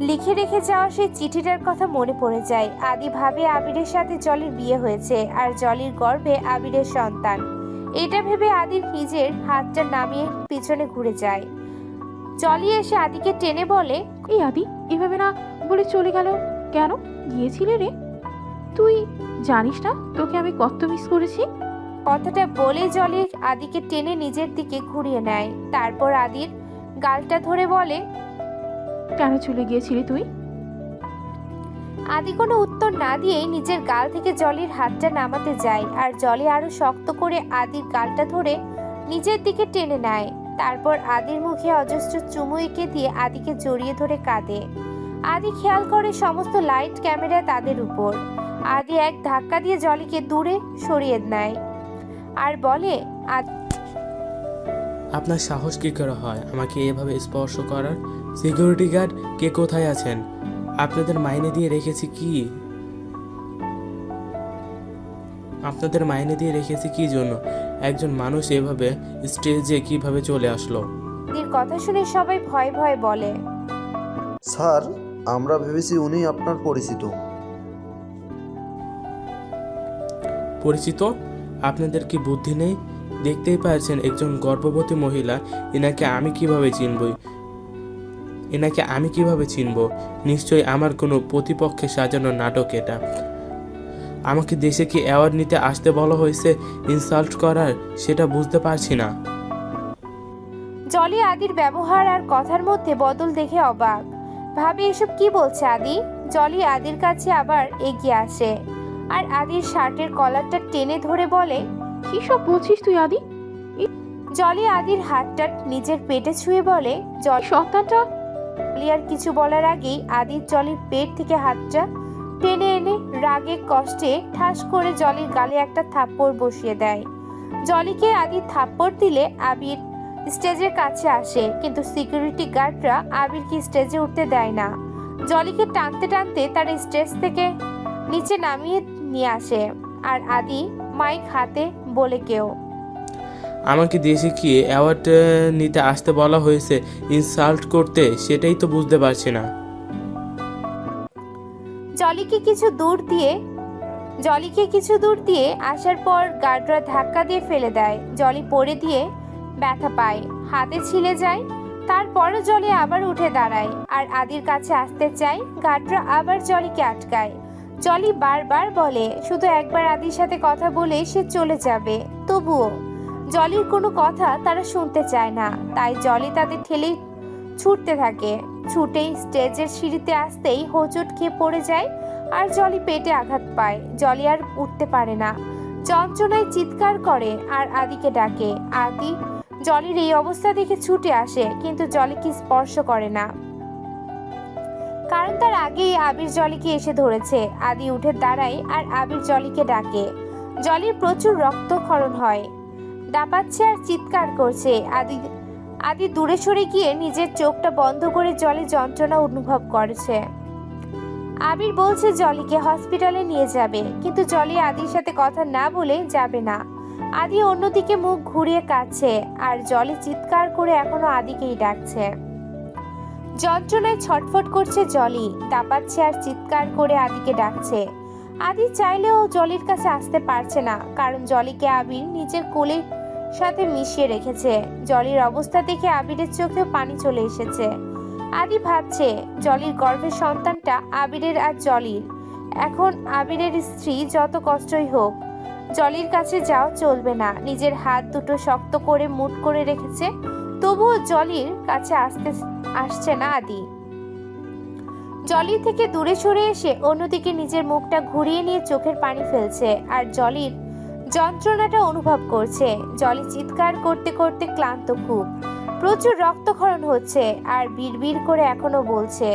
লিখে রেখে যাওয়া সেই চিঠিটার কথা মনে পড়ে যায়। আদি ভাবে আবিরের সাথে জলির বিয়ে হয়েছে আর জলির গর্ভে আবিরের সন্তান। এটা ভেবে আদির নিজের হাতটা নামিয়ে পিছনে ঘুরে যায়। জলি এসে আদিকে টেনে বলে, এই আদি এভাবে না বলে চলে গেল কেন? গিয়েছিলে রে? তুই জানিস না তোকে আমি কত মিস করেছি? কথাটা বলে জলি আদিকে টেনে নিজের দিকে ঘুরিয়ে নেয়। তারপর আদির গালটা ধরে বলে, কেন চলে গিয়েছিলি তুই? আদি কোনো উত্তর না দিয়েই নিজের গাল থেকে জলির হাতটা নামাতে যায় আর জলি আরো শক্ত করে আদির গালটা ধরে নিজের দিকে টেনে নেয়। তারপর আদির মুখে অজস্র চুমু এঁকে দিয়ে আদিকে জড়িয়ে ধরে কাঁদে। আদি খেয়াল করে সমস্ত লাইট ক্যামেরা তাদের উপর। আদি এক ধাক্কা দিয়ে জলিকে দূরে সরিয়ে নেয় আর বলে, আপনার সাহস কী করে হয় আমাকে এভাবে স্পর্শ করার? সিকিউরিটি গার্ড কে কোথায় আছেন? আপনাদের মাইনে দিয়ে রেখেছি কি জন্য? একজন মানুষ এভাবে স্টেজে কিভাবে চলে আসলো? আদির কথা শুনে সবাই ভয় ভয় বলে, স্যার, আমরা ভেবেছি উনি আপনার পরিচিত। পরিচিত? আপনাদের কি বুদ্ধি নেই? দেখতেই পাচ্ছেন একজন গর্ভবতী মহিলা। এনাকে আমি কিভাবে চিনব? নিশ্চয়ই আমার কোনো প্রতিপক্ষে সাজানো নাটক এটা। আমাকে দেশে কি অ্যাওয়ার্ড নিতে আসতে বলা হয়েছে ইনসাল্ট করার, সেটা বুঝতে পারছি না। জলি আদির ব্যবহার আর কথার মধ্যে বদল দেখে অবাক, ভাবে এসব কি বলছে আদি। জলি আদির কাছে আবার এগিয়ে আসে আর আদির শার্টের কলারটা টেনে ধরে বলে, কি সব বলছিস তুই আদি? জলি আদির হাতটা নিজের পেটে ছুঁয়ে বলে, সন্তানটা। জলি আর কিছু বলার আগেই আদির জলির পেট থেকে হাতটা টেনে এনে রাগে কষ্টে ঠাস করে জলির গালে একটা থাপ্পড় বসিয়ে দেয়। জলিকে আদির থাপ্পড় দিলে আবির স্টেজের কাছে আসে, কিন্তু সিকিউরিটি গার্ডরা আবিরকে স্টেজে উঠতে দেয় না। জলিকে টানতে টানতে তার স্টেজ থেকে নিচে নামিয়ে নিয়ে আসে আর আদি মাইক হাতে বলে, কেউ আমাকে দেশে কি অ্যাওয়ার্ড নিতে আসতে বলা হয়েছে ইনসাল্ট করতে, সেটাই তো বুঝতে পারছি না। জলিকে কিছু দূর দিয়ে আসার পর গার্ডরা ধাক্কা দিয়ে ফেলে দেয়। জলি পড়ে দিয়ে ব্যথা পায়, হাতে ছিলে যায়। তারপরও জলি আবার উঠে দাঁড়ায় আর আদির কাছে আসতে চায়। গার্ডরা আবার জলিকে আটকায়। জলি বারবার বলে শুধু একবার আদির সাথে কথা বলে সে চলে যাবে, তবুও জলির কোনো কথা তারা শুনতে চায় না। তাই জলি তাদের ঠেলেই ছুটতে থাকে। ছুটেই স্টেজের সিঁড়িতে আসতেই হোঁচট খেয়ে পড়ে যায় আর জলি পেটে আঘাত পায়। জলি আর উঠতে পারে না, যন্ত্রণায় চিৎকার করে আর আদিকে ডাকে। আদি জলির এই অবস্থা দেখে ছুটে আসে, কিন্তু জলিকে স্পর্শ করে না, কারণ তার আগেই আবির জলিকে এসে ধরেছে। আদি উঠে দাঁড়ায় আর আবির জলিকে ডাকে। জলির প্রচুর রক্তক্ষরণ হয়, দাপাচ্ছে আর চিৎকার করছে। আদি দূরে সরে গিয়ে নিজের চোখটা বন্ধ করে জলি যন্ত্রণা অনুভব করেছে। আবির বলছে জলিকে হসপিটালে নিয়ে যাবে, কিন্তু জলি আদির সাথে কথা না বলে যাবে না। আদি অন্যদিকে মুখ ঘুরিয়ে কাঁদছে আর জলি চিৎকার করে এখনো আদিকেই ডাকছে। যন্ত্রণায় ছটফট করছে জলি, দাপাচ্ছে আর চিৎকার করে আদিকে ডাকছে। আদি চাইলেও জলির কাছে আসতে পারছে না, কারণ জলিকে আবির নিজের কোলের সাথে মিশিয়ে রেখেছে। জলির অবস্থা দেখে আবিরের চোখেও পানি চলে এসেছে। আদি ভাবছে জলির গর্ভের সন্তানটা আবিরের আর জলির। এখন আবিরের স্ত্রী যত কষ্টই হোক, জলির কাছে যাওয়া চলবে না। নিজের হাত দুটো শক্ত করে মুঠ করে রেখেছে, তবুও জলির কাছে আসছে না আদি। জলির থেকে দূরে সরে এসে অন্যদিকে নিজের মুখটা ঘুরিয়ে নিয়ে চোখের পানি ফেলছে আর জলির যন্ত্রণাটা অনুভব করছে। জলি চিৎকার করতে করতে ক্লান্ত, খুব প্রচুর রক্তক্ষরণ হচ্ছে আর বিড়বিড় করে এখনো বলছে,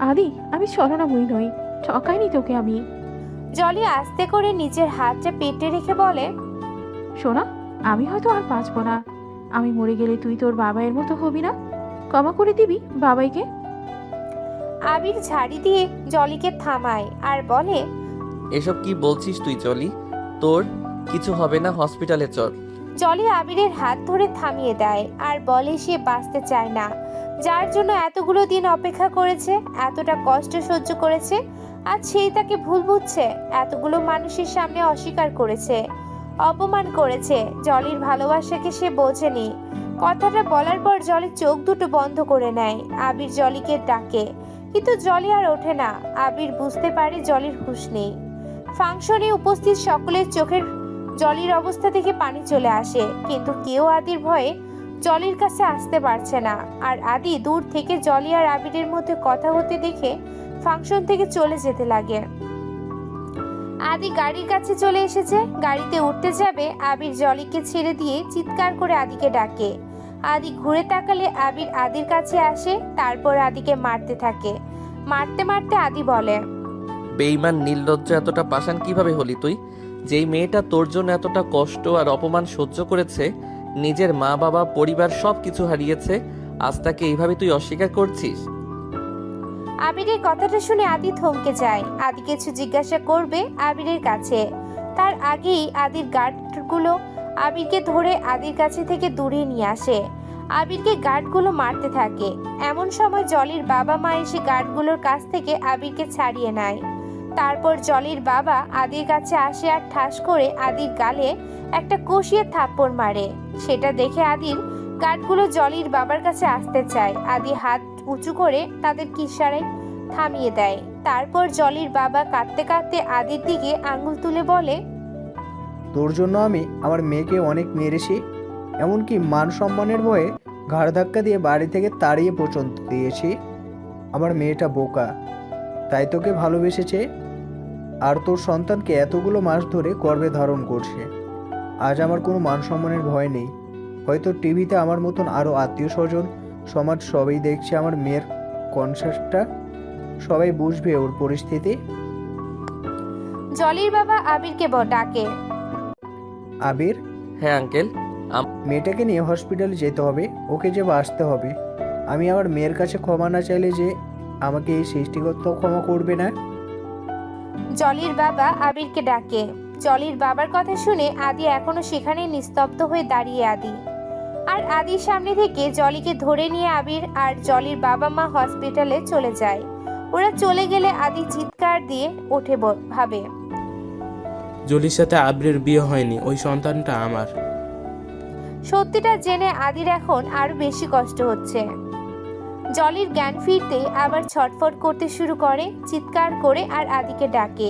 আদি আমি ছলনাময়ী নই, ঠকাইনি তোকে আমি। জলি আস্তে করে নিজের হাতটা পেটে রেখে বলে, শোনা, আমি হয়তো আর বাঁচবো না। আমি মরে গেলে তুই তোর বাবাইয়ের মতো হবি না? ক্ষমা করে দিবি বাবাইকে? আবির ঝাড়ি দিয়ে জলিকে থামায় আর বলে, এসব কি বলছিস তুই জলি? তোর কিছু হবে না, হসপিটালে চল। জলি আবিরের হাত ধরে থামিয়ে দেয় আর বলে সে বাঁচতে চায় না। যার জন্য এতগুলো দিন অপেক্ষা করেছে, এতটা কষ্ট সহ্য করেছে, আজ সেই তাকে ভুল বুঝছে, এতগুলো মানুষের সামনে অস্বীকার করেছে, অপমান করেছে। জলির ভালোবাসাকে সে বোঝেনি। কথাটা বলার পর জলি চোখ দুটো বন্ধ করে নেয়। আবির জলিকে ডাকে, কিন্তু জলি আর ওঠে না। আবির বুঝতে পারে জলির হুঁশ নেই। ফাংশনে উপস্থিত সকলের চোখের জলির অবস্থা দেখে পানি চলে আসে, কিন্তু কেউ আদির ভয়ে জলির কাছে আসতে পারছে না। আর আদি দূর থেকে জলি আর আবিরের মধ্যে কথা হতে দেখে ফাংশন থেকে চলে যেতে লাগে। আদি গাড়ির কাছে চলে এসেছে, গাড়িতে উঠতে যাবে। আবির জলিকে ছেড়ে দিয়ে চিৎকার করে আদিকে ডাকে। আদি ঘুরে তাকালে আবির আদির কাছে আসে, তারপর আদিকে মারতে থাকে। মারতে মারতে আদি বলে, বেঈমান নির্লজ্জ এতটা পাষাণ কিভাবে হলি তুই? যেই মেয়েটা তোর জন্য এতটা কষ্ট আর অপমান সহ্য করেছে, নিজের মা বাবা পরিবার সব কিছু হারিয়েছে, আজ তাকে এইভাবে তুই অস্বীকার করছিস? আবিরের কথাটা শুনে আদি থমকে যায়। আদি কিছু জিজ্ঞাসা করবে আবিরের কাছে, তার আগেই আদির গার্ডগুলো আবিরকে ধরে আদির কাছে থেকে দূরে নিয়ে আসে। আবিরকে গার্ডগুলো মারতে থাকে। এমন সময় জলির বাবা মা এসে গার্ডগুলোর কাছ থেকে আবিরকে ছাড়িয়ে নেয়। তারপর জলির বাবা আদির কাছে আসে আর ঠাস করে আদির গালে একটা কষিয়ে থাপ্পড় মারে। সেটা দেখে আদির গার্ডগুলো জলির বাবার কাছে আসতে চায়। আদি হাত উঁচু করে তাদের ইশারায় থামিয়ে দেয়। তারপর জলির বাবা কাঁদতে কাঁদতে আদির দিকে আঙুল তুলে বলে, তোর জন্য আমি আমার মেয়েকে অনেক মেরেছি, এমনকি মান সম্মানের ভয়ে ঘাড় ধাক্কা দিয়ে বাড়ি থেকে তাড়িয়ে পর্যন্ত দিয়েছি। আমার মেয়েটা বোকা, তাই তোকে ভালোবেসেছে, আর তোর সন্তানকে এতগুলো মাস ধরে গর্ভে ধারণ করছে। আজ আমার কোনো মান সম্মানের ভয় নেই। হয়তো টিভিতে আমার মতন আরও আত্মীয় স্বজন সমাজ সবাই দেখছে আমার মেয়ের কনসার্টটা, সবাই বুঝবে ওর পরিস্থিতি। জলির বাবা আবিরকে ডাকে। আবির, হ্যাঁ আঙ্কেল। মেয়েটাকে নিয়ে হসপিটালে যেতে হবে, ওকে যে আসতে হবে। আমি আমার মেয়ের কাছে ক্ষমা না চাইলে যে আমাকে এই সৃষ্টিকর্তা ক্ষমা করবে না। জলির বাবা আবিরকে ডাকে। জলির বাবার কথা শুনে আদি এখনো সেখানে নিস্তব্ধ হয়ে দাঁড়িয়ে। আর আদির সামনে থেকে জলিকে ধরে নিয়ে আবির আর জলির বাবা মা হসপিটালে চলে যায়। ওরা চলে গেলে আদি চিৎকার দিয়ে ওঠে, ভাবে জলির সাথে আবিরের বিয়ে হয়নি, ওই সন্তানটা আমার। সত্যিটা জেনে আদির এখন আরো বেশি কষ্ট হচ্ছে। জলির জ্ঞান ফিরতে আবার ছটফট করতে শুরু করে, চিৎকার করে আর আদিকে ডাকে।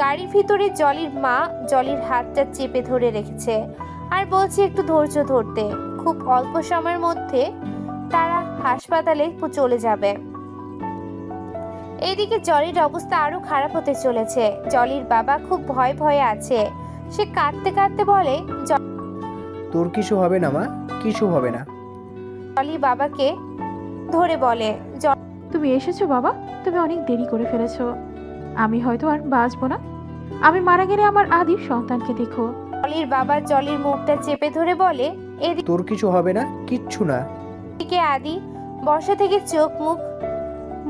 গাড়ির ভিতরে জলির মা জলির হাতটা চেপে ধরে রেখেছে আর বলছে একটু ধৈর্য ধরতে, খুব অল্প সময়ের মধ্যে তারা হাসপাতালে চলে যাবে। এইদিকে জলির অবস্থা আরো খারাপ হতে চলেছে। জলির বাবা খুব ভয়ে ভয়ে আছে। সে কাঁদতে কাঁদতে বলে, তোর কিছু হবে না মা, কিছু হবে না। জলি বাবাকে ধরে বলে, তুমি এসেছো বাবা, তুমি অনেক দেরি করে ফেলেছো। আমি হয়তো আর বাঁচবো না। আমি মারা গেলে আমার আদির সন্তানকে দেখো। জলির বাবা জলির মুখটা চেপে ধরে বলে, তোর কিছু হবে না, কিচ্ছু না। এদিকে আদি বসা থেকে চোখ মুখ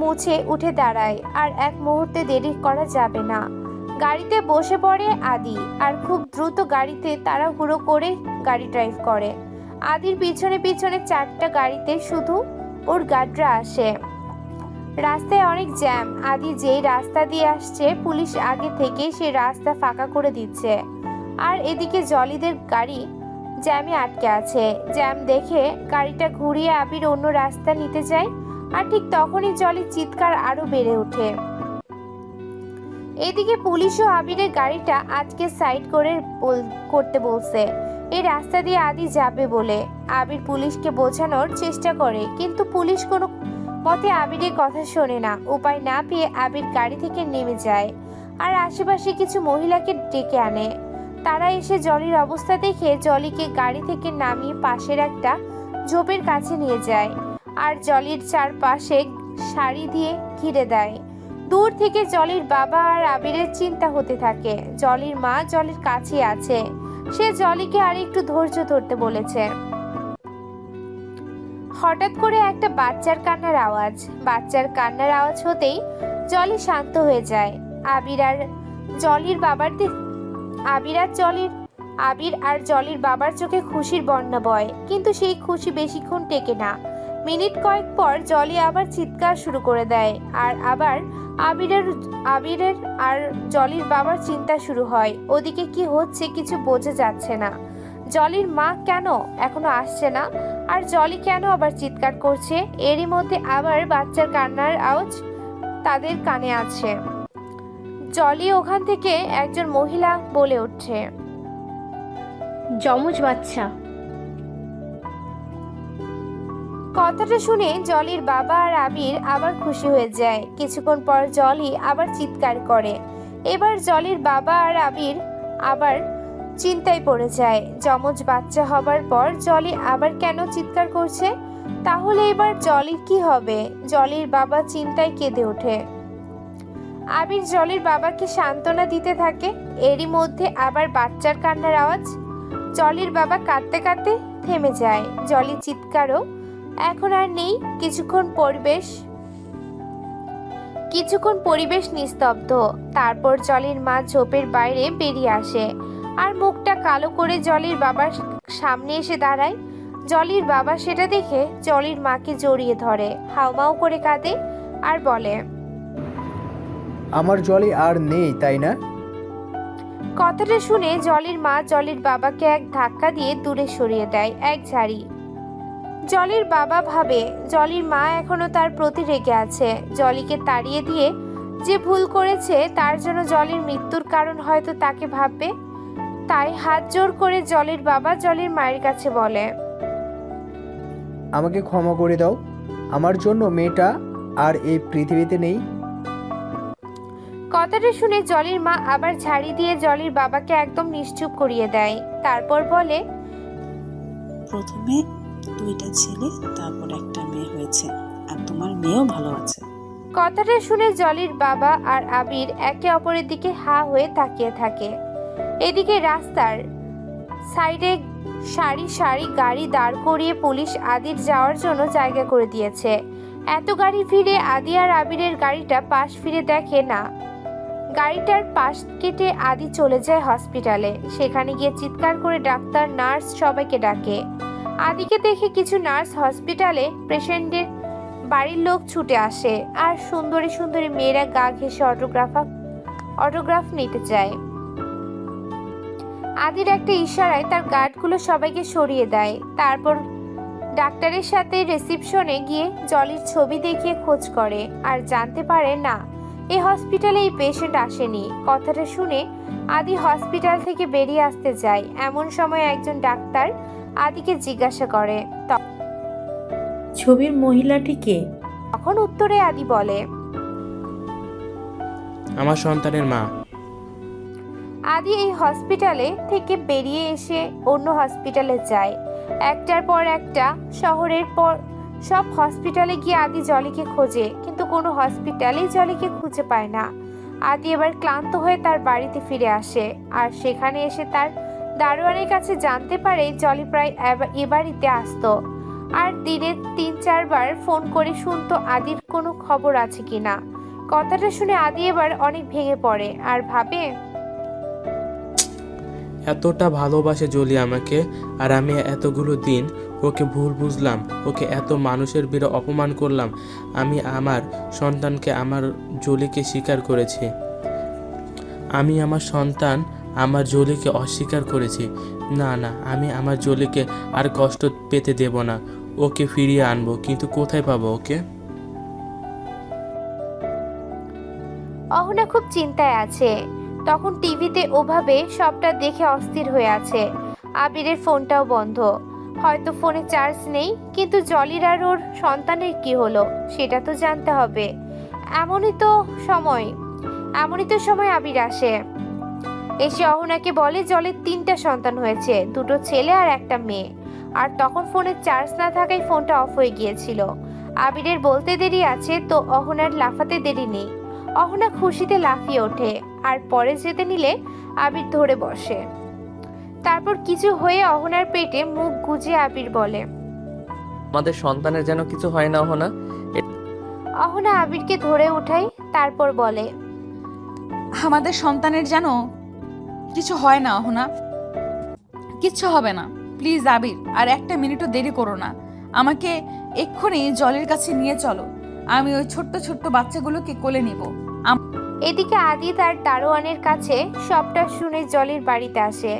মুছে উঠে দাঁড়ায়। আর এক মুহূর্তে দেরি করা যাবে না। গাড়িতে বসে পড়ে আদি আর খুব দ্রুত গাড়িতে তাড়াহুড়ো করে গাড়ি ড্রাইভ করে। আদির পিছনে পিছনে 4টা গাড়িতে শুধু ওর গার্ডরা আসে। রাস্তায় অনেক জ্যাম। আদি যেই রাস্তা দিয়ে আসছে পুলিশ আগে থেকে সে রাস্তা ফাঁকা করে দিচ্ছে। আর এদিকে জলিদের গাড়ি জ্যামে আটকে আছে। জ্যাম দেখে গাড়িটা ঘুরিয়ে আবির অন্য রাস্তা নিতে যায়। আর ঠিক তখনই জলির চিৎকার আরো বেড়ে ওঠে। এদিকে পুলিশও আবিরের গাড়িটা আজকে সাইড করতে বলছে, এই রাস্তা দিয়ে আদি যাবে বলে। আবির পুলিশকে বোঝানোর চেষ্টা করে, কিন্তু পুলিশ কোনো মতে আবিরের কথা শোনে না। উপায় না পেয়ে আবির গাড়ি থেকে নেমে যায় আর আশেপাশে কিছু মহিলাকে ডেকে আনে। তারা এসে জলির অবস্থা দেখে জলিকে গাড়ি থেকে নামিয়ে পাশের একটা ঝোপের কাছে নিয়ে যায় আর জলির চারপাশে সারি দিয়ে ঘিরে দেয়। দূর থেকে জলির বাবা আর আবিরের চিন্তা হতে থাকে। জলির মা জলির কাছে আছে, সে জলিকে আর একটু ধৈর্য ধরতে বলেছে। হঠাৎ করে একটা বাচ্চার কান্নার আওয়াজ হতেই জলি শান্ত হয়ে যায়। আবির আর জলির বাবার চোখে খুশির বন্যা বয়, কিন্তু সেই খুশি বেশিক্ষণ টেকে না। মিনিট কয়েক পর জলি আবার চিৎকার শুরু করে দেয়, আর আবার আবিরের আর জলির বাবার চিন্তা শুরু হয়। ওদিকে কি হচ্ছে কিছু বোঝা যাচ্ছে না। জলির মা কেন এখনো আসছে না, আর জলি কেন আবার চিৎকার করছে? এরই মধ্যে আবার বাচ্চার কান্নার আওয়াজ তাদের কানে আছে। জলি ওখান থেকে একজন মহিলা বলে ওঠে, যমজ বাচ্চা। কথাটা শুনে জলির বাবা আর আবির আবার খুশি হয়ে যায়। কিছুক্ষণ পর জলি আবার চিৎকার করে। এবার জলির বাবা আর আবির আবার চিন্তায় পড়ে যায়। যমজ বাচ্চা হবার পর জলি আবার কেন চিৎকার করছে? তাহলে এবার জলির কি হবে? জলির বাবা চিন্তায় কেঁদে ওঠে। আবির জলির বাবাকে সান্ত্বনা দিতে থাকে। এরই মধ্যে আবার বাচ্চার কান্নার আওয়াজ। জলির বাবা কাঁদতে কাঁদতে থেমে যায়। জলির চিৎকারও এখন আর নেই। কিছুক্ষণ পরিবেশ নিস্তব্ধ। তারপর জলির মা ঝোপের বাইরে বেরিয়ে আসে আর মুখটা কালো করে জলির বাবার সামনে এসে দাঁড়ায়। জলির বাবা সেটা দেখে জলির মাকে জড়িয়ে ধরে, হাউমাউ করে কাঁদে আর বলে, আমার জলি আর নেই, তাই না? কথাটা শুনে জলির মা জলির বাবাকে এক ধাক্কা দিয়ে দূরে সরিয়ে দেয় এক ঝাড়ি। জলির বাবা ভাবে জলির মা এখনো তার প্রতি রেগে আছে। জলিকে তাড়িয়ে দিয়ে যে ভুল করেছে তার জন্য জলির মৃত্যুর কারণ হয়তো তাকে ভাববে। তাই হাত জোর করে জলির বাবা জলির মায়ের কাছে বলে, আমাকে ক্ষমা করে দাও, আমার জন্য মেয়েটা আর এই পৃথিবীতে নেই। কথাটা শুনে জলির মা আবার ঝাড়ি দিয়ে জলির বাবাকে একদম নিশ্চুপ করিয়ে দেয়। তারপর বলে, প্রথমে 2টা ছেলে, তারপর একটা মেয়ে হয়েছে, আর তোমার মেয়েও ভালো আছে। কথাটা শুনে জলির বাবা আর আবির একে অপরের দিকে হা হয়ে তাকিয়ে থাকে। এদিকে রাস্তার সাইডে সারি সারি গাড়ি দাঁড় করিয়ে পুলিশ আদির যাওয়ার জন্য জায়গা করে দিয়েছে। এত গাড়ি ভিড়ে আদি আর আবিরের গাড়িটা পাশ ফিরে দেখে না। গাড়িটার পাশ কেটে আদি চলে যায় হসপিটালে। সেখানে গিয়ে চিৎকার করে ডাক্তার, নার্স সবাইকে ডাকে। আদিকে দেখে কিছু নার্স হসপিটালে পেশেন্টের বাড়ির লোক ছুটে আসে, আর সুন্দরী সুন্দরী মেয়েরা গা ঘেঁষে অটোগ্রাফ নিতে চায়। আদির একটা ইশারায় তার গার্ডগুলো সবাইকে সরিয়ে দেয়। তারপর ডাক্তারের সাথে রিসেপশনে গিয়ে জলির ছবি দেখিয়ে খোঁজ করে আর জানতে পারে না, এই হসপিটালে এই পেশেন্ট আসেনি। কথাটা শুনে আদি হসপিটাল থেকে বেরিয়ে আসতে যায়। এমন সময় একজন ডাক্তার আদিকে জিজ্ঞাসা করে, ছবির মহিলাটি কে? তখন উত্তরে আদি বলে, আমার সন্তানের মা। আদি এই হসপিটালে থেকে বেরিয়ে এসে অন্য হসপিটালে যায়। একটার পর একটা শহরের পর সব হসপিটালে গিয়ে আদি জলিকে খোঁজে, কিন্তু কোনো হসপিটালেই জলিকে খুঁজে পায় না। আদি এবার ক্লান্ত হয়ে তার বাড়িতে ফিরে আসে, আর সেখানে এসে তার দারোয়ানের কাছে জানতে পারে জলি প্রায় এ বাড়িতে আসতো, আর দিনে 3-4 বার ফোন করে শুনতো আদির কোনো খবর আছে কিনা। কথাটা শুনে আদি এবার অনেক ভেঙে পড়ে আর ভাবে, এতটা ভালোবাসে জলি আমাকে, আর আমি এতগুলো দিন ওকে ভুল বুঝলাম, ওকে এত মানুষের ভিড়ে অপমান করলাম। আমি আমার সন্তানকে, আমার জলিকে স্বীকার করেছি। আমি আমার সন্তান, আমার জলিকে অস্বীকার করেছি। না না, আমি আমার জলিকে আর কষ্ট পেতে দেব না। ওকে ফিরিয়ে আনবো, কিন্তু কোথায় পাবো ওকে? অহনা খুব চিন্তায় আছে। তখন টিভিতে ওভাবে সবটা দেখে অস্থির হয়ে আছে। আবিরের ফোনটাও বন্ধ, হয়তো ফোনে চার্জ নেই। কিন্তু জলির আর ওর সন্তানের কি হলো সেটা তো জানতে হবে। এমনই তো সময় আবির আসে। এসে অহনাকে বলে জলের 3টা সন্তান হয়েছে, 2টো ছেলে আর একটা মেয়ে। আর তখন ফোনে চার্জ না থাকায় ফোনটা অফ হয়ে গিয়েছিল। আবিরের বলতে দেরি আছে তো অহনার লাফাতে দেরি নেই। অহনা খুশিতে লাফিয়ে ওঠে, আর পরে যেতে নিলে আবির ধরে বসে। তারপর কিছু হয়ে অহনার পেটে মুখ গুজে আবির বলে, আমাদের সন্তানের যেন কিছু হয় না অহনা। অহনা আবিরকে ধরে উঠাই, তারপর বলে, আমাদের সন্তানের যেন কিছু হয় না অহনা, কিচ্ছু হবে না। প্লিজ আবির, আর একটা মিনিটও দেরি করো না। আমাকে এক্ষুনি জলের কাছে নিয়ে চলো, আমি ওই ছোট্ট ছোট্ট বাচ্চাগুলোকে কোলে নেব। এদিকে আদি তার দারোয়ানের কাছে সবটা শুনে জলির বাড়িতে আসে।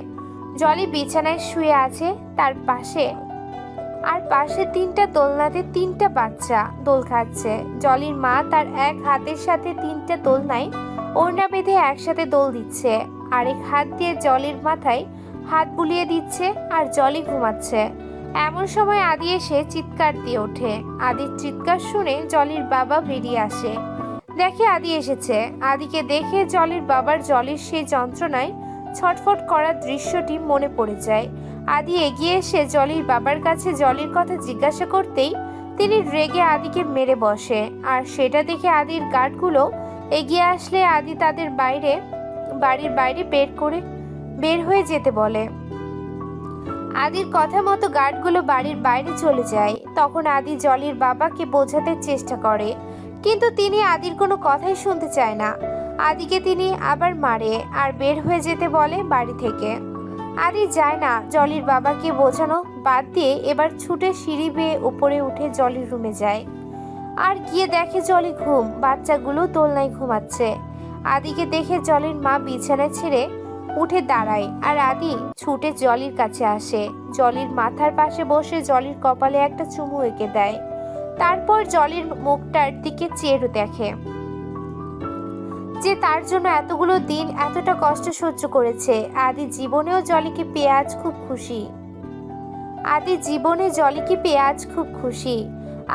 জলি বিছানায় শুয়ে আছে, তার পাশে তিনটা দোলনাতে তিনটা বাচ্চা দোল খাচ্ছে। জলির মা তার এক হাতের সাথে তিনটা দোলনায় ওড়না বেঁধে একসাথে দোল দিচ্ছে, আরেক হাত দিয়ে জলির মাথায় হাত বুলিয়ে দিচ্ছে, আর জলি ঘুমাচ্ছে। এমন সময় আদি এসে চিৎকার দিয়ে ওঠে। আদির চিৎকার শুনে জলির বাবা বেরিয়ে আসে, দেখে আদি এসেছে। আদিকে দেখে জলির বাবার জলির সেই যন্ত্রণায় ছটফট করার দৃশ্যটি মনে পড়ে যায়। আদি এগিয়ে এসে জলির বাবার কাছে জলির কথা জিজ্ঞাসা করতেই তিনি রেগে আদিকে মেরে বসে। আর সেটা দেখে আদির গার্ডগুলো এগিয়ে আসলে আদি তাদের বাড়ির বাইরে বের হয়ে যেতে বলে। আদির কথা মতো গার্ডগুলো বাড়ির বাইরে চলে যায়। তখন আদি জলির বাবাকে বোঝাতে চেষ্টা করে, কিন্তু তিনি আদির কোনো কথাই শুনতে চায় না। আদিকে তিনি আবার মারে আর বের হয়ে যেতে বলে বাড়ি থেকে। আদি যায় না জলির বাবাকে বোঝানো বাদ দিয়ে এবার ছুটে সিঁড়ি বেয়ে উপরে উঠে জলির রুমে যায়। আর গিয়ে দেখে জলি ঘুম, বাচ্চাগুলো দোলনায় ঘুমাচ্ছে। আদিকে দেখে জলির মা বিছানা ছেড়ে উঠে দাঁড়ায়, আর আদি ছুটে জলির কাছে আসে। জলির মাথার পাশে বসে জলির কপালে একটা চুমু এঁকে দেয়। তারপর জলির মুখটার দিকে চেয়ে দেখে যে তার জন্য এতগুলো দিন এতটা কষ্ট সহ্য করেছে। আদি জীবনেও জলিকে পেয়ে আজ খুব খুশি।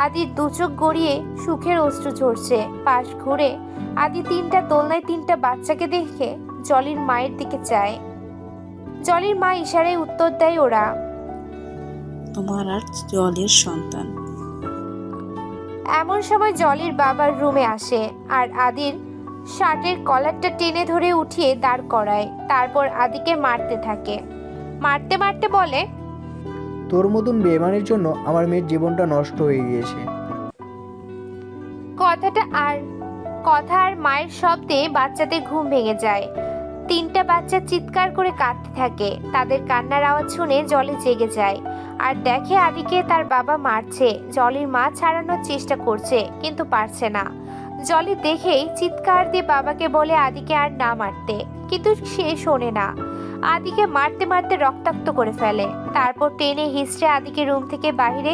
আদির দু চোখ গড়িয়ে সুখের অশ্রু ঝরছে। পাশ ঘুরে আদি তিনটা দোলনায় তিনটা বাচ্চাকে দেখে জলির মায়ের দিকে চায়। জলির মা ইশারায় উত্তর দেয়, ওরা তোমার আর জলের সন্তান। এমন সময় জলির বাবার রুমে আসে আর আদির শার্টের কলারটা টেনে ধরে উঠিয়ে দাঁড় করায়। তারপর আদিকে মারতে থাকে। মারতে মারতে বলে, তোর মতন বেমানের জন্য আমার মেয়ের জীবনটা নষ্ট হয়ে গিয়েছে। কথা আর মায়ের শব্দে বাচ্চাদের ঘুম ভেঙে যায়। তিনটা বাচ্চা চিৎকার করে কাঁদতে থাকে। তাদের কান্নার আওয়াজ শুনে জলি জেগে যায় আর দেখে আদিকে তার বাবা মারছে। জলির মা ছাড়ানোর চেষ্টা করছে কিন্তু পারছে না। জলি দেখেই চিৎকার দিয়ে বাবাকে বলে আদিকে আর না মারতে, কিন্তু সে শোনে না। আদিকে মারতে মারতে রক্তাক্ত করে ফেলে। তারপর টেনে হিঁচড়ে আদিকে রুম থেকে বাইরে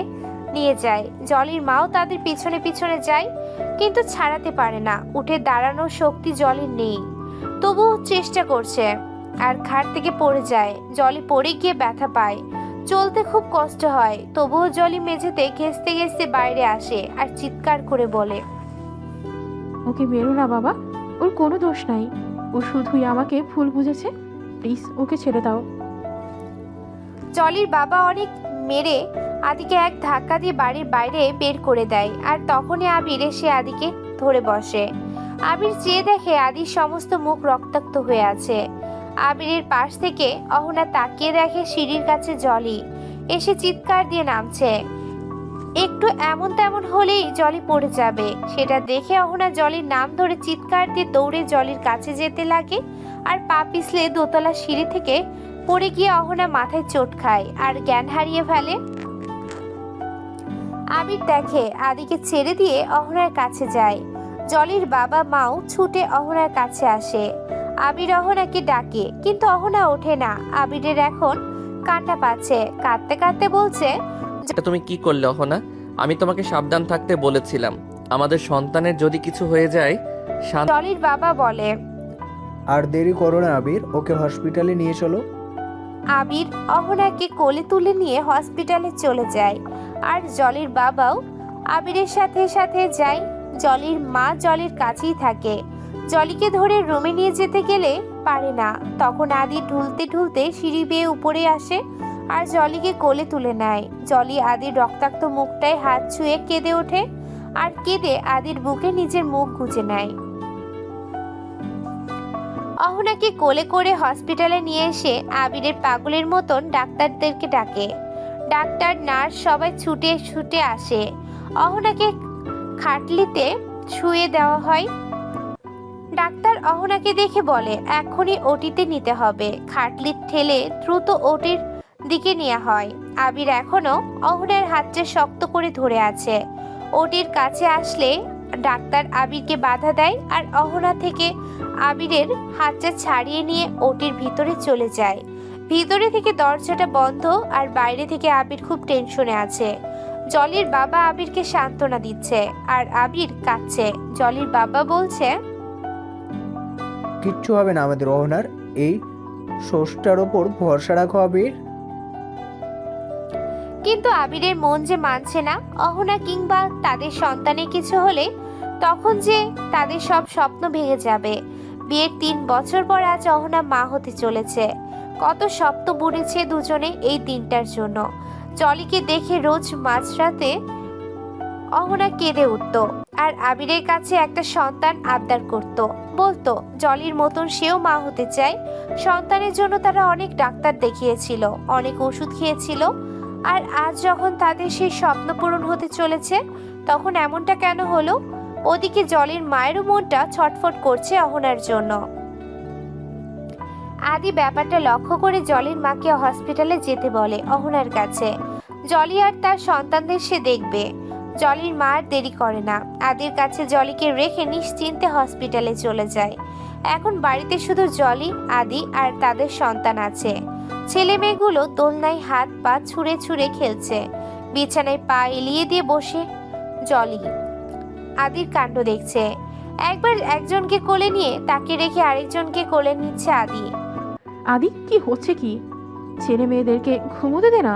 নিয়ে যায়। জলির মাও তাদের পিছনে পিছনে যায়, কিন্তু ছাড়াতে পারে না। উঠে দাঁড়ানোর শক্তি জলির নেই, তবুও চেষ্টা করছে আর খাট থেকে পড়ে যায়। জলি পড়ে গিয়ে ব্যথা পায়, চলতে খুব কষ্ট হয়। তবুও জলি মেঝেতে ঘেঁষতে ঘেঁষতে বাইরে আসে আর চিৎকার করে বলে, ওকে মেরো না বাবা, ওর কোনো দোষ নাই, ও শুধুই আমাকে ভুল বুঝেছে, প্লিজ ওকে ছেড়ে দাও। জলির বাবা অনেক মেরে আদিকে এক ধাক্কা দিয়ে বাড়ির বাইরে বের করে দেয়। আর তখনই আবির এসে আদিকে ধরে বসে। আবির চেয়ে দেখে আদির সমস্ত মুখ রক্তাক্ত হয়ে আছে। আবিরের পাশ থেকে অহনা তাকিয়ে দেখে সিঁড়ির কাছে জলি এসে চিৎকার দিয়ে নামছে। একটু এমন তেমন হলেই জলি পড়ে যাবে, সেটা দেখে অহনা জলির নাম ধরে চিৎকার দিয়ে দৌড়ে জলির কাছে যেতে লাগে। আর পা পিছলে দোতলা সিঁড়ি থেকে পড়ে গিয়ে অহনা মাথায় চোট খায় আর জ্ঞান হারিয়ে ফেলে। আবির দেখে আদিকে ছেড়ে দিয়ে অহনার কাছে যায়। জলির বাবা মাও ছুটে অহনার কাছে আসে। আবির অহনাকে ডাকে, কিন্তু অহনা ওঠে না। আবিরের এখন কান্না পাচ্ছে, কাঁদতে কাঁদতে বলছে, এটা তুমি কি করলে অহনা? আমি তোমাকে সাবধান থাকতে বলেছিলাম, আমাদের সন্তানের যদি কিছু হয়ে যায়। জলির বাবা বলে, আর দেরি করো না আবির, ওকে হসপিটালে নিয়ে চলো। আবির অহনাকে কোলে তুলে নিয়ে হসপিটালে চলে যায়। আর জলির বাবাও আবিরের সাথে সাথে যায়। জলির মা জলির কাছেই থাকে। জলিকে ধরে রুমে নিয়ে যেতে গেলে পারে না। তখন আদি ঢুলতে ঢুলতে সিঁড়ি বেয়ে উপরে আসে আর জলিকে কোলে তুলে নেয়। জলি আদির রক্তাক্ত মুখটায় হাত ছুঁয়ে কেঁদে ওঠে আর কেঁদে আদির বুকে নিজের মুখ গুজে নেয়। অহনাকে কোলে করে হসপিটালে নিয়ে এসে আবিরের পাগলের মতন ডাক্তারদেরকে ডাকে। ডাক্তার নার্স সবাই ছুটে ছুটে আসে। অহনাকে খাটলিতে শুয়ে দেওয়া হয়। ডাক্তার অহনাকে দেখে বলে, এখনই ওটিতে নিতে হবে। খাটলি ঠেলে দ্রুত ওটির দিকে নেওয়া হয়। আবির এখনো অহনার হাতটা শক্ত করে ধরে আছে। ওটির কাছে আসলে ডাক্তার আবিরকে বাধা দেয় আর অহনা থেকে আবিরের হাতটা ছাড়িয়ে নিয়ে ওটির ভিতরে চলে যায়। ভিতরে থেকে দরজাটা বন্ধ আর বাইরে থেকে আবির খুব টেনশনে আছে। জলির বাবা আবিরকে সান্ত্বনা দিচ্ছে আর আবির কাঁদছে। জলির বাবা বলছে, কিচ্ছু হবে না আমাদের অহনার, এই সোর্সটার ওপর ভরসা রাখো আবির। কিন্তু আবিরের মন যে মানছে না। অহনা কিংবা তাদের সন্তানের কিছু হলে তখন যে তাদের সব স্বপ্ন ভেঙে যাবে। বিয়ের 3 বছর পর আজ অহনা মা হতে চলেছে। কত স্বপ্ন বুনেছে দুজনে এই দিনটার জন্য। জলিকে দেখে রোজ মাঝরাতে অহনা কেঁদে উঠত আর আবিরের কাছে একটা সন্তান আবদার করত। বলতো জলির মতন সেও মা হতে চায়। সন্তানের জন্য তারা অনেক ডাক্তার দেখিয়েছিল, অনেক ওষুধ খেয়েছিল, আর আজ যখন তাদের সেই স্বপ্ন পূরণ হতে চলেছে তখন এমনটা কেন হলো? ওদিকে জলির মায়েরও মনটা ছটফট করছে অহনার জন্য। আদি ব্যাপারটা লক্ষ্য করে জলির মাকে হসপিটালে যেতে বলে অহনার কাছে। জলি আর তার সন্তানদের সে দেখবে। জলির মা আর দেরি করে না, আদির কাছে জলিকে রেখে নিশ্চিন্তে হসপিটালে চলে যায়। এখন বাড়িতে শুধু জলি, আদি আর তাদের সন্তান আছে। ছেলে মেয়েগুলো দোলনায় হাত পা ছুঁড়ে ছুঁড়ে খেলছে। বিছানায় পা এলিয়ে দিয়ে বসে জলি আদির কাণ্ড দেখছে। একবার একজনকে কোলে নিয়ে তাকে রেখে আরেকজনকে কোলে নিচ্ছে আদি। আদি, কি হচ্ছে কি? ছেলে মেয়েদেরকে ঘুমোতে দে না।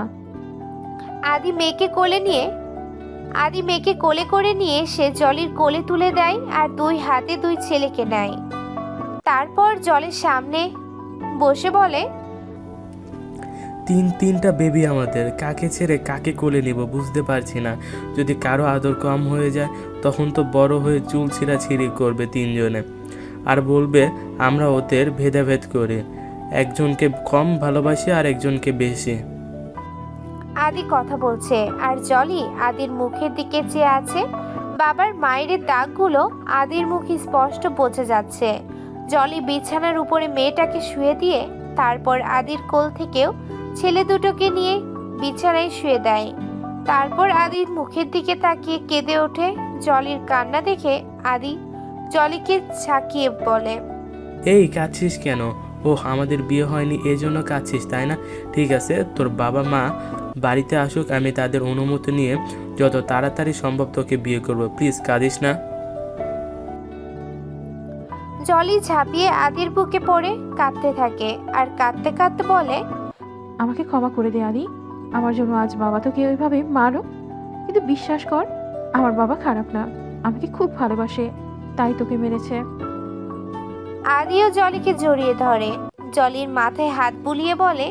আদি মেয়েকে কোলে করে নিয়ে সে জলির কোলে তুলে দেয় আর 2 হাতে 2 ছেলেকে নেয়। তারপর জলের সামনে বসে বলে, তিনটা বেবি আমাদের, কাকে ছেড়ে কাকে কোলে নিব বুঝতে পারছি না। যদি কারো আদর কম হয়ে যায় তখন তো বড় হয়ে চুল ছিঁড়াছিঁড়ি করবে 3 জনে, আর বলবে আমরা ওদের ভেদাভেদ করি, একজনকে কম ভালোবাসি আর একজনকে বেশি। আদি কথা বলছে আর জলি আদির মুখের দিকে চেয়ে আছে। বাবার মায়ের দাগগুলো আদির মুখে স্পষ্ট বোঝা যাচ্ছে। জলি বিছানার উপরে মেয়েটাকে শুয়ে দিয়ে তারপর আদির কোল থেকেও ছেলে দুটোকে নিয়ে বিছানায় শুয়ে দেয়। তারপর আদির মুখের দিকে তাকিয়ে কেঁদে ওঠে। জলির কান্না দেখে আদি জলিকে ঝাঁকিয়ে বলে, এই কাঁদছিস কেন? ওহ, আমাদের বিয়ে হয়নি এজন্য কাঁদছিস তাই না? ঠিক আছে, তোর বাবা মা বাড়িতে আসুক, আমি তাদের অনুমতি নিয়ে যত তাড়াতাড়ি সম্ভব তোকে বিয়ে করব, প্লিজ কাঁদিস না। জলি ঝাঁপিয়ে আদির বুকে পড়ে কাঁদতে থাকে আর কাঁদতে কাঁদতে বলে, আমাকে ক্ষমা করে দে আদি, আমার জন্য আজ বাবা তোকে ওইভাবে মারো। কিন্তু বিশ্বাস কর, আমার বাবা খারাপ না, আমাকে খুব ভালোবাসে, তাই তোকে মেরেছে। আদিও জলিকে জড়িয়ে ধরে। জলির মাথায় হাত বুলিয়ে বলে,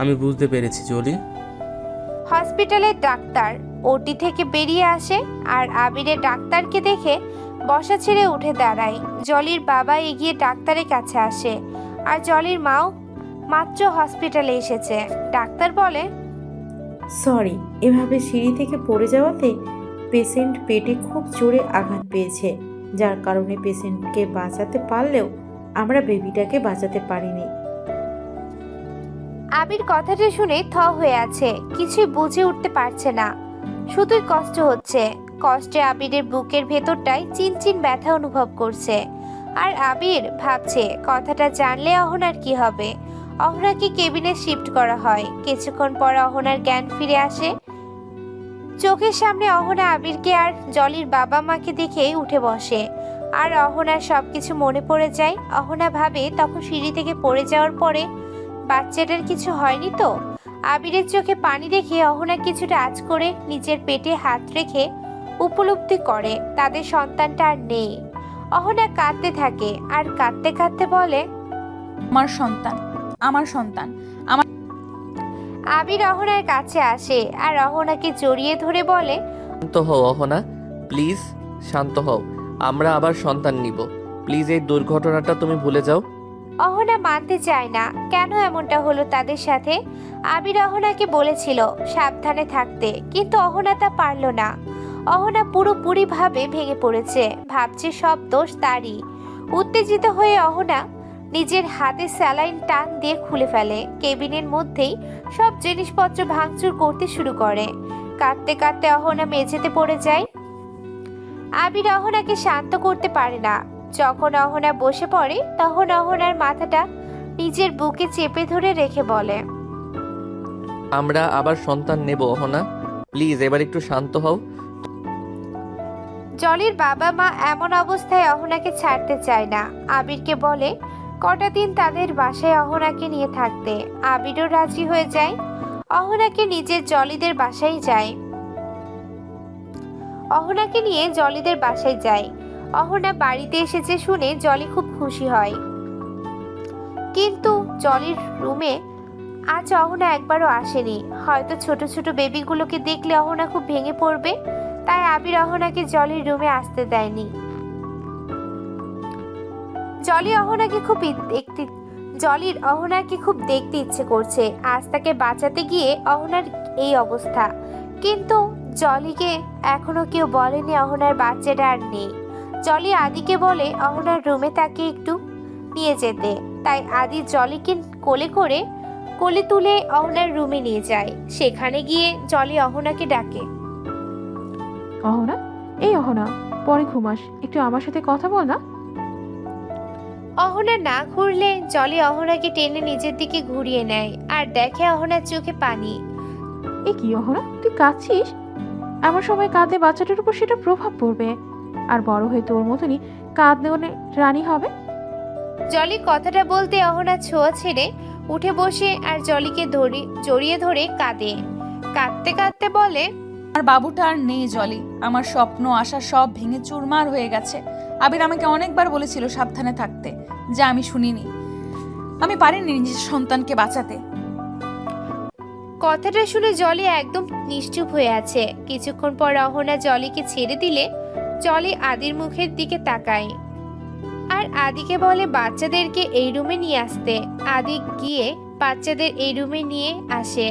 আমি বুঝতে পেরেছি জলি। হসপিটালের ডাক্তার ওটি থেকে বেরিয়ে আসে আর আবিরের ডাক্তারকে দেখে বসা ছেড়ে উঠে দাঁড়ায়। জলির বাবা এগিয়ে ডাক্তারের কাছে আসে আর জলির মাও মাত্র হসপিটালে এসেছে। ডাক্তার বলে, সরি, এভাবে সিঁড়ি থেকে পড়ে যাওয়াতে পেশেন্ট পেটে খুব জোরে আঘাত পেয়েছে, যার কারণে পেশেন্টকে বাঁচাতে পারলেও আমরা বেবিটাকে বাঁচাতে পারিনি। আবির কথাটা শুনে থ হয়ে আছে, কিছুই বুঝে উঠতে পারছে না, শুধুই কষ্ট হচ্ছে। কষ্টে আবিরের বুকের ভেতরটায় চিনচিন ব্যথা অনুভব করছে। আর আবির ভাবছে কথাটা জানলে অহনার কি হবে। অহনাকে কেবিনে শিফট করা হয়। কিছুক্ষণ পর অহনার জ্ঞান ফিরে আসে। চোখের সামনে অহনা আবিরকে আর জলির বাবা মাকে দেখে উঠে বসে আর অহনার সবকিছু মনে পড়ে যায়। অহনা ভাবে তখন সিঁড়ি থেকে পড়ে যাওয়ার পরে বাচ্চাটার কিছু হয়নি তো। আবিরের চোখে পানি দেখে অহনা কিছুটা আঁচ করে নিজের পেটে হাত রেখে উপলব্ধি করে তাদের সন্তানটা আর নেই। অহনা কাঁদতে থাকে আর কাঁদতে কাঁদতে বলে, আমার সন্তান। আবির অহনার কাছে আসে আর অহনাকে জড়িয়ে ধরে বলে, শান্ত হও অহনা, প্লিজ শান্ত হও, আমরা আবার সন্তান নিব, প্লিজ এই দুর্ঘটনাটা তুমি ভুলে যাও। অহনা মানতে চায় না কেন এমনটা হলো তাদের সাথে। আবির অহনাকে বলেছিল সাবধানে থাকতে, কিন্তু অহনা তা পারল না। অহনা পুরোপুরি ভাবে ভেঙে পড়েছে, ভাবছে সব দোষ তারই। উত্তেজিত হয়ে অহনা নিজের হাতে স্যালাইন টান দিয়ে খুলে ফেলে। কেবিনের মধ্যেই সব জিনিসপত্র ভাঙচুর করতে শুরু করে। কাঁদতে কাঁদতে অহনা মেঝেতে পড়ে যায়। আবির অহনাকে শান্ত করতে পারে না। যখন অহনা বসে পড়ে তখন অহনার মাথাটা নিজের বুকে চেপে ধরে রেখে বলে, আমরা আবার সন্তান নেব অহনা, প্লিজ এবার একটু শান্ত হও। জলির বাবা মা এমন অবস্থায় অহনাকে ছাড়তে চায় না। আবিরকে বলে কটা দিন তাদের বাসায় অহনাকে নিয়ে থাকতে। আবিরও রাজি হয়ে যায়। অহনাকে নিজের জলিদের বাসায় যায়। অহনাকে নিয়ে জলিদের বাসায় যায়। অহনা বাড়িতে এসেছে শুনে জলি খুব খুশি হয়। কিন্তু জলির রুমে আজ অহনা একবারও আসেনি। হয়তো ছোট ছোট বেবিগুলোকে দেখলে অহনা খুব ভেঙে পড়বে, তাই আবির অহনাকে জলির রুমে আসতে দেয়নি। জলির অহনাকে খুব দেখতে ইচ্ছে করছে। আজ তাকে বাঁচাতে গিয়ে অহনার এই অবস্থা। কিন্তু জলিকে এখনো কেউ বলেনি অহনার বাচ্চাটা আর নেই। জলি আদিকে বলে অহনার রুমে তাকে একটু নিয়ে যেতে। তাই আদি জলিকে কোলে তুলে অহনার রুমে নিয়ে যায়। সেখানে গিয়ে জলি অহনাকে ডাকে, অহনা, এই অহনা, পরে ঘুমাস, একটু আমার সাথে কথা বল না। অহনা না ঘুরলে জলি অহনাকে টেনে নিজের দিকে ঘুরিয়ে নেয় আর দেখে অহনার চোখে পানি। এ কি অহনা, তুই কাঁদছিস? এমন সময় কাঁদলে বাচ্চাটার উপর সেটা প্রভাব পড়বে, আর বড় হয়ে তোর মতনই কাঁদলে রানী হবে। জলি কথাটা বলতে অহনা ছোঁয়া ছেড়ে উঠে বসে আর জলিকে জড়িয়ে ধরে কাঁদে। কাঁদতে কাঁদতে বলে, আমার বাবুটা আর নেই জলি। আমার স্বপ্ন আশা সব ভেঙে চুরমার হয়ে গেছে। আবির আমাকে অনেকবার বলেছিল সাবধানে থাকতে, যা আমি শুনিনি। আমি পারিনি নিজের সন্তানকে বাঁচাতে। কথাটা শুনে জলি একদম নিশ্চুপ হয়ে আছে। কিছুক্ষণ পর অহনা জলিকে ছেড়ে দিলে জলি আদির মুখের দিকে তাকায় আর আদিকে বলে বাচ্চাদেরকে এই রুমে নিয়ে আসতে। আদি গিয়ে বাচ্চাদের এই রুমে নিয়ে আসে।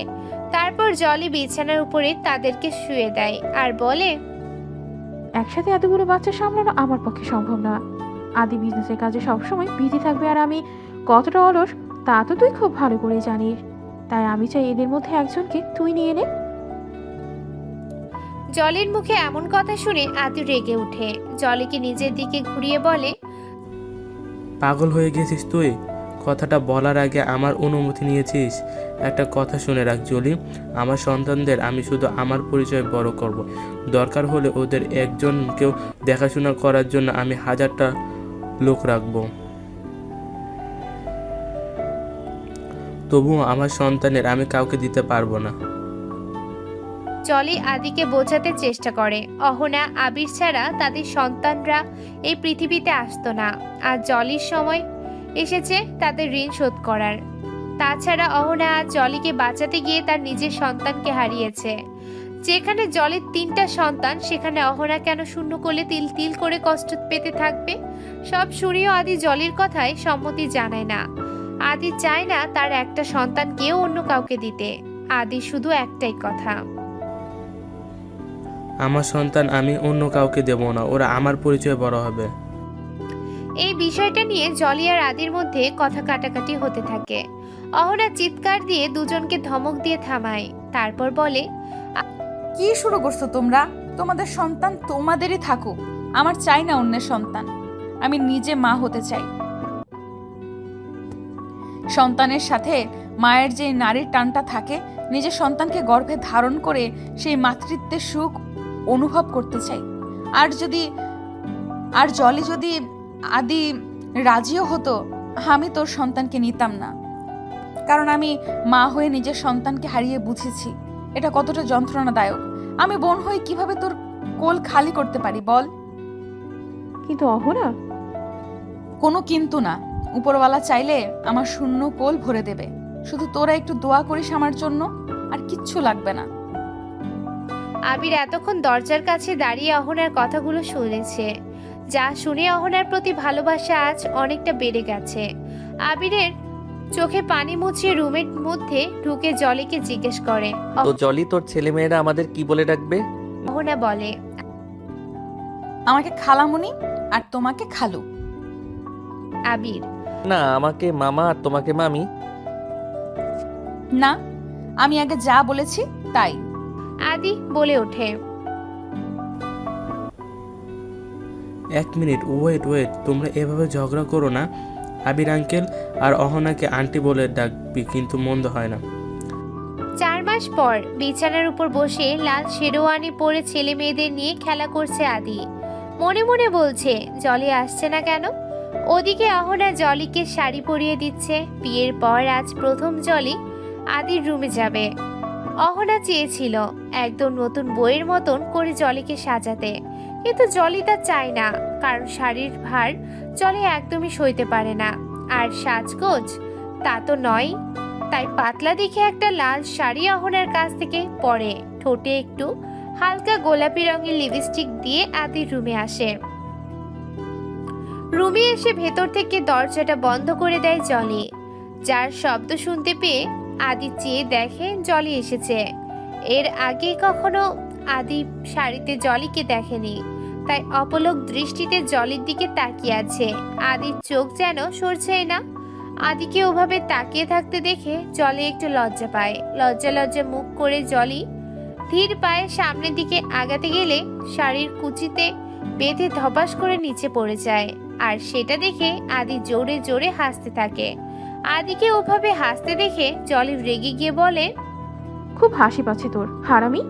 তারপর জলি বিছানার উপরে তাদেরকে শুয়ে দেয় আর বলে, একসাথে এতগুলো বাচ্চা সামলানো আমার পক্ষে সম্ভব না। আদি বিজনেসের কাজে সবসময় বিজি থাকবে, আর আমি কতটা অলস তা তো তুই খুব ভালো করে জানিস। তাই আমি চাই এদের মধ্যে একজনকে তুই নিয়ে নে। জলির মুখে এমন কথা শুনে আদি রেগে ওঠে। জলিকে নিজের দিকে ঘুরিয়ে বলে, পাগল হয়ে গেছিস তুই? কথাটা বলার আগে আমার অনুমতি নিয়েছিস? একটা কথা শুনে রাখ জলি, আমার সন্তানদের আমি শুধু আমার পরিচয় বড় করব। দরকার হলে ওদের একজনকেও দেখাশোনা করার জন্য আমি 1000টা লোক রাখব। তবুও আমার সন্তানের আমি কাউকে দিতে পারবো না। জলি আদিকে বোঝাতে চেষ্টা করে অহনা আবির ছাড়া তাদের সন্তানরা এই পৃথিবীতে আসতো না, আর জলির সময় এসেছে তাদের ঋণ শোধ করার। তাছাড়া অহনা আজ জলিকে বাঁচাতে গিয়ে তার নিজের সন্তানকে হারিয়েছে। যেখানে জলির 3টা সন্তান, সেখানে অহনা কেন শূন্য কোলে তিল তিল করে কষ্ট পেতে থাকবে? সব শুনেও আদি জলির কথায় সম্মতি জানায় না। আদি চায় না তার একটা সন্তানকেও অন্য কাউকে দিতে। আদি শুধু একটাই কথা, আমার সন্তান আমি অন্য কাউকে দেব না, ওরা আমার পরিচয় বড় হবে। এই বিষয়টা নিয়ে জলি আর আদির মধ্যে কথা কাটাকাটি হতে থাকে। অহনা চিৎকার দিয়ে দুজনকে ধমক দিয়ে থামায়। তারপর বলে, কি শুরু করছো তোমরা? তোমাদের সন্তান তোমাদেরই থাকুক, আমার চাই না অন্যের সন্তান। আমি নিজে মা হতে চাই। সন্তানের সাথে মায়ের যে নারীর টানটা থাকে, নিজের সন্তানকে গর্ভে ধারণ করে সেই মাতৃত্বের সুখ অনুভব করতে চাই। আর জলি যদি আদি রাজিও হতো, আমি তোর সন্তানকে নিতাম না। কারণ আমি মা হয়ে নিজের সন্তানকে হারিয়ে বুঝেছি এটা কতটা যন্ত্রণাদায়ক। আমি বোন হয়ে কিভাবে তোর কোল খালি করতে পারি বল? কিন্তু অহনা, কোনো কিন্তু না। উপরওয়ালা চাইলে আমার শূন্য কোল ভরে দেবে। শুধু তোরা একটু দোয়া করিস আমার জন্য, আর কিচ্ছু লাগবে না। আবির এতক্ষণ দরজার কাছে দাঁড়িয়ে অহনার কথাগুলো শুনেছে। যা শুনে অহনার প্রতি ভালোবাসা আজ অনেকটা বেড়ে গেছে। আবিরের চোখে পানি মুছিয়ে রুমের মধ্যে ঢুকে জলিকে জিজ্ঞেস করে, তো জলি, তোর ছেলেমেয়েরা আমাদের কি বলে ডাকবে? অহনা বলে, আমাকে খালামুনি আর তোমাকে খালু। আবির, না, আমাকে মামা আর তোমাকে মামি। না, আমি আগে যা বলেছি তাই। আদি বলে ওঠে। 1 মিনিট, ওয়েট ওয়েট, তোমরা এভাবে ঝগড়া করো না। আবির আঙ্কেল আর অহনাকে আন্টি বলে ডাকবি, কিন্তু মন্দ হয় না। 4 মাস পর বিছানার উপর বসে লাল শেরওয়ানি পরে ছেলে মেয়েদের নিয়ে খেলা করছে আদি। মনে মনে বলছে জলি আসছে না কেন। ওদিকে অহনা জলিকে শাড়ি পরিয়ে দিচ্ছে। বিয়ের পর আজ প্রথম জলি আদির রুমে যাবে। অহনা চেয়েছিল একদম নতুন বইয়ের মতন করে জলিকে সাজাতে, কিন্তু জলি তা চায় না, কারণ শাড়ির ভার জলি একদমই সইতে পারে না। আর সাজগোজ তা তো নয়, তাই পাতলা দেখে একটা লাল শাড়ি অহনার কাছ থেকে পরে ঠোঁটে একটু হালকা গোলাপি রঙের লিপস্টিক দিয়ে আদির রুমে আসে। রুমে এসে ভেতর থেকে দরজাটা বন্ধ করে দেয় জলি। যার শব্দ শুনতে পেয়ে আদি চেয়ে দেখে জলি এসেছে। এর আগে কখনো আদি শাড়িতে জলিকে দেখেনি, তাই অপলক দৃষ্টিতে জলির দিকে তাকিয়ে আছে। আদির চোখ যেন সরছেই না। আদিকে ওভাবে তাকিয়ে থাকতে দেখে জলি একটু লজ্জা পায়। লজ্জা লজ্জা মুখ করে জলি ধীর পায়ে সামনের দিকে আগাতে গেলে শাড়ির কুচিতে বেঁধে ধপাস করে নিচে পড়ে যায়। আর সেটা দেখে আদি জোরে জোরে হাসতে থাকে। আদিকে ওভাবে হাসতে দেখে জলি রেগে গিয়ে বলে, খুব হাসি পাচ্ছে তোর, হারামি।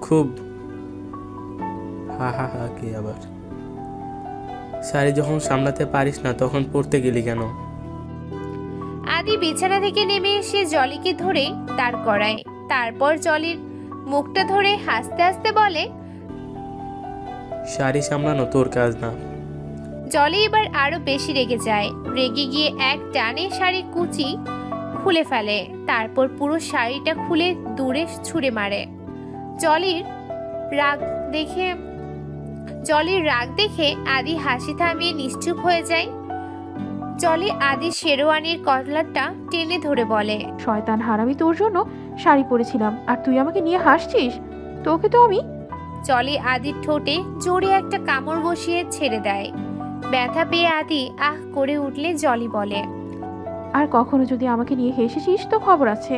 খুব। হা হা হা, কি আবার? শাড়ি যখন সামলাতে পারিস না তখন পড়তে গেলি কেন? আদি বিছানা থেকে নেমে এসে জলিকে ধরে দাঁড় করায়। তারপর জলির মুখটা ধরে হাসতে হাসতে বলে, শাড়ি সামলানো তোর কাজ না। জলি এবার আরো বেশি রেগে যায়। রেগে গিয়ে এক টানে শাড়ির কুচি খুলে ফেলে। তারপর পুরো শাড়িটা খুলে দূরে ছুঁড়ে মারে। জলির রাগ দেখে আদি হাসি থামিয়ে নিশ্চুপ হয়ে যায়। জলি আদি শেরওয়ানির কলারটা টেনে ধরে বলে, শয়তান হারামি, তোর জন্য শাড়ি পরেছিলাম আর তুই আমাকে নিয়ে হাসছিস? তোকে তো আমি। জলি আদির ঠোঁটে জোরে একটা কামড় বসিয়ে ছেড়ে দেয়। ব্যথা পেয়ে আদি আহ করে উঠলে জলি বলে, আর কখনো যদি আমাকে নিয়ে হেসেছিস তো খবর আছে।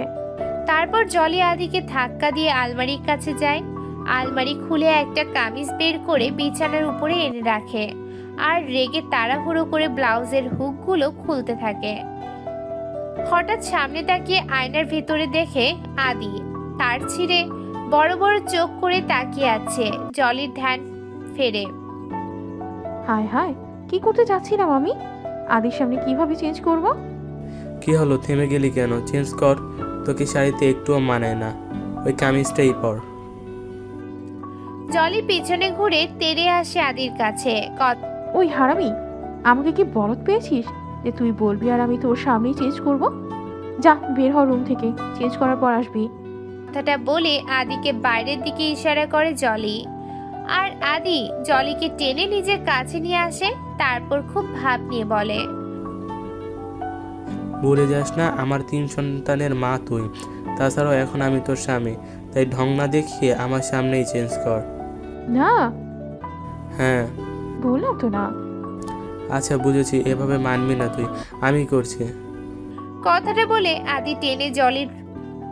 তারপর জলি আদিকে ধাক্কা দিয়ে আলমারির কাছে যায়। আলমারি খুলে একটা কামিজ বের করে বিছানার উপরে এনে রাখে আর রেগে তাড়াহুড়ো করে ব্লাউজের হুকগুলো খুলতে থাকে। হঠাৎ সামনে তাকিয়ে আয়নার ভেতরে দেখে আদি তার ছিঁড়ে বড় বড় চোখ করে তাকিয়ে আছে। জলির ধ্যান ফেরে। হায় হায়, কি করতে যাচ্ছিলাম আমি? আদির সামনে কিভাবে চেঞ্জ করব? কি হলো, থেমে গেলি কেন? চেঞ্জ কর, তোকে শাড়িতে একটুও মানায় না, ওই কামিজটাই পর। জলি পিছনে ঘুরে তেড়ে আসে আদির কাছে। ওই হারামি, আমাকে কি বলদ পেয়েছিস যে তুই বলবি আর আমি তোর সামনেই চেঞ্জ করব? যা বের হ রুম থেকে, চেঞ্জ করার পর আসবি। কথাটা বলে আদিকে বাইরের দিকে ইশারা করে জলি। আর আদি জলিকে টেনে নিজের কাছে নিয়ে আসে। তারপর খুব ভাব নিয়ে বলে, ভুলে যাস না আমার 3 সন্তানের মা তুই। তাছাড়াও এখন আমি তোর স্বামী, তাই ঢং না দেখিয়ে আমার সামনেই চেঞ্জ কর। না। হ্যাঁ বললাম তো না। আচ্ছা বুঝেছি, এভাবে মানবি না তুই, আমি করছি। কথাটা বলে আদি টেনে জলির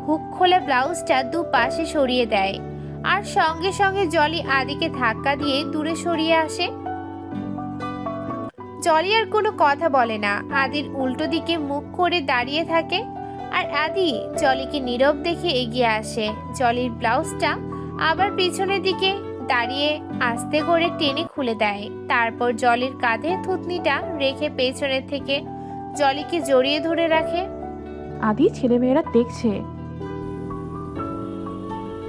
হুক খোলা ব্লাউজটা দুপাশে সরিয়ে দেয়। আর সঙ্গে সঙ্গে জলি আদিকে ধাক্কা দিয়ে দূরে সরিয়ে আসে। জলি আর কোনো কথা বলে না, আদির উল্টো দিকে মুখ করে দাঁড়িয়ে থাকে। আর আদি জলিকে নীরব দেখে এগিয়ে আসে। জলির ব্লাউজটা আবার পিছনের দিকে দাঁড়িয়ে আস্তে করে টেনে খুলে দেয়। তারপর জলির কাঁধে থুতনিটা রেখে পেছনের থেকে জলিকে জড়িয়ে ধরে রাখে। আদি, ছেলেমেয়েরা দেখছে।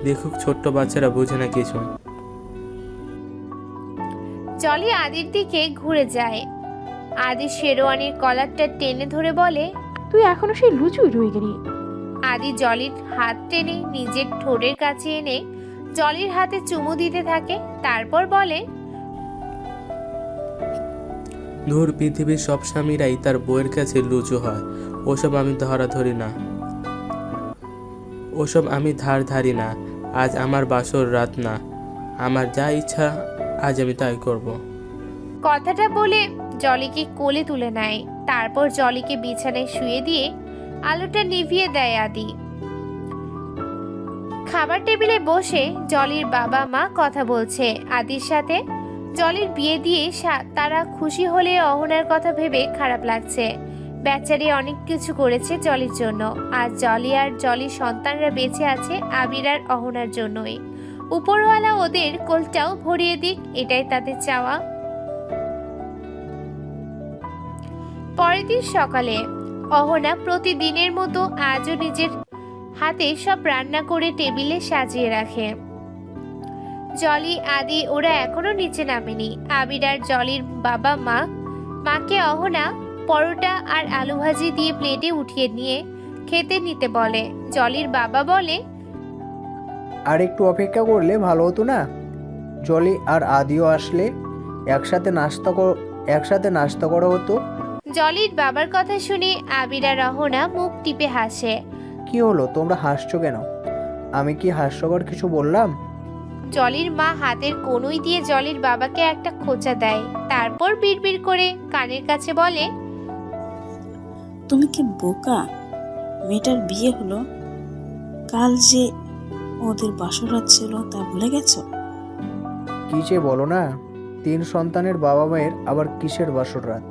দেখুক, ছোট্ট বাচ্চারা বোঝে না কিছু। জলি আদির দিকে ঘুরে যায়। আদি শেরওয়ানির কলারটা টেনে ধরে বলে, তুই এখনো সেই লুচুই রয়ে গেলি। আদি জলির হাত টেনে নিজের ঠোঁটের কাছে এনে জলির হাতে চুমু দিতে থাকে। তারপর বলে, ধুর, পৃথিবীর সব স্বামীরাই তার বউয়ের কাছে লুচু হয়। ওসব আমি ধরি না, ওসব আমি ধারি না। আজ আমার বাসর রাত না, আমার যা ইচ্ছা আজ আমি তাই করব। কথাটা বলে জলিকে কোলে তুলে নেয়। তারপর জলিকে বিছানায় শুয়ে দিয়ে আলোটা নিভিয়ে দেয় আদি। খাবার টেবিলে বসে জলির বাবা মা কথা বলছে আদির সাথে। জলির বিয়ে দিয়ে তারা খুশি হলে অহনার কথা ভেবে খারাপ লাগছে। বেচারি অনেক কিছু করেছে জলির জন্য, আর জলি আর জলির সন্তানরা বেঁচে আছে আবির আর অহনার জন্যই। উপরওয়ালা ওদের কোলটাও ভরিয়ে দিক, এটাই তাদের চাওয়া। পরের দিন সকালে অহনা প্রতিদিনের মতো আজও নিজের হাতে সব রান্না করে টেবিলে সাজিয়ে রাখে। জলি আদি ওরা এখনো নিচে নামেনি। আবির আর জলির বাবা মাকে অহনা পরোটা আর আলু ভাজি দিয়ে প্লেটে উঠিয়ে নিয়ে খেতে নিতে বলে। জলির বাবা বলে, আর একটু অপেক্ষা করলে ভালো হতো না? জলি আর আদিও আসলে একসাথে নাস্তা করা হতো। জলির বাবার কথা শুনে আবির আর অহনা মুখ টিপে হাসে। কি হলো, তোমরা হাসছো কেন? আমি কি হাস্যকর কিছু বললাম? জলির মা হাতের কনুই দিয়ে জলির বাবাকে একটা খোঁচা দেয়। তারপর বিড়বিড় করে কানের কাছে বলে, তুমি কি বোকা? মেয়েটার বিয়ে হলো, কাল যে ওদের বাসরাত ছিল তা ভুলে গেছো? কি যে বলো না, 3 সন্তানের বাবা মায়ের আবার কিসের বাসরাত?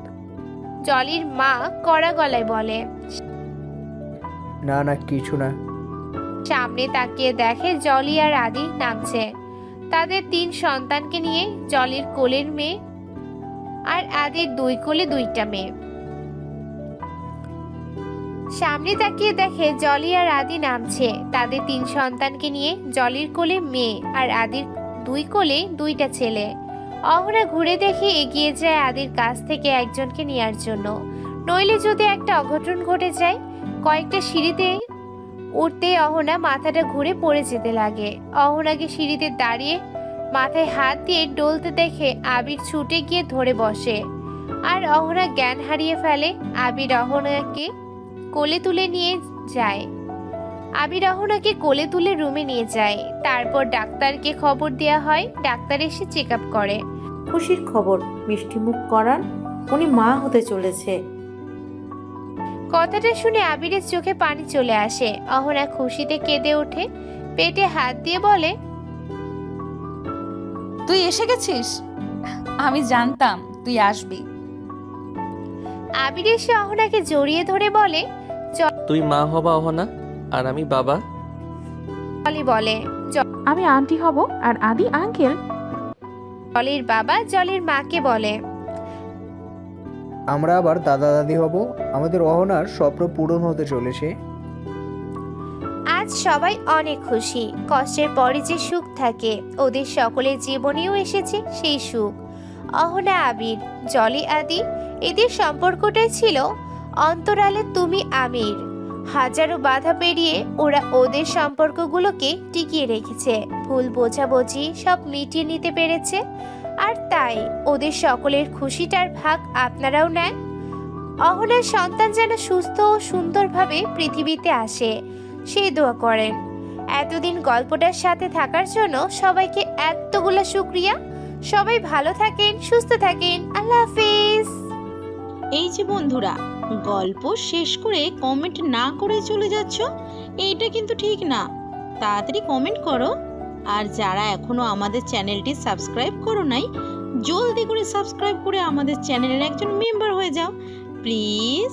জলির মা কড়া গলায় বলে। না না, কিছু না। সামনে তাকিয়ে দেখে জলি আর আদি নামছে তাদের 3 সন্তানকে নিয়ে। জলির কোলের মেয়ে আর আদির 2 কোলে 2টা মেয়ে। সামনে তাকিয়ে দেখে জলি আর আদি নামছে তাদের 3 সন্তানকে নিয়ে। জলির কোলে মেয়ে আর আদির 2 কোলে 2টা ছেলে। অহনা ঘুরে দেখে এগিয়ে যায় আদির কাছ থেকে একজনকে নেয়ার জন্য, নইলে যদি একটা অঘটন ঘটে যায়। কয়েকটা সিঁড়িতে উঠতে অহনা মাথাটা ঘুরে পড়ে যেতে লাগে। অহনাকে সিঁড়িতে দাঁড়িয়ে মাথায় হাত দিয়ে ডলতে দেখে আবির ছুটে গিয়ে ধরে বসে, আর অহনা জ্ঞান হারিয়ে ফেলে। আবির অহনাকে কোলে তুলে নিয়ে যায়। আবির অহনাকে কোলে তুলে রুমে নিয়ে যায়। তারপর ডাক্তারকে খবর দেওয়া হয়। ডাক্তার এসে চেক আপ করে। খুশির খবর, মিষ্টি মুখ করান, উনি মা হতে চলেছে। কথাটা শুনে আবিরের চোখে পানি চলে আসে। অহনা খুশিতে কেঁদে ওঠে, পেটে হাত দিয়ে বলে, তুই এসে গেছিস? আমি জানতাম তুই আসবি। আবির এসে অহনাকে জড়িয়ে ধরে বলে, তুই মা হবা অহনা, আর আমি বাবা। জলি বলে, আমি আন্টি হব আর আদি আঙ্কেল। জলির বাবা জলির মাকে বলে, আমরা আবার দাদা দাদি হব। আমাদের অহনার স্বপ্ন পূরণ হতে চলেছে। আজ সবাই অনেক খুশি। কষ্টের পরে যে সুখ থাকে, ওদের সকলের জীবনেও এসেছে সেই সুখ। অহনা, আবির, জলি, আদি, এদের সম্পর্কটাই ছিল অন্তরালে তুমি আমির। হাজারো বাধা পেরিয়ে ওরা ওদের সম্পর্কগুলোকে টিকিয়ে রেখেছে। ভুল বোঝাবুঝি সব মিটিয়ে নিতে পেরেছে। আর তাই ওদের সকলের খুশিটার ভাগ আপনারাও নেন। অহনার সন্তান যেন সুস্থ ও সুন্দরভাবে পৃথিবীতে আসে সেই দোয়া করেন। এতদিন গল্পটার সাথে থাকার জন্য সবাইকে এতগুলো শুকরিয়া। সবাই ভালো থাকেন, সুস্থ থাকেন। আল্লাহ হাফেজ। এই যে বন্ধুরা, গল্প শেষ করে কমেন্ট না করে চলে যাচ্ছ, এইটা কিন্তু ঠিক না। তাড়াতাড়ি কমেন্ট করো। আর যারা এখনো আমাদের চ্যানেলটি সাবস্ক্রাইব করো নাই, জলদি করে সাবস্ক্রাইব করে আমাদের চ্যানেলের একজন মেম্বার হয়ে যাও প্লিজ।